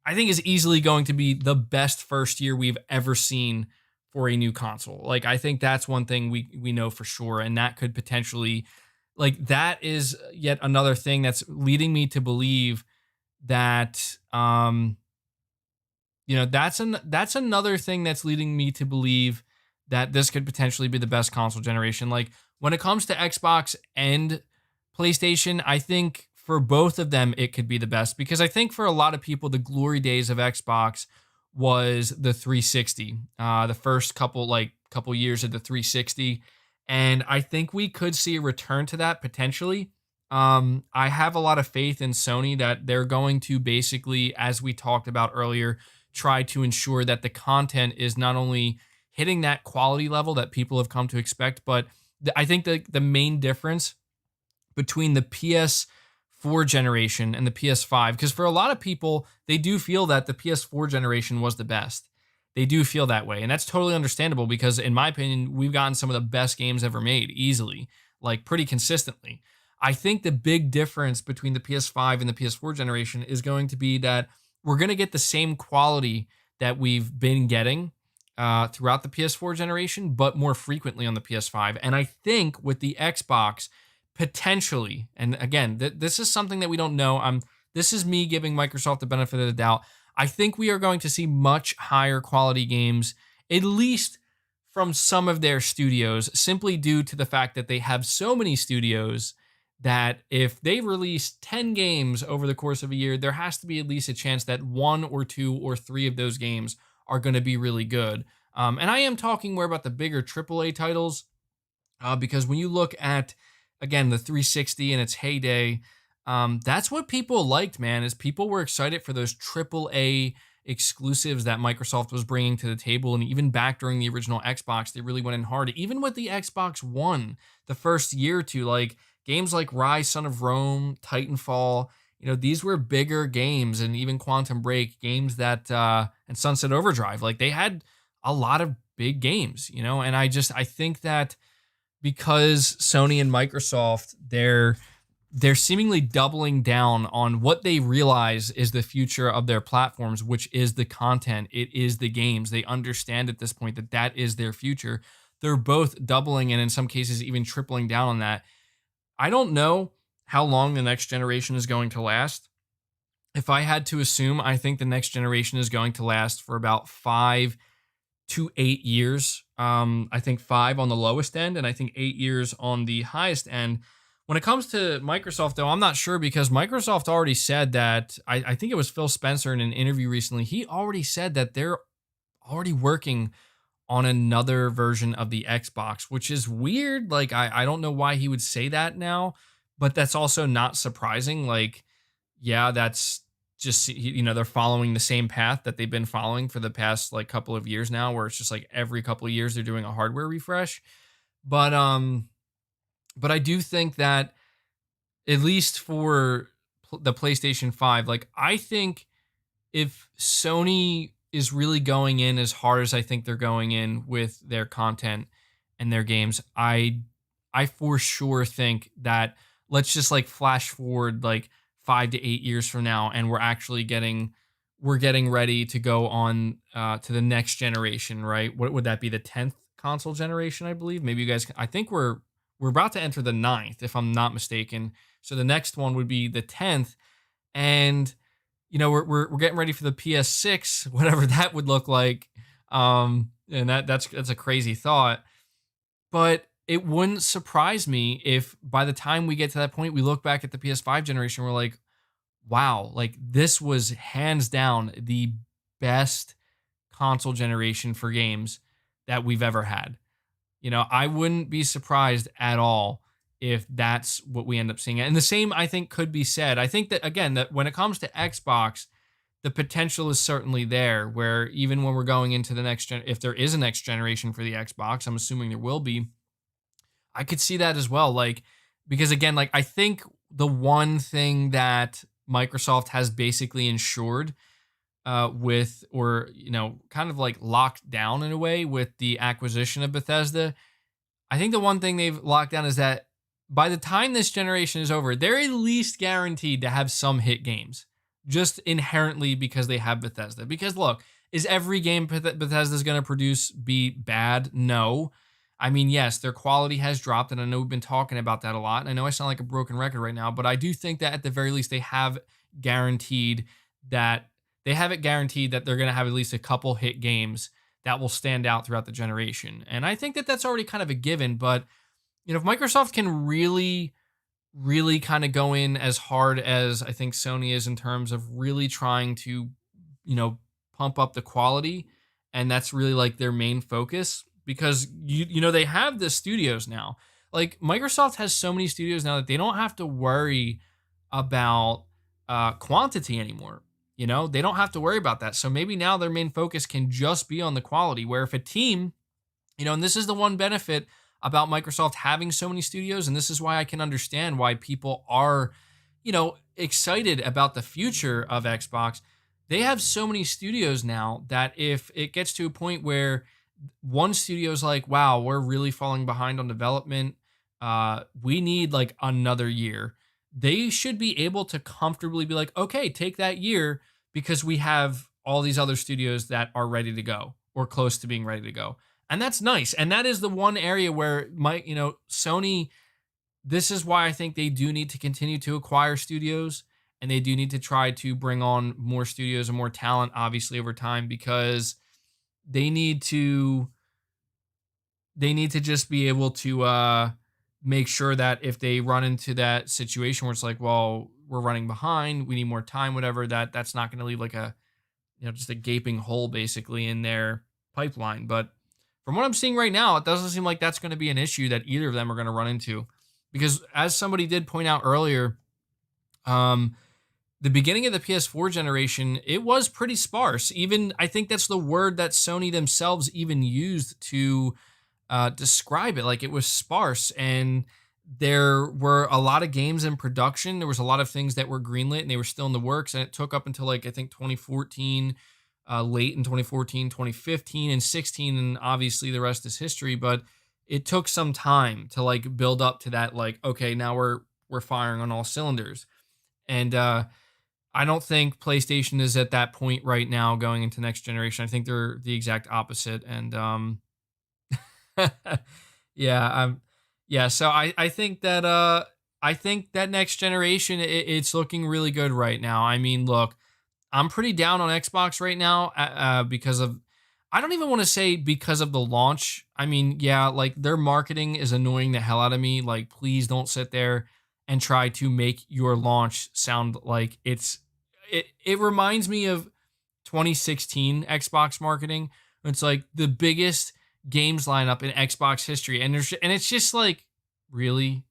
I think is easily going to be the best first year we've ever seen for a new console. Like, I think that's one thing we know for sure, and that could potentially, like, that is yet another thing that's leading me to believe that, that's another thing that's leading me to believe that this could potentially be the best console generation. Like, when it comes to Xbox and PlayStation, I think for both of them, it could be the best, because I think for a lot of people, the glory days of Xbox was the 360, the first couple years of the 360. And I think we could see a return to that potentially. I have a lot of faith in Sony that they're going to basically, as we talked about earlier, try to ensure that the content is not only hitting that quality level that people have come to expect, but I think the main difference between the PS4 generation and the PS5, because for a lot of people, they do feel that the PS4 generation was the best. They do feel that way. And that's totally understandable because, in my opinion, we've gotten some of the best games ever made easily, like pretty consistently. I think the big difference between the PS5 and the PS4 generation is going to be that we're going to get the same quality that we've been getting throughout the PS4 generation, but more frequently on the PS5. And I think with the Xbox, potentially, and again, this is something that we don't know. This is me giving Microsoft the benefit of the doubt. I think we are going to see much higher quality games, at least from some of their studios, simply due to the fact that they have so many studios that if they release 10 games over the course of a year, there has to be at least a chance that one or two or three of those games are going to be really good. And I am talking more about the bigger AAA titles, because when you look at, again, the 360 in its heyday, that's what people liked, man, is people were excited for those AAA exclusives that Microsoft was bringing to the table. And even back during the original Xbox, they really went in hard. Even with the Xbox One, the first year or two, like games like Rise, Son of Rome, Titanfall, these were bigger games, and even Quantum Break, games that, and Sunset Overdrive, like they had a lot of big games, and I think that because Sony and Microsoft, they're seemingly doubling down on what they realize is the future of their platforms, which is the content. It is the games. They understand at this point that that is their future. They're both doubling and in some cases even tripling down on that. I don't know how long the next generation is going to last. If I had to assume, I think the next generation is going to last for about 5 to 8 years. I think 5 on the lowest end, and I think 8 years on the highest end. When it comes to Microsoft, though, I'm not sure because Microsoft already said that, I think it was Phil Spencer in an interview recently, he already said that they're already working on another version of the Xbox, which is weird. Like, I don't know why he would say that now, but that's also not surprising. Like, yeah, that's just, they're following the same path that they've been following for the past like couple of years now, where it's just like every couple of years they're doing a hardware refresh. But I do think that at least for the PlayStation 5, like I think if Sony is really going in as hard as I think they're going in with their content and their games, I for sure think that, let's just like flash forward like 5 to 8 years from now, and we're getting ready to go on to the next generation, right? What would that be? The 10th console generation, I believe. Maybe you guys, I think we're about to enter the ninth, if I'm not mistaken. So the next one would be the 10th, and we're getting ready for the PS6, whatever that would look like. And that's a crazy thought, but it wouldn't surprise me if by the time we get to that point, we look back at the PS5 generation, we're like, wow, like this was hands down the best console generation for games that we've ever had. I wouldn't be surprised at all if that's what we end up seeing. And the same, I think, could be said. I think that, again, that when it comes to Xbox, the potential is certainly there, where even when we're going into the next gen, if there is a next generation for the Xbox, I'm assuming there will be, I could see that as well. Like, because again, like I think the one thing that Microsoft has basically ensured with, or, kind of like locked down in a way with the acquisition of Bethesda, I think the one thing they've locked down is that by the time this generation is over, they're at least guaranteed to have some hit games, just inherently because they have Bethesda. Because look, is every game Bethesda's going to produce be bad? No. I mean, yes, their quality has dropped, and I know we've been talking about that a lot. And I know I sound like a broken record right now, but I do think that at the very least they have guaranteed that they're going to have at least a couple hit games that will stand out throughout the generation. And I think that that's already kind of a given, but if Microsoft can really, really kind of go in as hard as I think Sony is in terms of really trying to, pump up the quality, and that's really like their main focus, because they have the studios now. like Microsoft has so many studios now that they don't have to worry about quantity anymore. You know, they don't have to worry about that. So maybe now their main focus can just be on the quality. Where if a team, you know, and this is the one benefit about Microsoft having so many studios, and this is why I can understand why people are, you know, excited about the future of Xbox. They have so many studios now that if it gets to a point where one studio's like, wow, we're really falling behind on development, we need like another year, they should be able to comfortably be like, okay, take that year because we have all these other studios that are ready to go or close to being ready to go. And that's nice. And that is the one area where you know, Sony, this is why I think they do need to continue to acquire studios, and they do need to try to bring on more studios and more talent, obviously, over time, because they need to just be able to make sure that if they run into that situation where it's like, well, we're running behind, we need more time, whatever, that's not going to leave like a, you know, just a gaping hole basically in their pipeline. But from what I'm seeing right now, it doesn't seem like that's going to be an issue that either of them are going to run into, because as somebody did point out earlier, the beginning of the PS4 generation, it was pretty sparse. Even I think that's the word that Sony themselves even used to describe it. Like, it was sparse, and there were a lot of games in production. There was a lot of things that were greenlit and they were still in the works. And it took up until like, I think 2014, late in 2014, 2015 and 16. And obviously the rest is history, but it took some time to like build up to that. Like, okay, now we're firing on all cylinders. And, I don't think PlayStation is at that point right now going into next generation. I think they're the exact opposite. And yeah, yeah. So I think that next generation, it's looking really good right now. I mean, look, I'm pretty down on Xbox right now because of, I don't even want to say because of the launch. I mean, yeah, like their marketing is annoying the hell out of me. Like, please don't sit there and try to make your launch sound like it reminds me of 2016 Xbox marketing. It's like the biggest games lineup in Xbox history, and it's just like, really,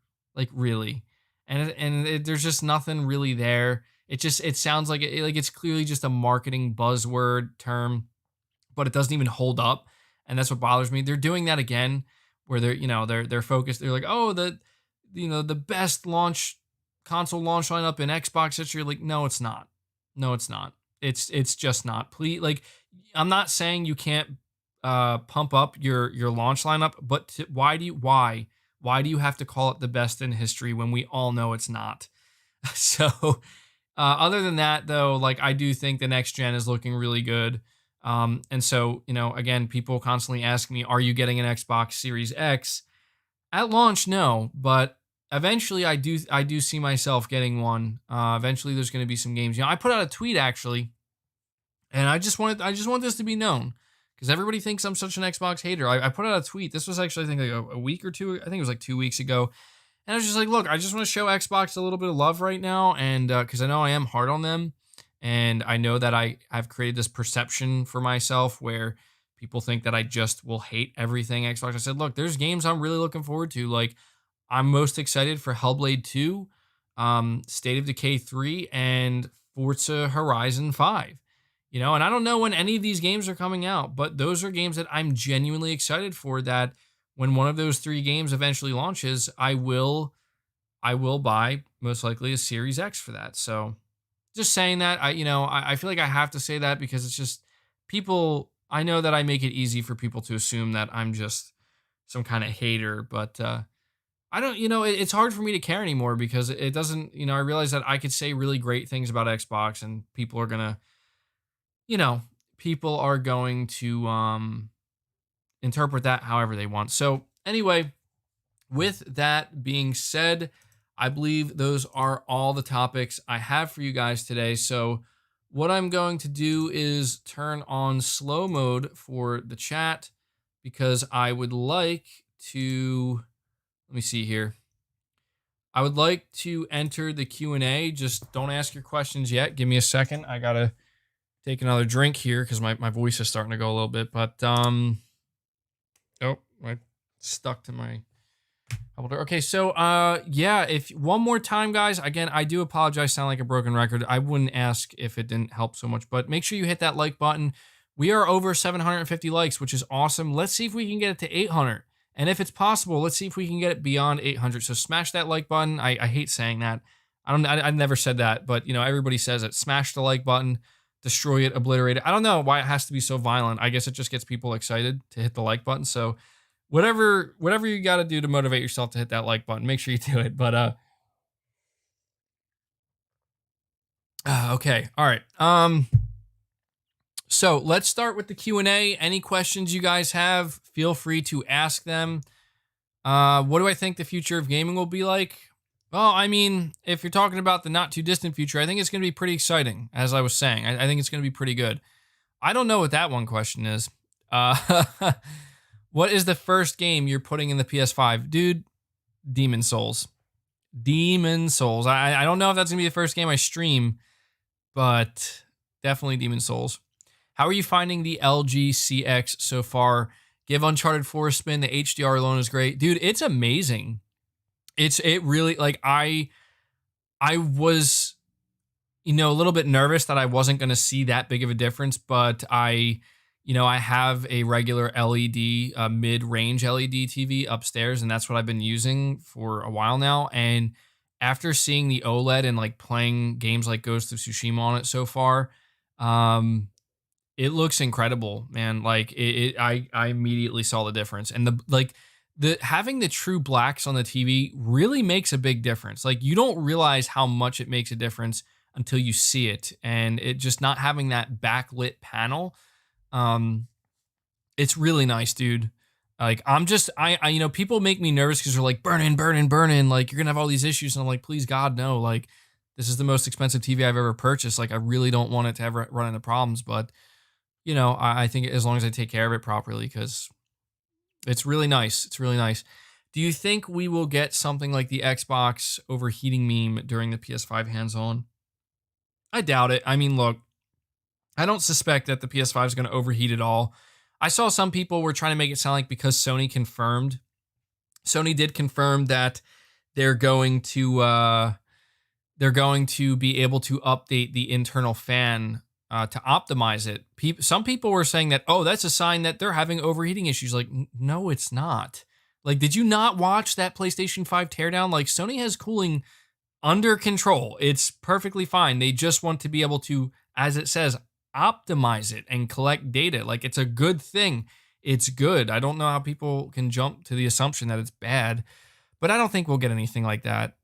there's just nothing really there. It sounds like it's clearly just a marketing buzzword term, but it doesn't even hold up, and that's what bothers me. They're doing that again, where they're focused. They're like, oh, the best console launch lineup in Xbox history. Like, no, it's not. No, it's not. It's just not. Please, like, I'm not saying you can't pump up your launch lineup, but why do you have to call it the best in history when we all know it's not? So, other than that, though, like, I do think the next gen is looking really good. And so, you know, again, people constantly ask me, are you getting an Xbox Series X? At launch, no, but eventually I do see myself getting one. Eventually there's going to be some games. You know, I put out a tweet actually, and I just want this to be known, because everybody thinks I'm such an Xbox hater. I put out a tweet. This was actually, I think, like a week or two. I think it was like 2 weeks ago. And I was just like, look, I just want to show Xbox a little bit of love right now. And because I know I am hard on them. And I know that I've created this perception for myself where people think that I just will hate everything Xbox. I said, look, there's games I'm really looking forward to. Like, I'm most excited for Hellblade 2, State of Decay 3, and Forza Horizon 5. You know, and I don't know when any of these games are coming out, but those are games that I'm genuinely excited for, that when one of those three games eventually launches, I will buy most likely a Series X for that. So just saying that, I feel like I have to say that because it's just people, I know that I make it easy for people to assume that I'm just some kind of hater, but I don't, it's hard for me to care anymore because it doesn't, I realize that I could say really great things about Xbox and people are going to, people are going to interpret that however they want. So anyway, with that being said, I believe those are all the topics I have for you guys today. So what I'm going to do is turn on slow mode for the chat because I would like to, let me see here. I would like to enter the Q&A. Just don't ask your questions yet. Give me a second. I got to take another drink here because my voice is starting to go a little bit. But, oh, I stuck to my Okay, so yeah, if one more time, guys, again, I do apologize, sound like a broken record. I wouldn't ask if it didn't help so much, but make sure you hit that like button. We are over 750 likes, which is awesome. Let's see if we can get it to 800. And if it's possible, let's see if we can get it beyond 800. So smash that like button. I hate saying that. I never said that, but you know, everybody says it. Smash the like button, destroy it, obliterate it. I don't know why it has to be so violent. I guess it just gets people excited to hit the like button. So whatever you got to do to motivate yourself to hit that like button, make sure you do it. But okay, all right. So let's start with the Q&A. Any questions you guys have, feel free to ask them. What do I think the future of gaming will be like? Well, I mean, if you're talking about the not too distant future, I think it's going to be pretty exciting. As I was saying, I think it's going to be pretty good. I don't know what that one question is. What is the first game you're putting in the PS5? Dude, Demon Souls. Demon Souls. I don't know if that's going to be the first game I stream, but definitely Demon Souls. How are you finding the LG CX so far? Give Uncharted 4 a spin. The HDR alone is great. Dude, it's amazing. It really, like, I was, you know, a little bit nervous that I wasn't going to see that big of a difference, but I have a regular LED, mid-range LED TV upstairs, and that's what I've been using for a while now. And after seeing the OLED and like playing games like Ghost of Tsushima on it so far, it looks incredible, man. Like I immediately saw the difference, and the having the true blacks on the TV really makes a big difference. Like you don't realize how much it makes a difference until you see it, and it just not having that backlit panel. It's really nice, dude. Like I people make me nervous because they're like burning, like you're gonna have all these issues, and I'm like, please God, no. Like this is the most expensive TV I've ever purchased. Like I really don't want it to ever run into problems, but you know, I think as long as I take care of it properly, because it's really nice. It's really nice. Do you think we will get something like the Xbox overheating meme during the PS5 hands-on? I doubt it. I mean, look, I don't suspect that the PS5 is going to overheat at all. I saw some people were trying to make it sound like because Sony did confirm that they're going to be able to update the internal fan to optimize it. Some people were saying that, oh, that's a sign that they're having overheating issues. Like, no, it's not. Like, did you not watch that PlayStation 5 teardown? Like, Sony has cooling under control. It's perfectly fine. They just want to be able to, as it says, optimize it and collect data. Like, it's a good thing. It's good. I don't know how people can jump to the assumption that it's bad, but I don't think we'll get anything like that.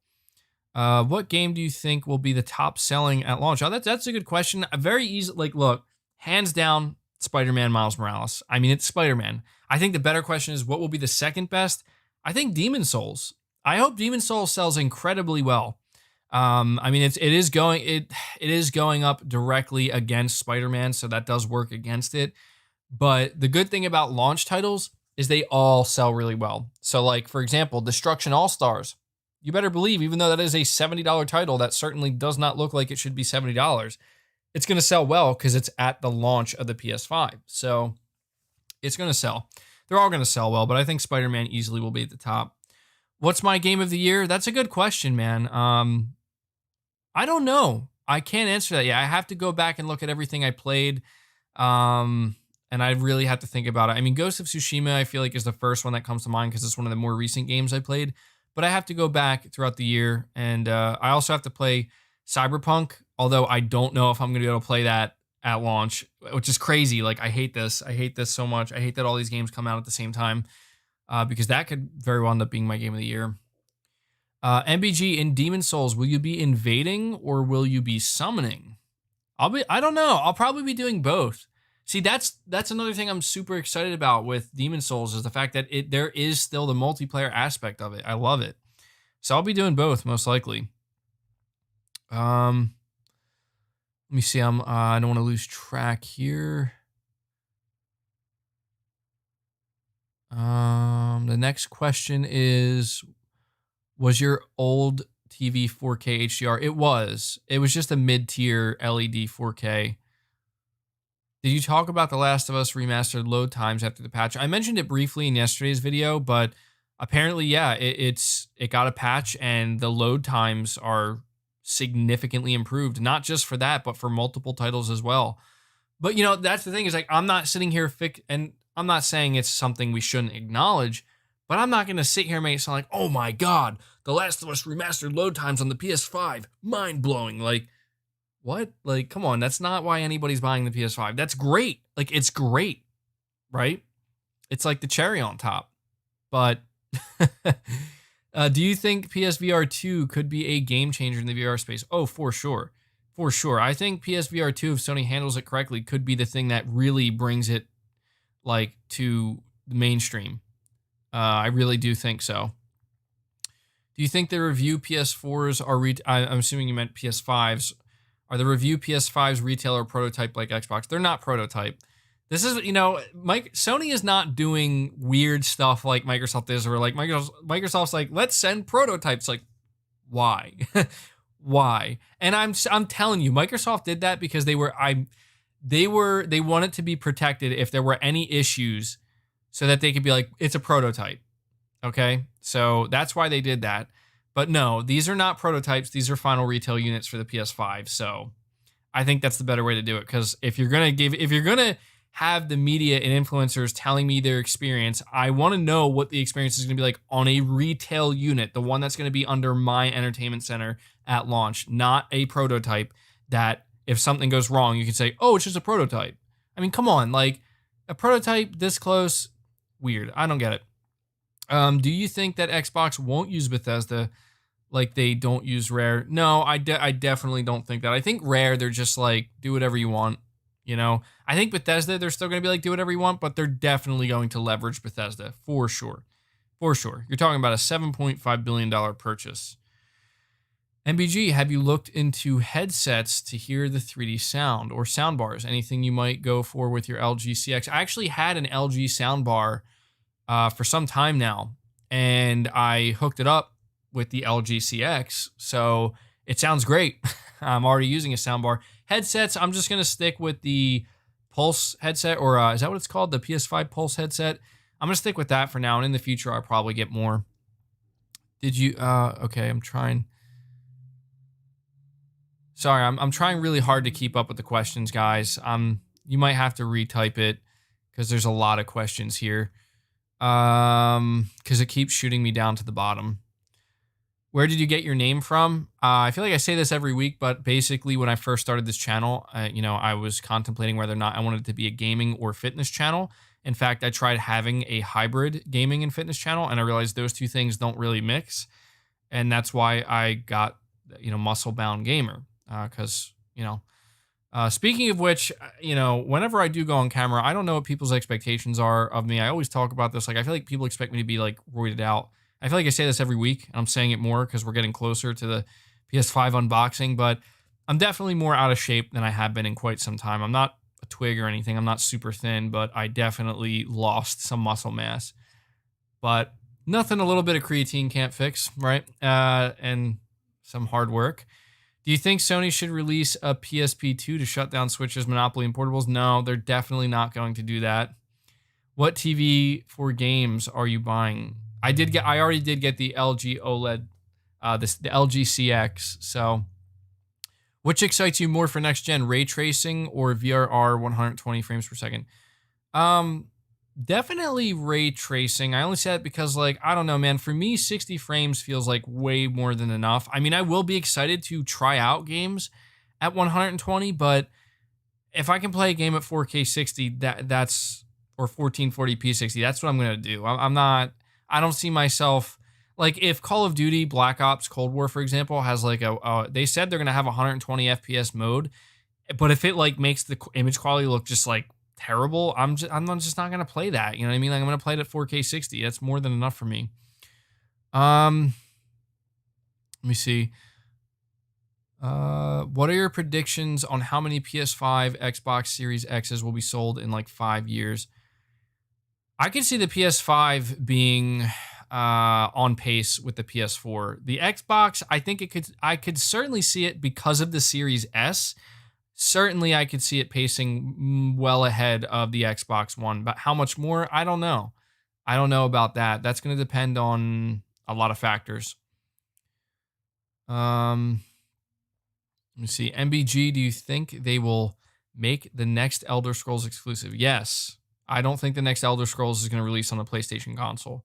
What game do you think will be the top selling at launch? Oh, that's a good question. Very easy. Like, look, hands down, Spider-Man Miles Morales. I mean, it's Spider-Man. I think the better question is what will be the second best? I think Demon Souls. I hope Demon Souls sells incredibly well. I mean, it is going up directly against Spider-Man, so that does work against it. But the good thing about launch titles is they all sell really well. So, like, for example, Destruction All-Stars. You better believe, even though that is a $70 title, that certainly does not look like it should be $70. It's going to sell well because it's at the launch of the PS5. So it's going to sell. They're all going to sell well, but I think Spider-Man easily will be at the top. What's my game of the year? That's a good question, man. I don't know. I can't answer that yet. I have to go back and look at everything I played. And I really have to think about it. I mean, Ghost of Tsushima, I feel like, is the first one that comes to mind because it's one of the more recent games I played. But I have to go back throughout the year, and I also have to play Cyberpunk, although I don't know if I'm going to be able to play that at launch, which is crazy. Like, I hate this. I hate this so much. I hate that all these games come out at the same time because that could very well end up being my game of the year. MBG, in Demon Souls, will you be invading or will you be summoning? I don't know. I'll probably be doing both. See, that's another thing I'm super excited about with Demon Souls is the fact that there is still the multiplayer aspect of it. I love it. So I'll be doing both most likely. Let me see. I don't want to lose track here. The next question is, was your old TV 4K HDR? It was. It was just a mid-tier LED 4K. Did you talk about The Last of Us remastered load times after the patch? I mentioned it briefly in yesterday's video, but Apparently, yeah, it got a patch and the load times are significantly improved, not just for that, but for multiple titles as well. But that's the thing is like I'm not sitting here and I'm not saying it's something we shouldn't acknowledge, but I'm not gonna sit here and make it sound like, oh my god, The Last of Us remastered load times on the PS5, mind blowing. Like, what? Like, come on, that's not why anybody's buying the PS5. That's great. Like, it's great, right? It's like the cherry on top. But do you think PSVR 2 could be a game changer in the VR space? Oh, for sure. For sure. I think PSVR 2, if Sony handles it correctly, could be the thing that really brings it like to the mainstream. I really do think so. Do you think the review PS4s are I'm assuming you meant PS5s. Are the review PS5s retail or prototype like Xbox? They're not prototype. This is, Sony is not doing weird stuff like Microsoft is, or like Microsoft's like, let's send prototypes. Like, why? Why? And I'm telling you, Microsoft did that because they wanted to be protected if there were any issues, so that they could be like, it's a prototype. Okay, so that's why they did that. But no, these are not prototypes. These are final retail units for the PS5. So I think that's the better way to do it. Because if you're gonna have the media and influencers telling me their experience, I want to know what the experience is going to be like on a retail unit, the one that's going to be under my entertainment center at launch, not a prototype that if something goes wrong, you can say, oh, it's just a prototype. I mean, come on, like a prototype this close, weird. I don't get it. Do you think that Xbox won't use Bethesda like they don't use Rare? No, I definitely don't think that. I think Rare, they're just like, do whatever you want. I think Bethesda, they're still going to be like, do whatever you want, but they're definitely going to leverage Bethesda for sure. For sure. You're talking about a $7.5 billion purchase. MBG, have you looked into headsets to hear the 3D sound or soundbars? Anything you might go for with your LG CX? I actually had an LG soundbar for some time now, and I hooked it up with the LG CX, so it sounds great. I'm already using a soundbar. Headsets, I'm just going to stick with the Pulse headset, or is that what it's called? The PS5 Pulse headset. I'm going to stick with that for now, and in the future, I'll probably get more. Did you, okay, I'm trying. Sorry, I'm trying really hard to keep up with the questions, guys. You might have to retype it, because there's a lot of questions here. Because it keeps shooting me down to the bottom. Where did you get your name from? I feel like I say this every week, but basically when I first started this channel, I was contemplating whether or not I wanted it to be a gaming or fitness channel. In fact, I tried having a hybrid gaming and fitness channel, and I realized those two things don't really mix. And that's why I got, Muscle Bound Gamer. Because, speaking of which, whenever I do go on camera, I don't know what people's expectations are of me. I always talk about this. Like, I feel like people expect me to be like roided out. I feel like I say this every week, and I'm saying it more because we're getting closer to the PS5 unboxing, but I'm definitely more out of shape than I have been in quite some time. I'm not a twig or anything. I'm not super thin, but I definitely lost some muscle mass. But nothing a little bit of creatine can't fix, right? And some hard work. Do you think Sony should release a PSP 2 to shut down Switch's monopoly in portables? No, they're definitely not going to do that. What TV for games are you buying? I already did get the LG OLED, the LG CX. So, which excites you more for next gen, ray tracing or VRR 120 frames per second? Definitely ray tracing. I only say that because, like, I don't know, man. For me, 60 frames feels like way more than enough. I mean, I will be excited to try out games at 120, but if I can play a game at 4K 60, that's or 1440p 60, that's what I'm gonna do. I don't see myself, like, if Call of Duty Black Ops Cold War, for example, has like they said they're gonna have 120 FPS mode, but if it like makes the image quality look just like terrible, I'm just not gonna play that. You know what I mean? Like, I'm gonna play it at 4K 60. That's more than enough for me. Let me see. What are your predictions on how many PS5, Xbox Series X's will be sold in like 5 years? I could see the PS5 being on pace with the PS4. The Xbox, I could certainly see it because of the Series S. Certainly, I could see it pacing well ahead of the Xbox One, but how much more? I don't know. I don't know about that. That's going to depend on a lot of factors. Let me see. MBG, do you think they will make the next Elder Scrolls exclusive? Yes. I don't think the next Elder Scrolls is going to release on the PlayStation console.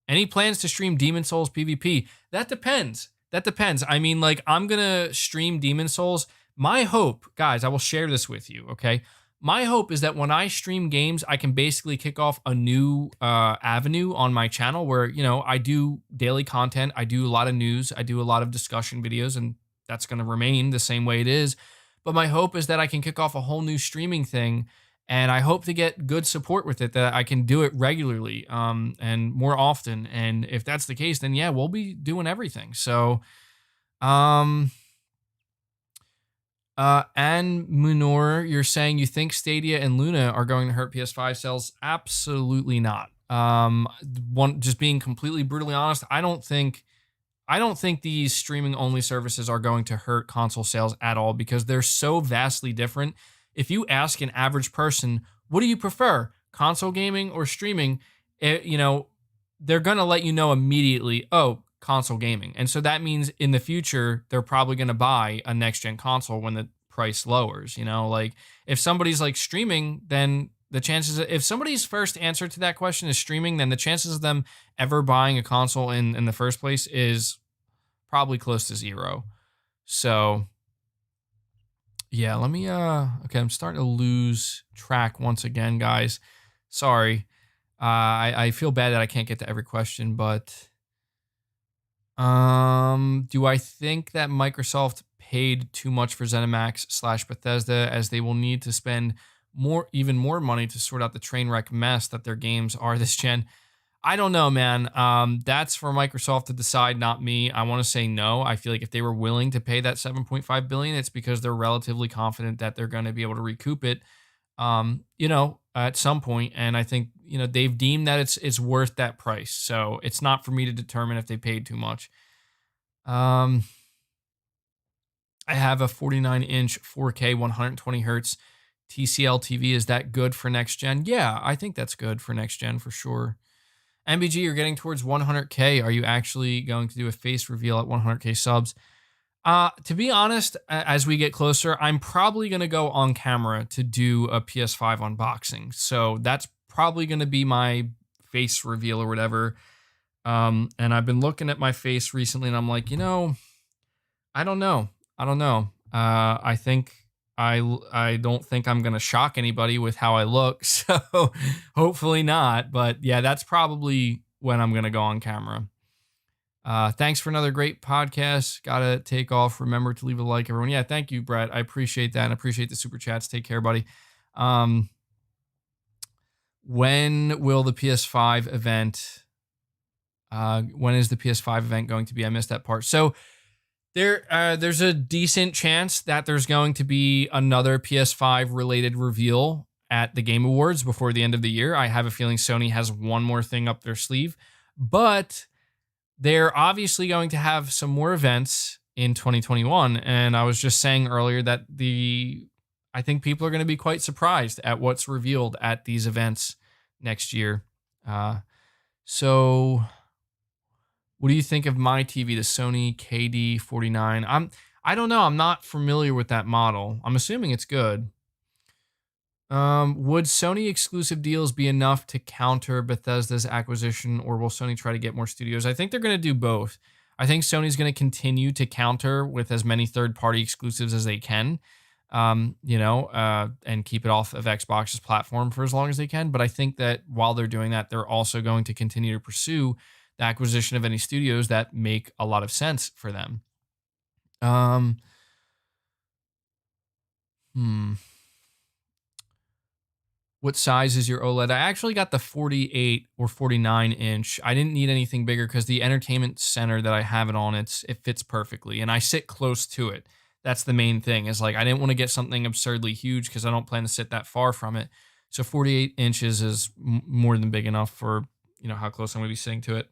Any plans to stream Demon Souls PvP? That depends. That depends. I mean, like, I'm going to stream Demon Souls. My hope, guys, I will share this with you, okay? My hope is that when I stream games, I can basically kick off a new avenue on my channel where, you know, I do daily content. I do a lot of news. I do a lot of discussion videos, and that's going to remain the same way it is. But my hope is that I can kick off a whole new streaming thing, and I hope to get good support with it, that I can do it regularly and more often. And if that's the case, then yeah, we'll be doing everything. So, and Munor, you're saying you think Stadia and Luna are going to hurt PS5 sales? Absolutely not. Just being completely brutally honest, I don't think these streaming only services are going to hurt console sales at all because they're so vastly different. If you ask an average person, what do you prefer, console gaming or streaming? They're going to let you know immediately, oh, console gaming. And so that means in the future, they're probably going to buy a next gen console when the price lowers. Like if somebody's like streaming, then the chances, if somebody's first answer to that question is streaming, then the chances of them ever buying a console in the first place is probably close to zero. So yeah, let me okay, I'm starting to lose track once again, guys. Sorry. I feel bad that I can't get to every question, but do I think that Microsoft paid too much for ZeniMax/Bethesda, as they will need to spend even more money to sort out the train wreck mess that their games are this gen? I don't know, man. That's for Microsoft to decide, not me. I want to say no. I feel like if they were willing to pay that $7.5 billion, it's because they're relatively confident that they're going to be able to recoup it, at some point. And I think, they've deemed that it's worth that price. So it's not for me to determine if they paid too much. I have a 49-inch 4K 120 hertz TCL TV. Is that good for next gen? Yeah, I think that's good for next gen for sure. MBG, you're getting towards 100K. Are you actually going to do a face reveal at 100K subs? To be honest, as we get closer, I'm probably going to go on camera to do a PS5 unboxing. So that's probably going to be my face reveal or whatever. And I've been looking at my face recently, and I'm like, I don't know. I think I don't think I'm going to shock anybody with how I look. So hopefully not. But yeah, that's probably when I'm going to go on camera. Thanks for another great podcast. Gotta take off. Remember to leave a like, everyone. Yeah, thank you, Brett. I appreciate that, and appreciate the super chats. Take care, buddy. When will the PS5 event? When is the PS5 event going to be? I missed that part. So there's a decent chance that there's going to be another PS5 related reveal at the Game Awards before the end of the year. I have a feeling Sony has one more thing up their sleeve, but they're obviously going to have some more events in 2021. And I was just saying earlier that I think people are going to be quite surprised at what's revealed at these events next year. So what do you think of my TV, the Sony KD49? I don't know. I'm not familiar with that model. I'm assuming it's good. Would Sony exclusive deals be enough to counter Bethesda's acquisition, or will Sony try to get more studios? I think they're going to do both. I think Sony's going to continue to counter with as many third-party exclusives as they can, and keep it off of Xbox's platform for as long as they can. But I think that while they're doing that, they're also going to continue to pursue the acquisition of any studios that make a lot of sense for them. What size is your OLED? I actually got the 48 or 49 inch. I didn't need anything bigger because the entertainment center that I have it on, it fits perfectly, and I sit close to it. That's the main thing, is like I didn't want to get something absurdly huge because I don't plan to sit that far from it. So 48 inches is more than big enough for, how close I'm going to be sitting to it.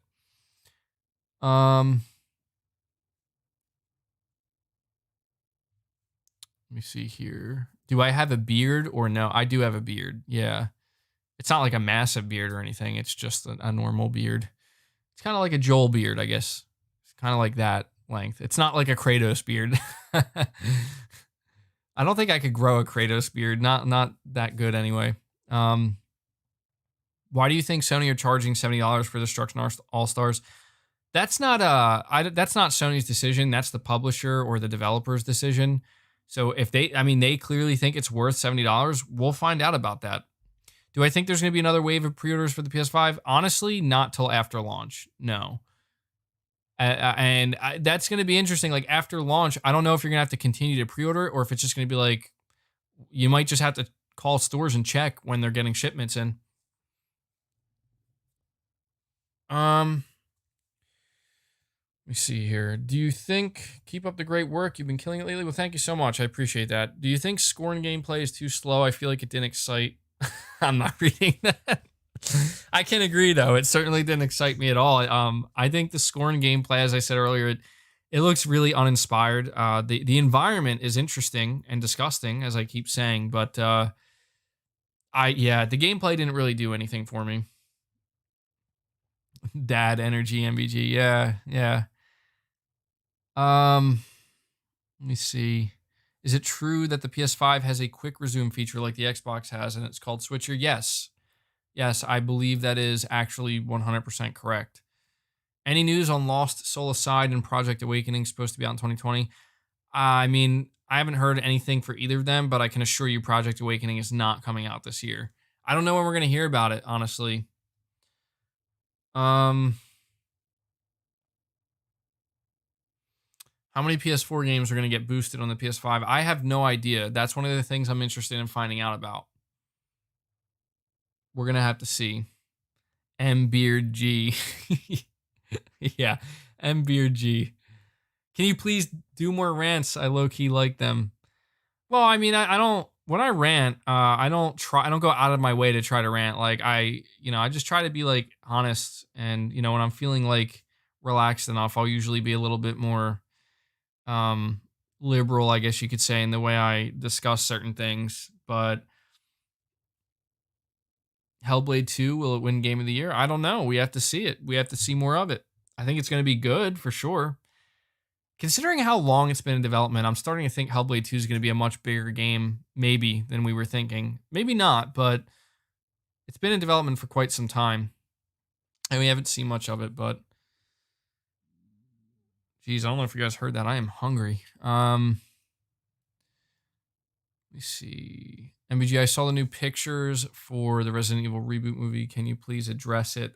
Let me see here. Do I have a beard or no? I do have a beard. Yeah. It's not like a massive beard or anything. It's just a normal beard. It's kind of like a Joel beard, I guess. It's kind of like that length. It's not like a Kratos beard. I don't think I could grow a Kratos beard. Not that good anyway. Why do you think Sony are charging $70 for Destruction All Stars? That's not that's not Sony's decision. That's the publisher or the developer's decision. So if they clearly think it's worth $70, we'll find out about that. Do I think there's going to be another wave of pre-orders for the PS5? Honestly, not till after launch. No. That's going to be interesting. Like after launch, I don't know if you're going to have to continue to pre-order or if it's just going to be like, you might just have to call stores and check when they're getting shipments in. Let me see here. Do you think, keep up the great work, you've been killing it lately? Well, thank you so much. I appreciate that. Do you think Scorn gameplay is too slow? I feel like it didn't excite. I'm not reading that. I can agree though. It certainly didn't excite me at all. I think the Scorn gameplay, as I said earlier, it looks really uninspired. The environment is interesting and disgusting, as I keep saying, but the gameplay didn't really do anything for me. Dad energy MBG. Yeah. Let me see. Is it true that the PS5 has a quick resume feature like the Xbox has and it's called Switcher? Yes. Yes, I believe that is actually 100% correct. Any news on Lost Soul Aside and Project Awakening supposed to be out in 2020? I mean, I haven't heard anything for either of them, but I can assure you Project Awakening is not coming out this year. I don't know when we're going to hear about it, honestly. How many PS4 games are going to get boosted on the PS5? I have no idea. That's one of the things I'm interested in finding out about. We're going to have to see. Mbeard G. Yeah, Mbeard G. Can you please do more rants? I low-key like them. Well, I mean, I don't, when I rant, I don't go out of my way to try to rant. Like I just try to be like honest, and when I'm feeling like relaxed enough, I'll usually be a little bit more liberal, I guess you could say, in the way I discuss certain things. But Hellblade 2, will it win Game of the Year? I don't know. We have to see it. We have to see more of it. I think it's going to be good for sure. Considering how long it's been in development, I'm starting to think Hellblade 2 is going to be a much bigger game, maybe, than we were thinking. Maybe not, but it's been in development for quite some time. And we haven't seen much of it, but geez, I don't know if you guys heard that. I am hungry. Let me see. MBG, I saw the new pictures for the Resident Evil reboot movie. Can you please address it?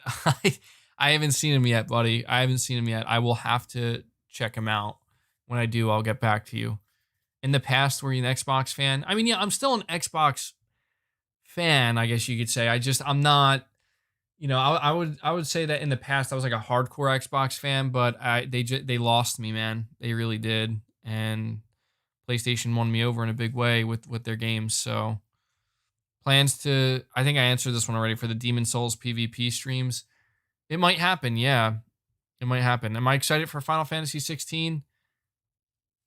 I haven't seen them yet, buddy. I haven't seen them yet. I will have to check them out. When I do, I'll get back to you. In the past, were you an Xbox fan? I mean, yeah, I'm still an Xbox fan, I guess you could say. I'm not, I would say that in the past I was like a hardcore Xbox fan, but they lost me, man. They really did. And PlayStation won me over in a big way with their games. So plans to, I think I answered this one already, for the Demon Souls PvP streams. It might happen, yeah. It might happen. Am I excited for Final Fantasy 16?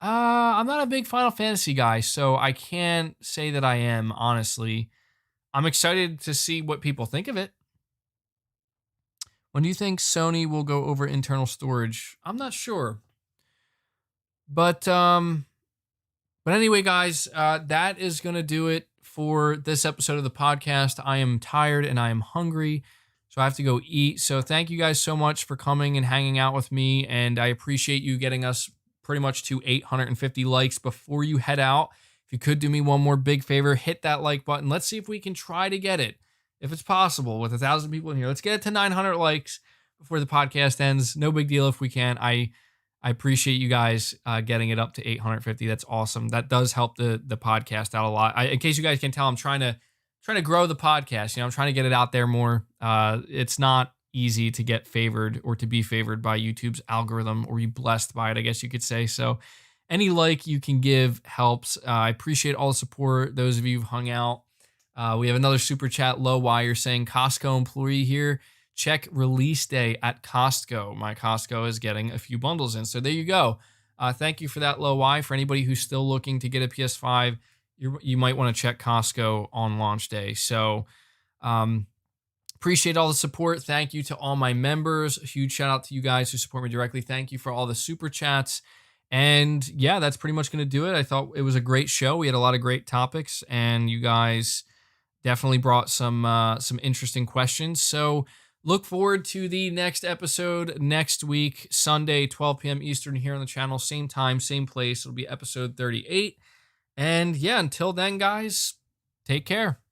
I'm not a big Final Fantasy guy, so I can't say that I am, honestly. I'm excited to see what people think of it. When do you think Sony will go over internal storage? I'm not sure. But anyway, guys, that is going to do it for this episode of the podcast. I am tired and I am hungry, so I have to go eat. So thank you guys so much for coming and hanging out with me, and I appreciate you getting us pretty much to 850 likes before you head out. If you could do me one more big favor, hit that like button. Let's see if we can try to get it, if it's possible, with 1,000 people in here. Let's get it to 900 likes before the podcast ends. No big deal if we can. I appreciate you guys getting it up to 850. That's awesome. That does help the podcast out a lot. In case you guys can tell, I'm trying to grow the podcast. I'm trying to get it out there more. It's not easy to get favored or to be favored by YouTube's algorithm, or be blessed by it, I guess you could say. So any like you can give helps. I appreciate all the support, those of you who've hung out. We have another super chat, Low Wire, saying Costco employee here. Check release day at Costco. My Costco is getting a few bundles in. So there you go. Thank you for that, Low Y. For anybody who's still looking to get a PS5, you might want to check Costco on launch day. So Appreciate all the support. Thank you to all my members. A huge shout out to you guys who support me directly. Thank you for all the super chats. And yeah, that's pretty much going to do it. I thought it was a great show. We had a lot of great topics, and you guys definitely brought some interesting questions. So look forward to the next episode next week, Sunday, 12 p.m. Eastern here on the channel. Same time, same place. It'll be episode 38. And yeah, until then, guys, take care.